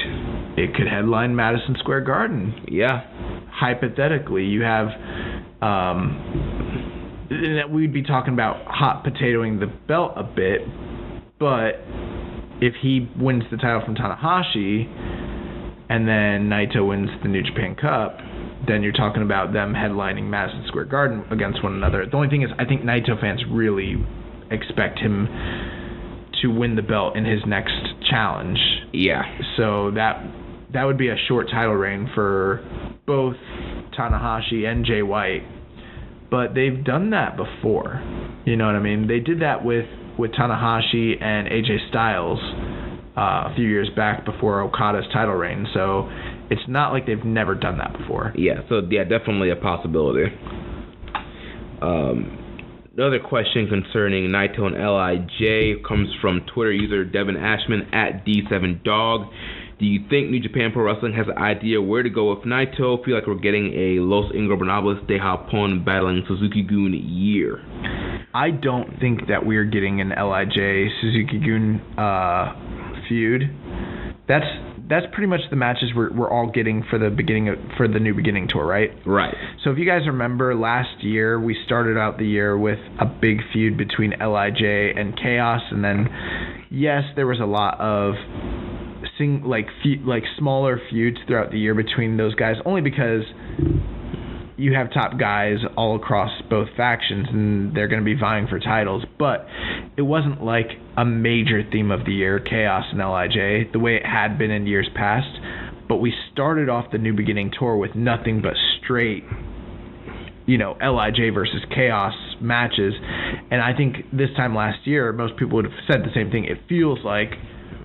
It could headline Madison Square Garden. Yeah. Hypothetically, you have... we'd be talking about hot potatoing the belt a bit, but if he wins the title from Tanahashi... and then Naito wins the New Japan Cup, then you're talking about them headlining Madison Square Garden against one another. The only thing is, I think Naito fans really expect him to win the belt in his next challenge. Yeah. So that would be a short title reign for both Tanahashi and Jay White. But they've done that before. You know what I mean? They did that with Tanahashi and AJ Styles a few years back before Okada's title reign, so it's not like they've never done that before. Yeah, so definitely a possibility. Another question concerning Naito and LIJ comes from Twitter user Devin Ashman at D7Dog. Do you think New Japan Pro Wrestling has an idea where to go with Naito? Feel like we're getting a Los Ingobernables de Japón battling Suzuki-gun year. I don't think that we're getting an LIJ Suzuki-gun feud. That's pretty much the matches we're all getting for the New Beginning tour, right? Right. So if you guys remember last year, we started out the year with a big feud between LIJ and Chaos, and then yes, there was a lot of smaller feuds throughout the year between those guys, only because you have top guys all across both factions and they're going to be vying for titles. But it wasn't like a major theme of the year, Chaos and LIJ, the way it had been in years past. But we started off the New Beginning tour with nothing but straight, LIJ versus Chaos matches. And I think this time last year, most people would have said the same thing. It feels like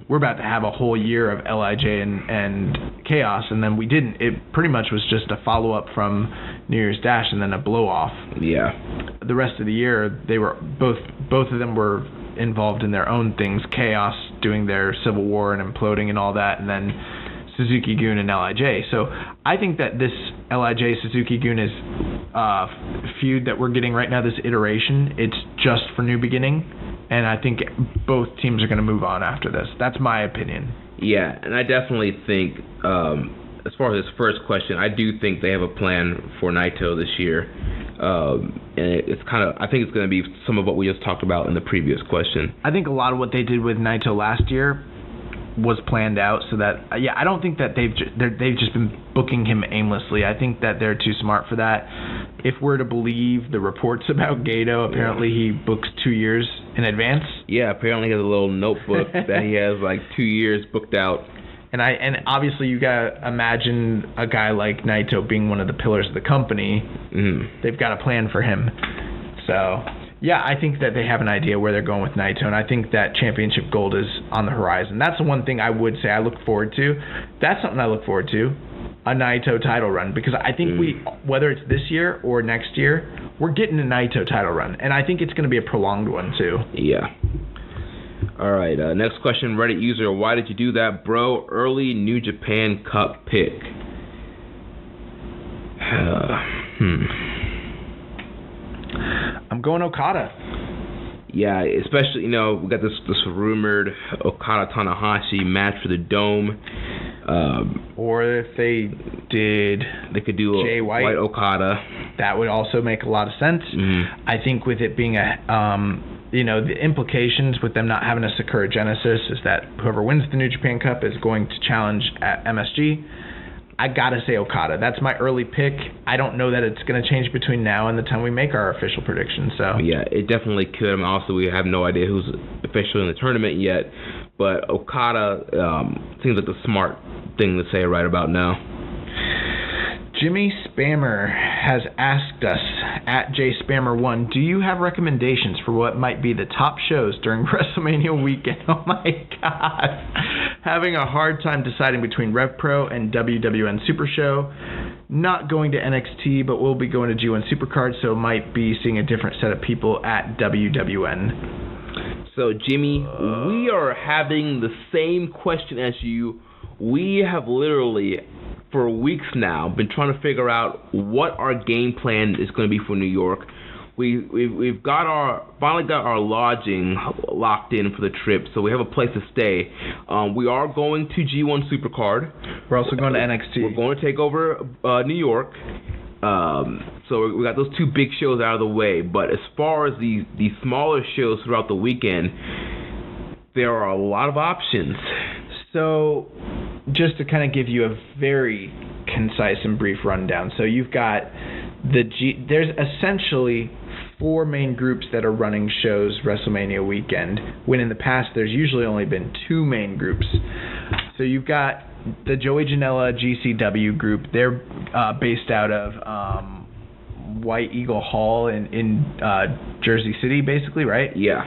we're about to have a whole year of LIJ and Chaos, and then we didn't. It pretty much was just a follow-up from New Year's Dash and then a blow-off. Yeah. The rest of the year, they were both of them were involved in their own things. Chaos doing their Civil War and imploding and all that, and then Suzuki-gun and LIJ. So I think that this LIJ Suzuki-gun is feud that we're getting right now, this iteration, it's just for New Beginning. and I think both teams are going to move on after this. That's my opinion. Yeah, and I definitely think, as far as this first question, I do think they have a plan for Naito this year. And it's I think it's going to be some of what we just talked about in the previous question. I think a lot of what they did with Naito last year was planned out, so that I don't think that they've just been booking him aimlessly. I think that they're too smart for that. If we're to believe the reports about Gato, apparently he books 2 years in advance. Yeah, apparently he has a little notebook that he has like 2 years booked out. And obviously you gotta imagine a guy like Naito being one of the pillars of the company. Mm-hmm. They've got a plan for him. So yeah, I think that they have an idea where they're going with Naito, and I think that championship gold is on the horizon. That's the one thing I would say I look forward to. That's something I look forward to, a Naito title run, because I think whether it's this year or next year, we're getting a Naito title run, and I think it's going to be a prolonged one too. Yeah. All right, next question, Reddit user, why did you do that, bro? Early New Japan Cup pick. I'm going Okada. Yeah, especially, we got this rumored Okada-Tanahashi match for the Dome. Or if they could do Jay a White Okada. That would also make a lot of sense. Mm-hmm. I think with it being the implications with them not having a Sakura Genesis is that whoever wins the New Japan Cup is going to challenge at MSG. I gotta say Okada. That's my early pick. I don't know that it's going to change between now and the time we make our official prediction. So yeah, it definitely could. I mean, also, we have no idea who's officially in the tournament yet, but Okada seems like the smart thing to say right about now. Jimmy Spammer has asked us, at JSpammer1, do you have recommendations for what might be the top shows during WrestleMania weekend? Oh my God. Having a hard time deciding between Rev Pro and WWN Super Show. Not going to NXT, but we'll be going to G1 Supercard, so might be seeing a different set of people at WWN. So, Jimmy, we are having the same question as you. We have literally, for weeks now, been trying to figure out what our game plan is going to be for New York. We've finally got our lodging locked in for the trip, so we have a place to stay. We are going to G1 Supercard. We're also going to NXT. We're going to take over New York. So we got those two big shows out of the way. But as far as the smaller shows throughout the weekend, there are a lot of options. So, just to kind of give you a very concise and brief rundown. So you've got there's essentially 4 main groups that are running shows WrestleMania weekend, when in the past there's usually only been 2 main groups. So you've got the Joey Janela GCW group. They're based out of White Eagle Hall in Jersey City, basically, right? Yeah.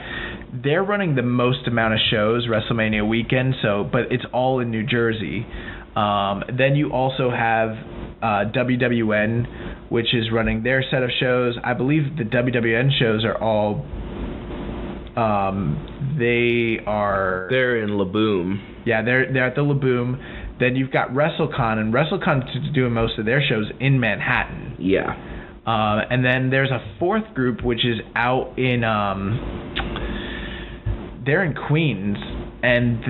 They're running the most amount of shows WrestleMania weekend, but it's all in New Jersey. Then you also have WWN, which is running their set of shows. I believe the WWN shows are all they're in La Boom. Yeah, they're at the La Boom. Then you've got WrestleCon, and WrestleCon is doing most of their shows in Manhattan. Yeah. And then there's a 4th group, which is out in they're in Queens, and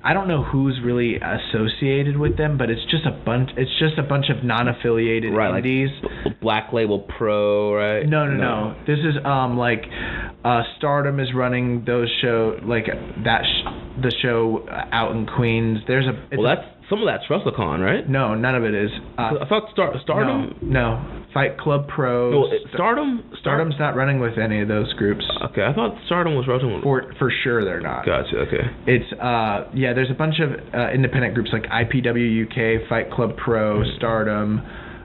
I don't know who's really associated with them, but it's just a bunch of non-affiliated indies. Like Black Label Pro, right? No. This is Stardom is running those shows, like the show out in Queens. Some of that's WrestleCon, right? No, none of it is. I thought Stardom. No, Fight Club Pro. No, Stardom's not running with any of those groups. Okay, I thought Stardom was running. For sure, they're not. Gotcha. Okay. It's there's a bunch of independent groups like IPW UK, Fight Club Pro, Stardom,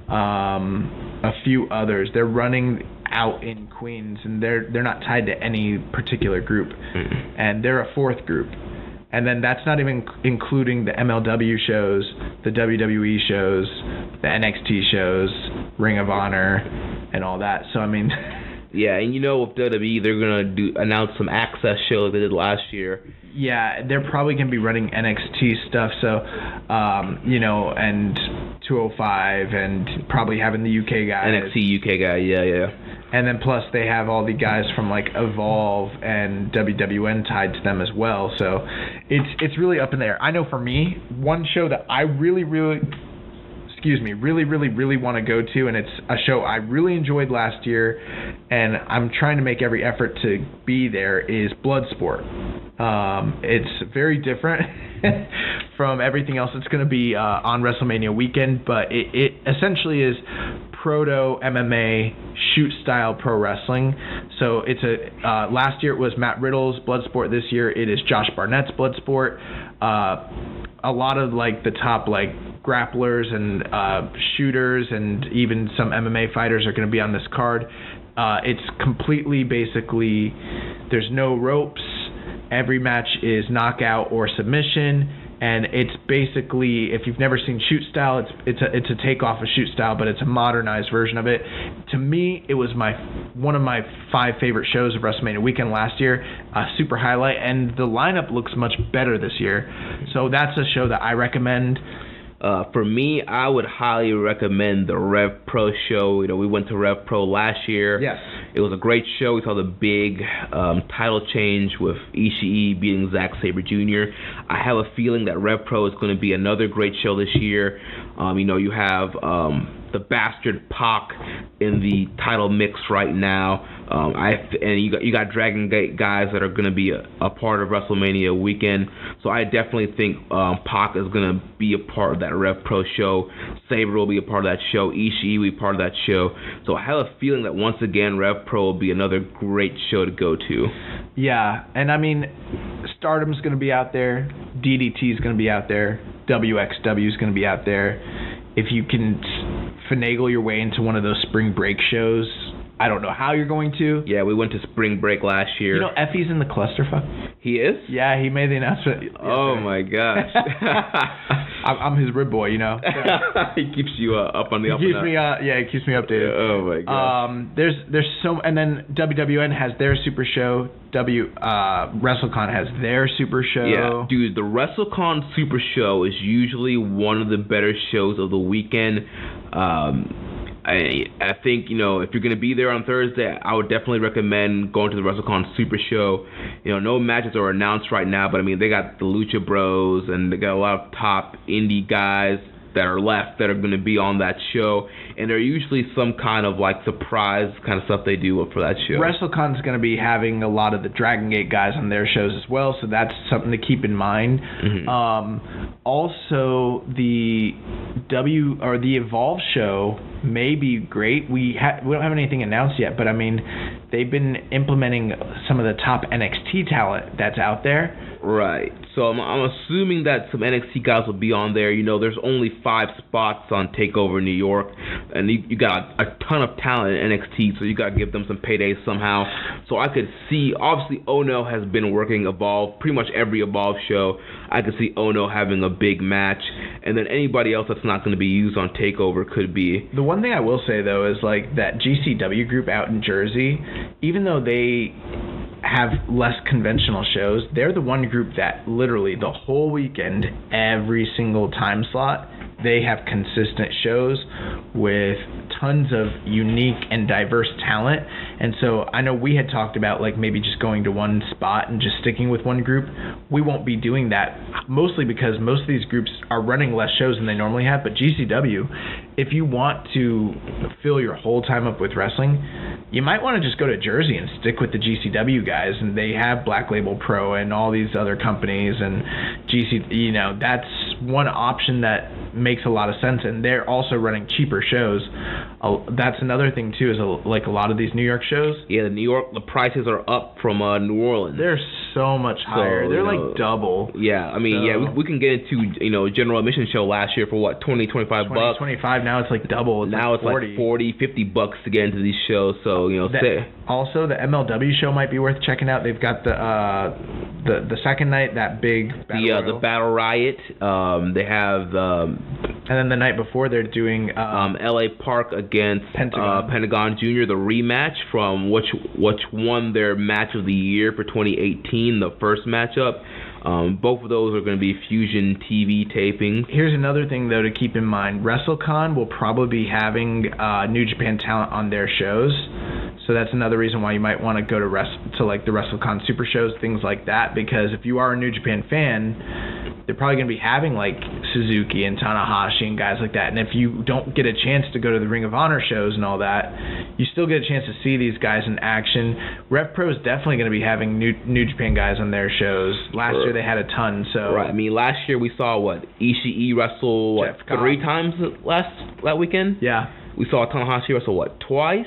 a few others. They're running out in Queens, and they're not tied to any particular group, and they're a 4th group. And then that's not even including the MLW shows, the WWE shows, the NXT shows, Ring of Honor, and all that. So, I mean... Yeah, and with WWE, they're going to announce some access shows like they did last year. Yeah, they're probably going to be running NXT stuff, so, and 205, and probably having the UK guys. NXT UK guy, yeah. And then plus they have all the guys from like Evolve and WWN tied to them as well. So it's really up in the air. I know for me, one show that I really want to go to, and it's a show I really enjoyed last year, and I'm trying to make every effort to be there, is Bloodsport. It's very different from everything else that's going to be on WrestleMania weekend, but it essentially is proto MMA shoot style pro wrestling. So it's last year it was Matt Riddle's Bloodsport. This year it is Josh Barnett's Bloodsport. A lot of like the top like grapplers and shooters and even some MMA fighters are going to be on this card. It's completely basically, there's no ropes. Every match is knockout or submission, and it's basically, if you've never seen shoot style, it's a takeoff of shoot style, but it's a modernized version of it. To me, it was one of my 5 favorite shows of WrestleMania weekend last year, a super highlight, and the lineup looks much better this year. So that's a show that I recommend. For me, I would highly recommend the Rev Pro show. You know, we went to Rev Pro last year. Yes. It was a great show. We saw the big title change with Ishii beating Zack Sabre Jr. I have a feeling that Rev Pro is going to be another great show this year. You know, you have the bastard Pac in the title mix right now. And you got Dragon Gate guys that are going to be a part of WrestleMania weekend. So I definitely think Pac is going to be a part of that Rev Pro show. Sabre will be a part of that show. Ishii will be part of that show. So I have a feeling that once again Rev Pro will be another great show to go to. Yeah, and I mean, Stardom's going to be out there. DDT is going to be out there. WXW is going to be out there. If you can finagle your way into one of those spring break shows, I don't know how you're going to. Yeah, we went to spring break last year. You know, Effie's in the clusterfuck. He is? Yeah, he made the announcement. Oh my gosh. I'm his rib boy, you know. So. He keeps you up on the up He keeps and up. me, he keeps me updated. Oh my gosh. There's so, and then WWN has their super show. WrestleCon has their super show. Yeah, dude, the WrestleCon Super Show is usually one of the better shows of the weekend. I think, you know, if you're going to be there on Thursday, I would definitely recommend going to the WrestleCon Super Show. You know, no matches are announced right now, but I mean, they got the Lucha Bros, and they got a lot of top indie guys that are left that are going to be on that show, and they're usually some kind of like surprise kind of stuff they do for that show. WrestleCon's going to be having a lot of the Dragon Gate guys on their shows as well, so that's something to keep in mind. Mm-hmm. Also, the Evolve show may be great. We don't have anything announced yet, but I mean, they've been implementing some of the top NXT talent that's out there. Right. So I'm assuming that some NXT guys will be on there. You know, there's only 5 spots on TakeOver New York, and you got a ton of talent in NXT, so you got to give them some paydays somehow. So I could see, obviously, Ono has been working Evolve, pretty much every Evolve show. I could see Ono having a big match, and then anybody else that's not going to be used on TakeOver could be. The one thing I will say, though, is like that GCW group out in Jersey, even though they have less conventional shows, they're the one group that literally the whole weekend, every single time slot, they have consistent shows with tons of unique and diverse talent. And so I know we had talked about like maybe just going to one spot and just sticking with one group. We won't be doing that, mostly because most of these groups are running less shows than they normally have. But GCW, if you want to fill your whole time up with wrestling, you might want to just go to Jersey and stick with the GCW guys, and they have Black Label Pro and all these other companies, and you know, that's one option that makes a lot of sense, and they're also running cheaper shows. That's another thing too, is like a lot of these New York shows. Yeah, the prices are up from New Orleans. They're so much higher. They're like double. Yeah, I mean, we can get into, you know, general admission show last year for what, $20, $25 bucks. 25. Now it's like double. Now it's like 40, $50 bucks to get into these shows. So, you know, also the MLW show might be worth checking out. They've got the second night, that big the Battle Riot. They have and then the night before they're doing LA Park against Pentagon Jr., the rematch from which won their match of the year for 2018, the first matchup. Both of those are going to be Fusion TV tapings. Here's another thing, though, to keep in mind. WrestleCon will probably be having New Japan talent on their shows. So that's another reason why you might want to go to like the WrestleCon Super Shows, things like that, because if you are a New Japan fan, they're probably going to be having like Suzuki and Tanahashi and guys like that. And if you don't get a chance to go to the Ring of Honor shows and all that, you still get a chance to see these guys in action. Rev Pro is definitely going to be having New Japan guys on their shows. Last year they had a ton. So right. I mean, last year we saw Ishii wrestle 3 times that weekend. Yeah. We saw Tanahashi wrestle twice.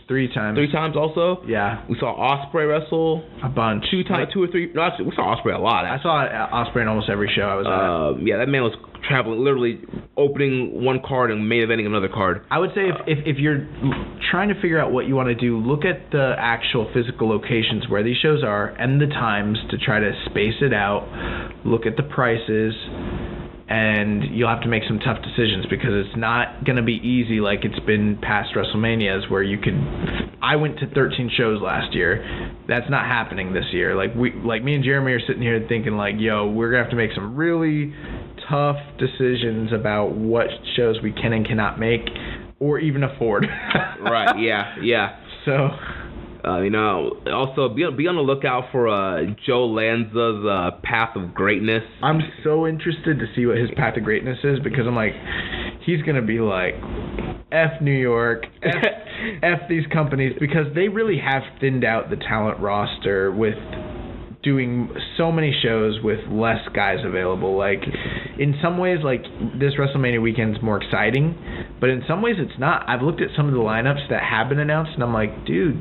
3 times. 3 times also? Yeah. We saw Ospreay wrestle a bunch. 2 times, 2 or 3. No, actually, we saw Ospreay a lot. I saw Ospreay in almost every show I was at. Yeah, that man was traveling, literally opening one card and main eventing another card. I would say if you're trying to figure out what you want to do, look at the actual physical locations where these shows are and the times to try to space it out. Look at the prices. And you'll have to make some tough decisions because it's not going to be easy like it's been past WrestleManias where you could... I went to 13 shows last year. That's not happening this year. Like me and Jeremy are sitting here thinking like, yo, we're going to have to make some really tough decisions about what shows we can and cannot make or even afford. Right, yeah. So... also be on the lookout for Joe Lanza's Path of Greatness. I'm so interested to see what his Path of Greatness is because I'm like, he's going to be like, F New York, F these companies, because they really have thinned out the talent roster with doing so many shows with less guys available. Like, in some ways, like, this WrestleMania weekend's more exciting, but in some ways it's not. I've looked at some of the lineups that have been announced, and I'm like, dude,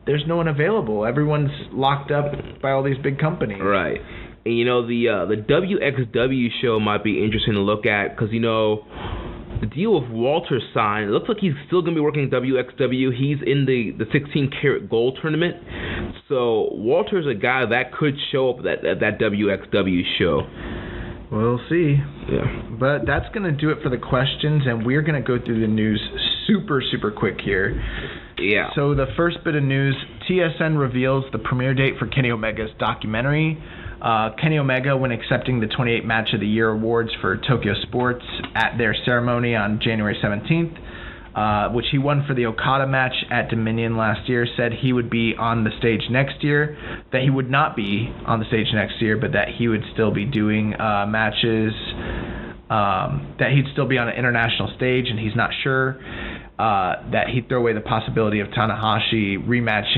there's no one available. Everyone's locked up by all these big companies. Right. And, the WXW show might be interesting to look at because, the deal with Walter signed, it looks like he's still going to be working at WXW. He's in the 16 karat gold tournament. So Walter's a guy that could show up at that WXW show. We'll see. Yeah. But that's going to do it for the questions, and we're going to go through the news super, super quick here. Yeah. So the first bit of news, TSN reveals the premiere date for Kenny Omega's documentary. Kenny Omega, when accepting the 28 Match of the Year awards for Tokyo Sports at their ceremony on January 17th, which he won for the Okada match at Dominion last year, said he would be on the stage next year, that he would not be on the stage next year, but that he would still be doing matches, that he'd still be on an international stage, and he's not sure. That he'd throw away the possibility of Tanahashi rematch,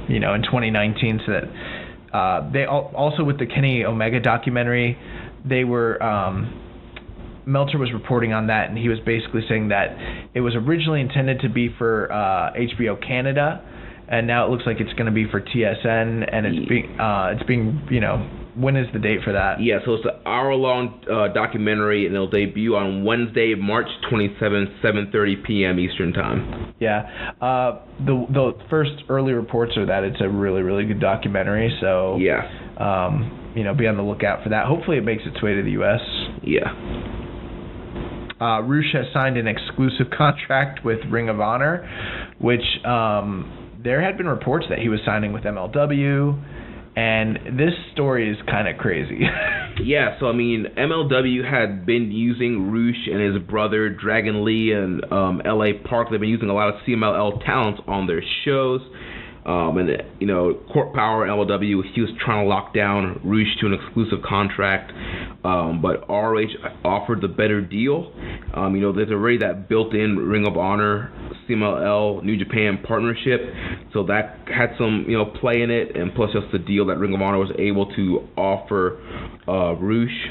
in 2019, so that they also with the Kenny Omega documentary, they were Meltzer was reporting on that, and he was basically saying that it was originally intended to be for HBO Canada, and now it looks like it's going to be for TSN, and it's being when is the date for that? Yeah, so it's an hour-long documentary, and it'll debut on Wednesday, March 27th, 7:30 p.m. Eastern Time. Yeah. The first early reports are that it's a really, really good documentary, so yeah. Be on the lookout for that. Hopefully it makes its way to the U.S. Yeah. Rush has signed an exclusive contract with Ring of Honor, which there had been reports that he was signing with MLW. And this story is kind of crazy. Yeah, so MLW had been using Rush and his brother Dragon Lee and LA Park. They've been using a lot of CMLL talents on their shows. Court Power MLW, he was trying to lock down Rush to an exclusive contract, but ROH offered the better deal. There's already that built-in Ring of Honor CMLL New Japan partnership, so that had some play in it, and plus just the deal that Ring of Honor was able to offer Rush.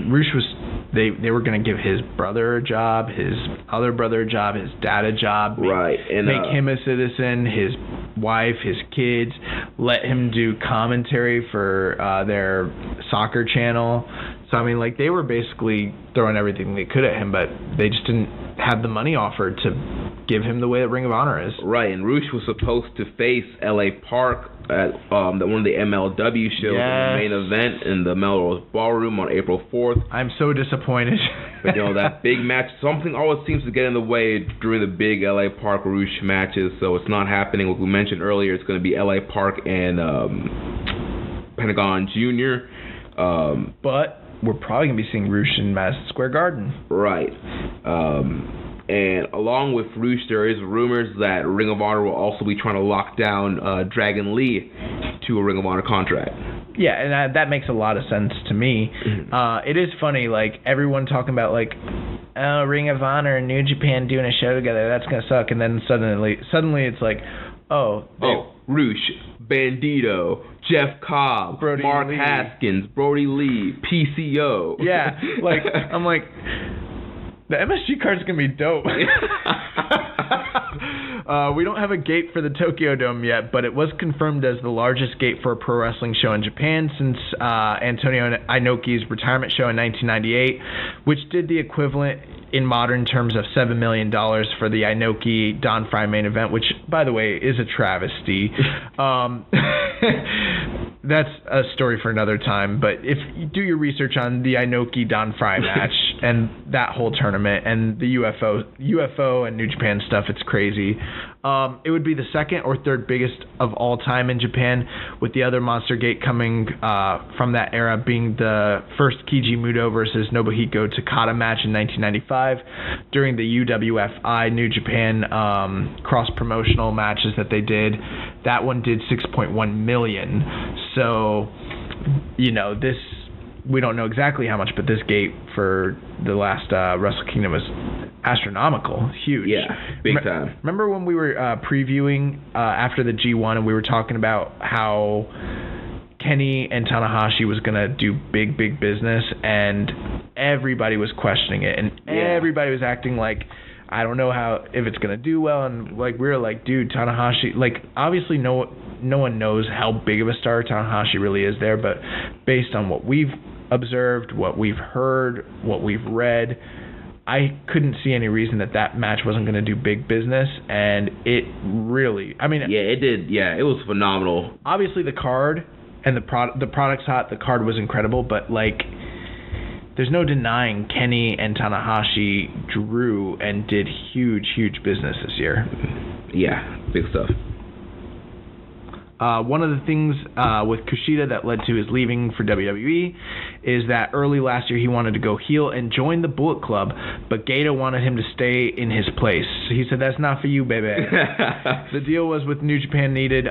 Rush was they were going to give his brother a job, his other brother a job, his dad a job, right, and make him a citizen, his wife, his kids, let him do commentary for their soccer channel. So they were basically throwing everything they could at him, but they just didn't have the money offered to give him the way that Ring of Honor is. Right, and Rush was supposed to face LA Park at one of the MLW shows in the main event in the Melrose Ballroom on April 4th. I'm so disappointed. But that big match, something always seems to get in the way during the big LA Park Rush matches, so it's not happening. Like we mentioned earlier, it's going to be LA Park and Pentagon Jr. But we're probably going to be seeing Rush in Madison Square Garden. Right. And along with Roosh, there is rumors that Ring of Honor will also be trying to lock down Dragon Lee to a Ring of Honor contract. Yeah, and that makes a lot of sense to me. It is funny, like, everyone talking about, like, oh, Ring of Honor and New Japan doing a show together, that's going to suck. And then suddenly it's like, Roosh, Bandito, Jeff Cobb, Brody Mark Lee. Haskins, Brody Lee, PCO. Yeah, like, I'm like, the MSG card's going to be dope. We don't have a gate for the Tokyo Dome yet, but it was confirmed as the largest gate for a pro wrestling show in Japan since Antonio Inoki's retirement show in 1998, which did the equivalent in modern terms of $7 million for the Inoki Don Fry main event, which, by the way, is a travesty. That's a story for another time, but if you do your research on the Inoki Don Fry match and that whole tournament and the UFO and New Japan stuff, it's crazy. It would be the second or third biggest of all time in Japan, with the other Monster Gate coming from that era being the first Keiji Muto versus Nobuhiko Takada match in 1995 during the UWFI New Japan cross-promotional matches that they did. That one did 6.1 million. So, you know, this, we don't know exactly how much, but this gate for the last Wrestle Kingdom was astronomical, huge. Yeah, big time. Remember when we were previewing after the G1 and we were talking about how Kenny and Tanahashi was going to do big business, and everybody was questioning it, and everybody was acting like, I don't know if it's going to do well, and like we were like, dude, Tanahashi, like obviously no one knows how big of a star Tanahashi really is there, but based on what we've observed, what we've heard, what we've read, I couldn't see any reason that match wasn't going to do big business, and it really, I mean... Yeah, it did. Yeah, it was phenomenal. Obviously, the card and the product's hot, the card was incredible, but, like, there's no denying Kenny and Tanahashi drew and did huge business this year. Yeah, big stuff. One of the things with Kushida that led to his leaving for WWE is that early last year he wanted to go heel and join the Bullet Club, but Gato wanted him to stay in his place. He said, that's not for you, baby. The deal was with New Japan needed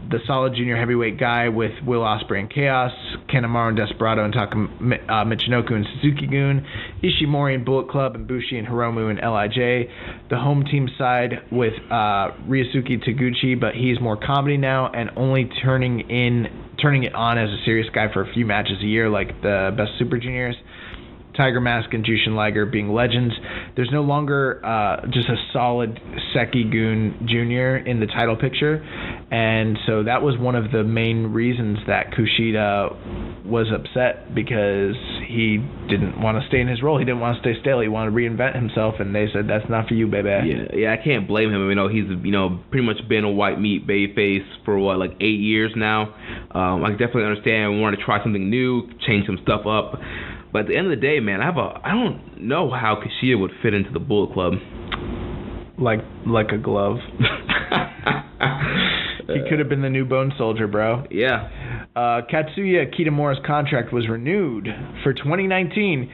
the solid junior heavyweight guy with Will Ospreay and Chaos, Kanemaru and Desperado and Taka Michinoku and Suzuki-gun, Ishimori and Bullet Club, and Bushi and Hiromu and LIJ. The home team side with Ryosuke Taguchi, but he's more comedy now and only turning it on as a serious guy for a few matches a year, like the Best Super Juniors. Tiger Mask and Jushin Liger being legends. There's no longer just a solid Seki-gun Jr. in the title picture, and so that was one of the main reasons that Kushida was upset, because he didn't want to stay in his role. He didn't want to stay stale. He wanted to reinvent himself, and they said, that's not for you, baby. Yeah, I can't blame him. You know, he's pretty much been a white meat babyface for like 8 years now. I can definitely understand wanting to try something new, change some stuff up. But at the end of the day, man, I don't know how Kushida would fit into the Bullet Club. Like a glove. He could have been the new Bone Soldier, bro. Yeah. Katsuya Kitamura's contract was renewed for 2019.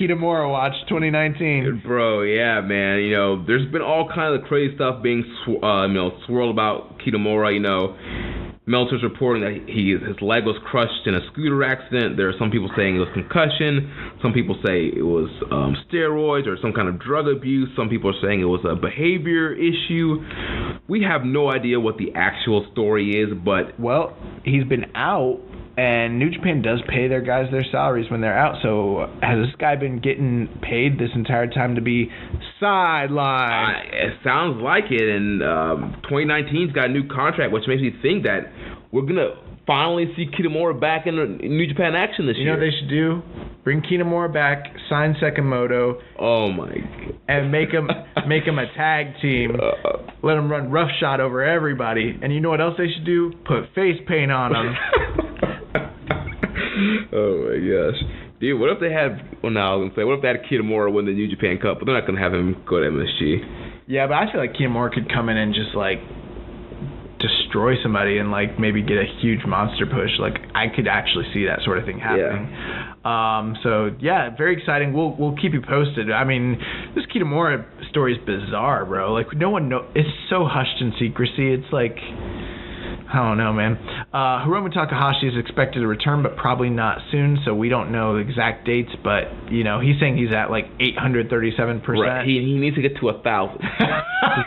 Kitamura watch 2019. Bro, yeah, man. You know, there's been all kinds of crazy stuff being swirled about Kitamura. You know, Meltzer's reporting that his leg was crushed in a scooter accident. There are some people saying it was concussion. Some people say it was steroids or some kind of drug abuse. Some people are saying it was a behavior issue. We have no idea what the actual story is, but... Well, he's been out, and New Japan does pay their guys their salaries when they're out, so has this guy been getting paid this entire time to be sidelined? It sounds like it, and 2019's got a new contract, which makes me think that we're going to finally see Kitamura back in New Japan action this year. You know what they should do? Bring Kitamura back, sign Sekimoto. Oh my God. And make him a tag team. Let him run roughshod over everybody. And you know what else they should do? Put face paint on him. Oh my gosh. Dude, what if they had, what if they had Kitamura win the New Japan Cup, but they're not going to have him go to MSG. Yeah, but I feel like Kitamura could come in and just, like, destroy somebody and, like, maybe get a huge monster push. Like, I could actually see that sort of thing happening. Yeah. So yeah, very exciting. We'll keep you posted. I mean, this Kitamura story is bizarre, bro. Like no one know. It's so hushed in secrecy. It's like, I don't know, man. Hiromu Takahashi is expected to return, but probably not soon. So we don't know the exact dates. But you know, he's saying he's at like 837%. Right. He needs to get to 1,000.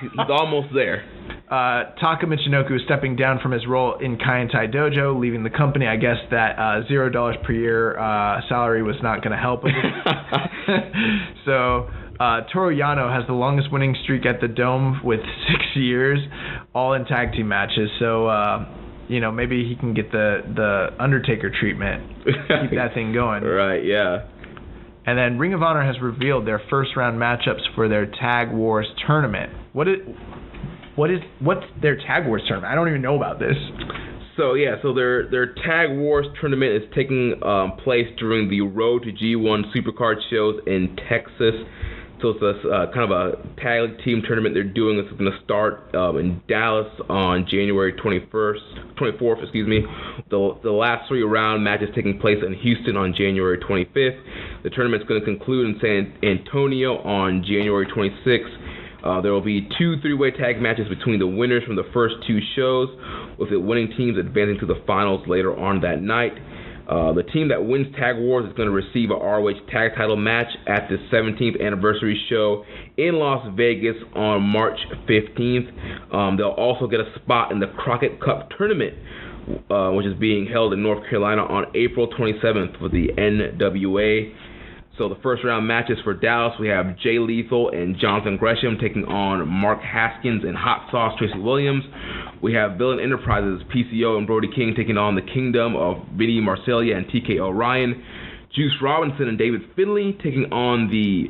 He's almost there. Taka Michinoku is stepping down from his role in Kaientai Dojo, leaving the company. I guess that $0 per year salary was not going to help with it. So Toru Yano has the longest winning streak at the Dome with 6 years, all in tag team matches. So you know, maybe he can get the Undertaker treatment, keep that thing going. Right, yeah. And then Ring of Honor has revealed their first round matchups for their Tag Wars tournament. What's their Tag Wars tournament? I don't even know about this. So their Tag Wars tournament is taking place during the Road to G1 Supercard shows in Texas. So it's a kind of a tag team tournament they're doing. It's going to start in Dallas on January 24th. The last 3 round matches taking place in Houston on January 25th. The tournament's going to conclude in San Antonio on January 26th. There will be 2 3-way tag matches between the winners from the first 2 shows, with the winning teams advancing to the finals later on that night. The team that wins Tag Wars is going to receive a ROH tag title match at the 17th anniversary show in Las Vegas on March 15th. They'll also get a spot in the Crockett Cup tournament, which is being held in North Carolina on April 27th for the NWA. So the first round matches for Dallas, we have Jay Lethal and Jonathan Gresham taking on Mark Haskins and Hot Sauce Tracy Williams. We have Villain Enterprises, PCO and Brody King taking on the Kingdom of Vinny Marseglia and TK O'Ryan. Juice Robinson and David Finlay taking on the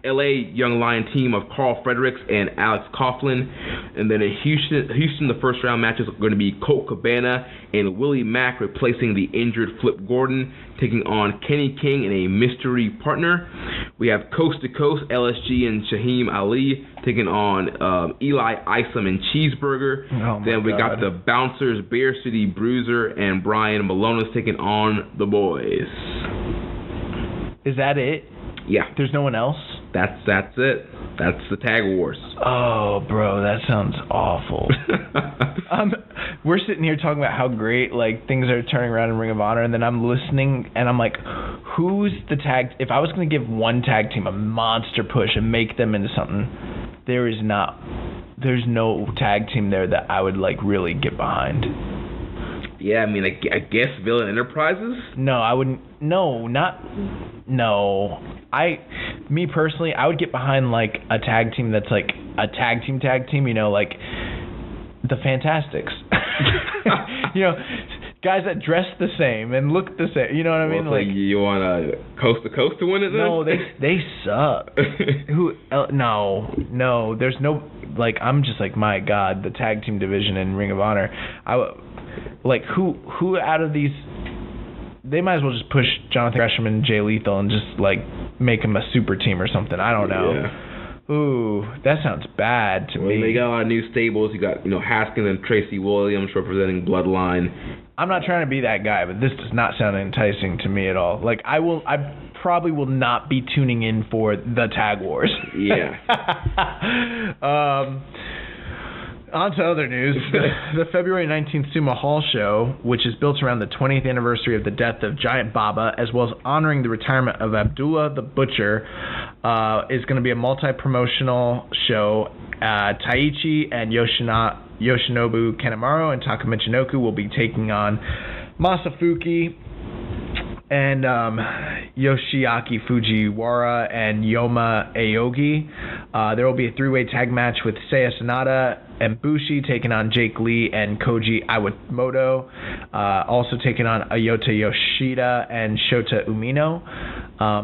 LA Young Lion team of Carl Fredericks and Alex Coughlin. And then in Houston, the first round matches are going to be Colt Cabana and Willie Mack replacing the injured Flip Gordon, taking on Kenny King and a mystery partner. We have Coast to Coast, LSG and Shaheem Ali taking on Eli Isom and Cheeseburger. Then we got the Bouncers, Bear City Bruiser and Brian Malonis taking on the Boys. Is that it? Yeah. There's no one else? That's it. That's the Tag Wars. Oh, bro, that sounds awful. We're sitting here talking about how great like things are turning around in Ring of Honor, and then I'm listening and I'm like, who's the tag? If I was going to give one tag team a monster push and make them into something, there's no tag team there that I would like really get behind. Yeah, I mean, I guess Villain Enterprises? No, I wouldn't. No. Me personally, I would get behind like a tag team that's like a tag team, you know, like the Fantastics. You know, guys that dress the same and look the same. You know what I mean? Well, so like, you want Coast to Coast to win it then? No, they suck. No, there's no, like, I'm just like, my God, the tag team division in Ring of Honor. Like, who out of these, they might as well just push Jonathan Gresham and Jay Lethal and just, like, make them a super team or something. I don't know. Yeah. Ooh, that sounds bad to me. They got a lot of new stables. You got, Haskins and Tracy Williams representing Bloodline. I'm not trying to be that guy, but this does not sound enticing to me at all. Like, I probably will not be tuning in for the Tag Wars. Yeah. On to other news. The February 19th Sumo Hall show, which is built around the 20th anniversary of the death of Giant Baba, as well as honoring the retirement of Abdullah the Butcher, is going to be a multi-promotional show. Taichi and Yoshinobu Kanemaru and Taka Michinoku will be taking on Masafuki and Yoshiaki Fujiwara and Yoma Aogi. There will be a 3-way tag match with Seiya Sanada and Bushi taking on Jake Lee and Koji Iwamoto. Also taking on Ayota Yoshida and Shota Umino.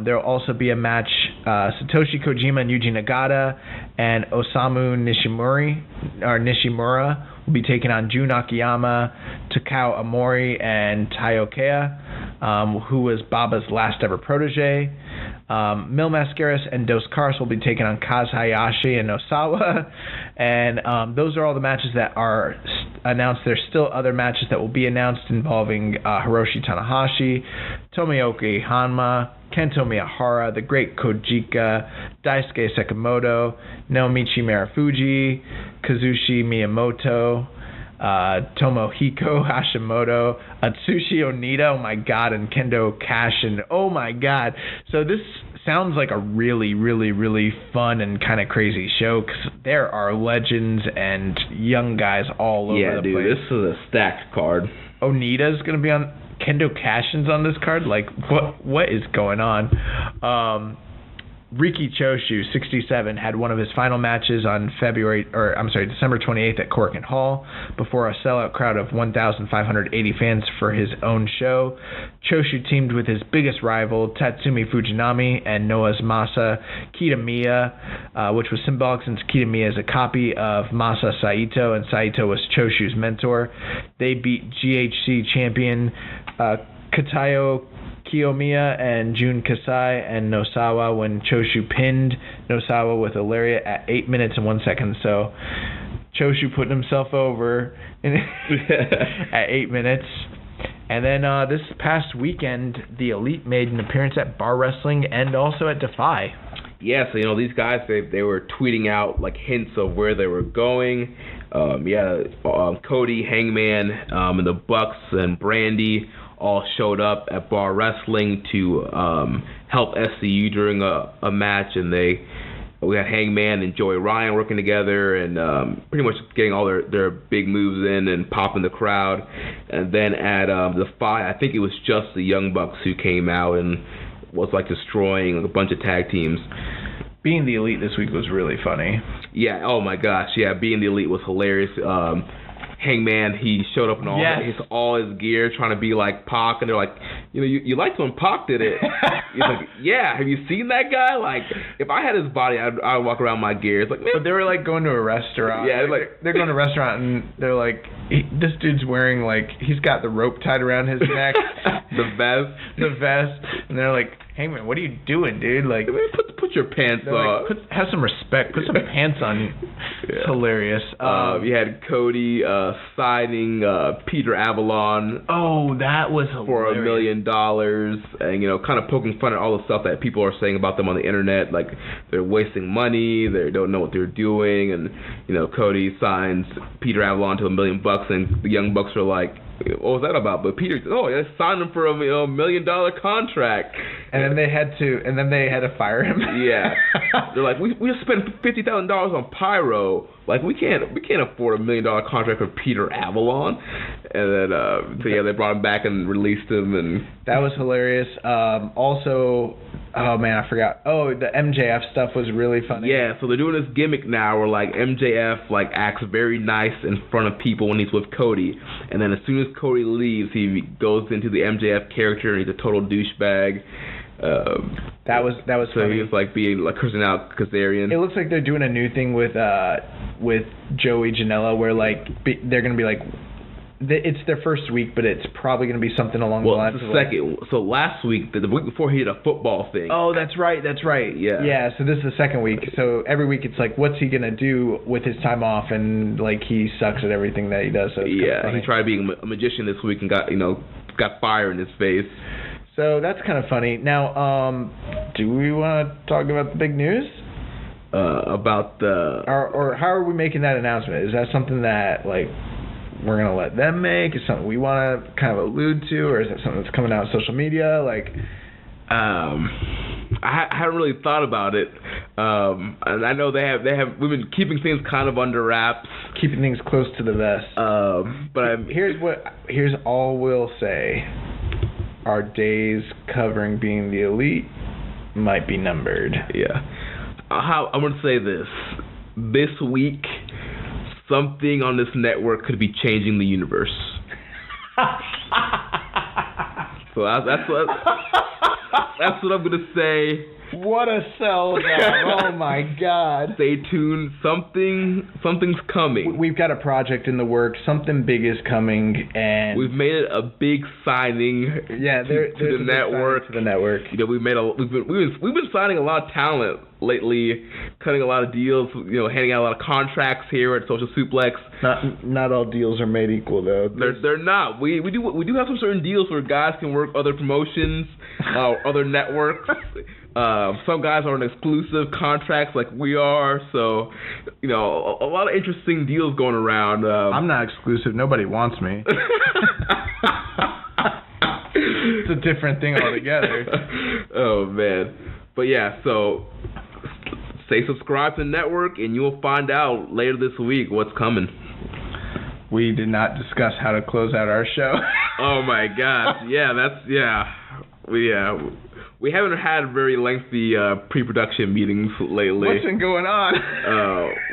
There will also be a match, Satoshi Kojima and Yuji Nagata and Osamu Nishimura will be taking on Jun Akiyama, Takao Amori, and Taio Kea, who was Baba's last ever protege. Mil Mascaras and Dos Caras will be taking on Kaz Hayashi and Nosawa. And those are all the matches that are announced. There's still other matches that will be announced involving Hiroshi Tanahashi, Tomoaki Hanma, Kento Miyahara, the Great Kojika, Daisuke Sekimoto, Naomichi Marufuji, Kazushi Miyamoto, Tomohiko Hashimoto, Atsushi Onita, oh my god, and Kendo Kashin, oh my god. So this sounds like a really, really, really fun and kind of crazy show, because there are legends and young guys all over the place. Yeah, dude, this is a stacked card. Onita's going to be on, Kendo Kashin's on this card? Like, what is going on? Riki Choshu, 67, had one of his final matches on December 28th at Korakuen Hall before a sellout crowd of 1,580 fans for his own show. Choshu teamed with his biggest rival, Tatsumi Fujinami, and Noah's Masa Kitamiya, which was symbolic since Kitamiya is a copy of Masa Saito, and Saito was Choshu's mentor. They beat GHC champion Katayo Kiyomiya and Jun Kasai and Nosawa when Choshu pinned Nosawa with a lariat at 8 minutes and 1 second. So Choshu putting himself over at 8 minutes. And then this past weekend, the Elite made an appearance at Bar Wrestling and also at Defy. Yeah, so these guys, they were tweeting out like hints of where they were going. Cody, Hangman, and the Bucks and Brandy all showed up at Bar Wrestling to help SCU during a match, and we had Hangman and Joey Ryan working together and pretty much getting all their big moves in and popping the crowd. And then at the Defy, I think it was just the Young Bucks who came out and was like destroying a bunch of tag teams. Being the Elite this week was really funny. Yeah, oh my gosh, yeah, Being the Elite was hilarious. Hangman, he showed up in all his gear trying to be like Pac, and they're like, you liked when Pac did it. He's like, yeah, have you seen that guy? Like, if I had his body, I'd walk around my gear. It's like, man. But they were like going to a restaurant. Yeah, they're going to a restaurant, and they're like, this dude's wearing he's got the rope tied around his neck. The vest. And they're like, Hangman, what are you doing, dude? Like, put your pants on. Like, have some respect. Put some pants on. It's hilarious. You had Cody signing Peter Avalon. Oh, that was hilarious. For $1 million, and kind of poking fun at all the stuff that people are saying about them on the internet, like they're wasting money, they don't know what they're doing, and Cody signs Peter Avalon to $1 million, and the Young Bucks are like, what was that about? But Peter, I signed him for a $1 million contract. And then they had to fire him. Yeah, they're like, we just spent $50,000 on pyro. Like we can't afford $1 million contract for Peter Avalon. And then they brought him back and released him, and that was hilarious. Also, oh man, I forgot. Oh, the MJF stuff was really funny. Yeah, so they're doing this gimmick now where like MJF acts very nice in front of people when he's with Cody, and then as soon as Cody leaves, he goes into the MJF character and he's a total douchebag. That was so funny. He was being cursing out Kazarian. It looks like they're doing a new thing with Joey Janela where they're gonna be like, it's their first week, but it's probably going to be something along the lines of second. So last week, the week before, he did a football thing. Oh, that's right. Yeah. Yeah. So this is the second week. So every week, it's like, what's he going to do with his time off? And he sucks at everything that he does. So it's he tried being a magician this week and got fire in his face. So that's kind of funny. Now, do we want to talk about the big news? About the or how are we making that announcement? Is that something that we're going to let them make? Is something we want to kind of allude to, or is that something that's coming out on social media? I haven't really thought about it. And I know we've been keeping things kind of under wraps. Keeping things close to the vest. But here's all we'll say. Our days covering Being the Elite might be numbered. Yeah. I'm going to say this. This week, something on this network could be changing the universe. So that's what I'm gonna say. What a sell job. Oh my God. Stay tuned. Something's coming. We've got a project in the works. Something big is coming, and we've made it a big signing. Yeah, to the network. To the network. You know, we've been signing a lot of talent lately, cutting a lot of deals. You know, handing out a lot of contracts here at Social Suplex. Not all deals are made equal, though. They're not. We do have some certain deals where guys can work other promotions, other networks. Some guys are on exclusive contracts like we are, so you know a lot of interesting deals going around. I'm not exclusive. Nobody wants me. It's a different thing altogether. Oh man, but yeah, so stay subscribed to the network, and you'll find out later this week what's coming. We did not discuss how to close out our show. Oh my God, we haven't had very lengthy pre-production meetings lately. What's been going on?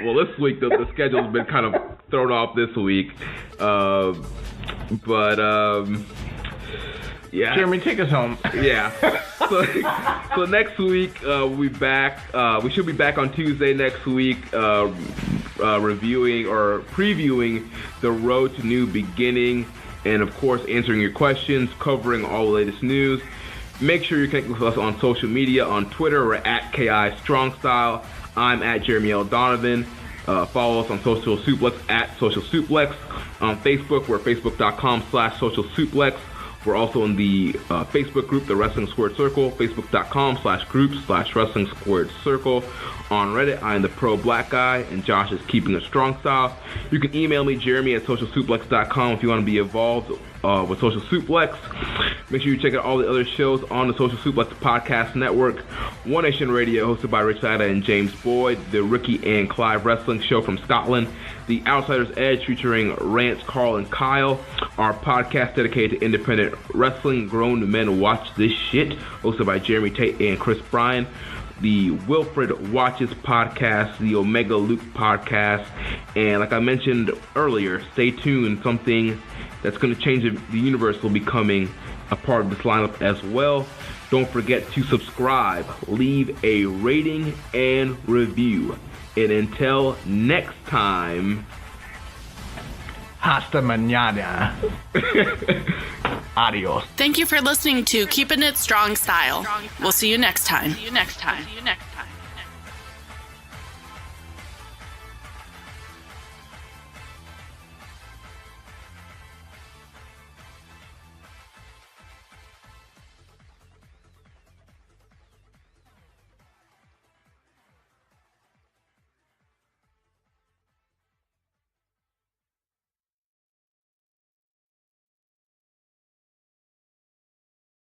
Well, this week the schedule's been kind of thrown off this week, yeah. Jeremy, take us home. Yeah. So next week we'll be back. We should be back on Tuesday next week, reviewing or previewing The Road to New Beginning, and of course answering your questions, covering all the latest news. Make sure you connect with us on social media. On Twitter, we're at KI Strongstyle. I'm at Jeremy L. Donovan. Follow us on Social Suplex at Social Suplex. On Facebook, we're facebook.com/Social Suplex. We're also in the Facebook group, The Wrestling Squared Circle, facebook.com/groups/Wrestling Squared Circle. On Reddit, I am the Pro Black Guy, and Josh is Keeping It Strong Style. You can email me, Jeremy, at socialsuplex.com if you want to be involved with Social Suplex. Make sure you check out all the other shows on the Social Suplex Podcast Network. One Nation Radio, hosted by Rich Latta and James Boyd. The Ricky and Clive Wrestling Show from Scotland. The Outsider's Edge, featuring Rance, Carl, and Kyle. Our podcast dedicated to independent wrestling. Grown Men Watch This Shit, hosted by Jeremy Tate and Chris Bryan. The Wilfred Watches podcast, the Omega Luke podcast, and like I mentioned earlier, stay tuned. Something that's going to change the universe will be coming a part of this lineup as well. Don't forget to subscribe, leave a rating and review. And until next time, hasta mañana. Adios. Thank you for listening to Keeping It Strong Style. We'll see you next time.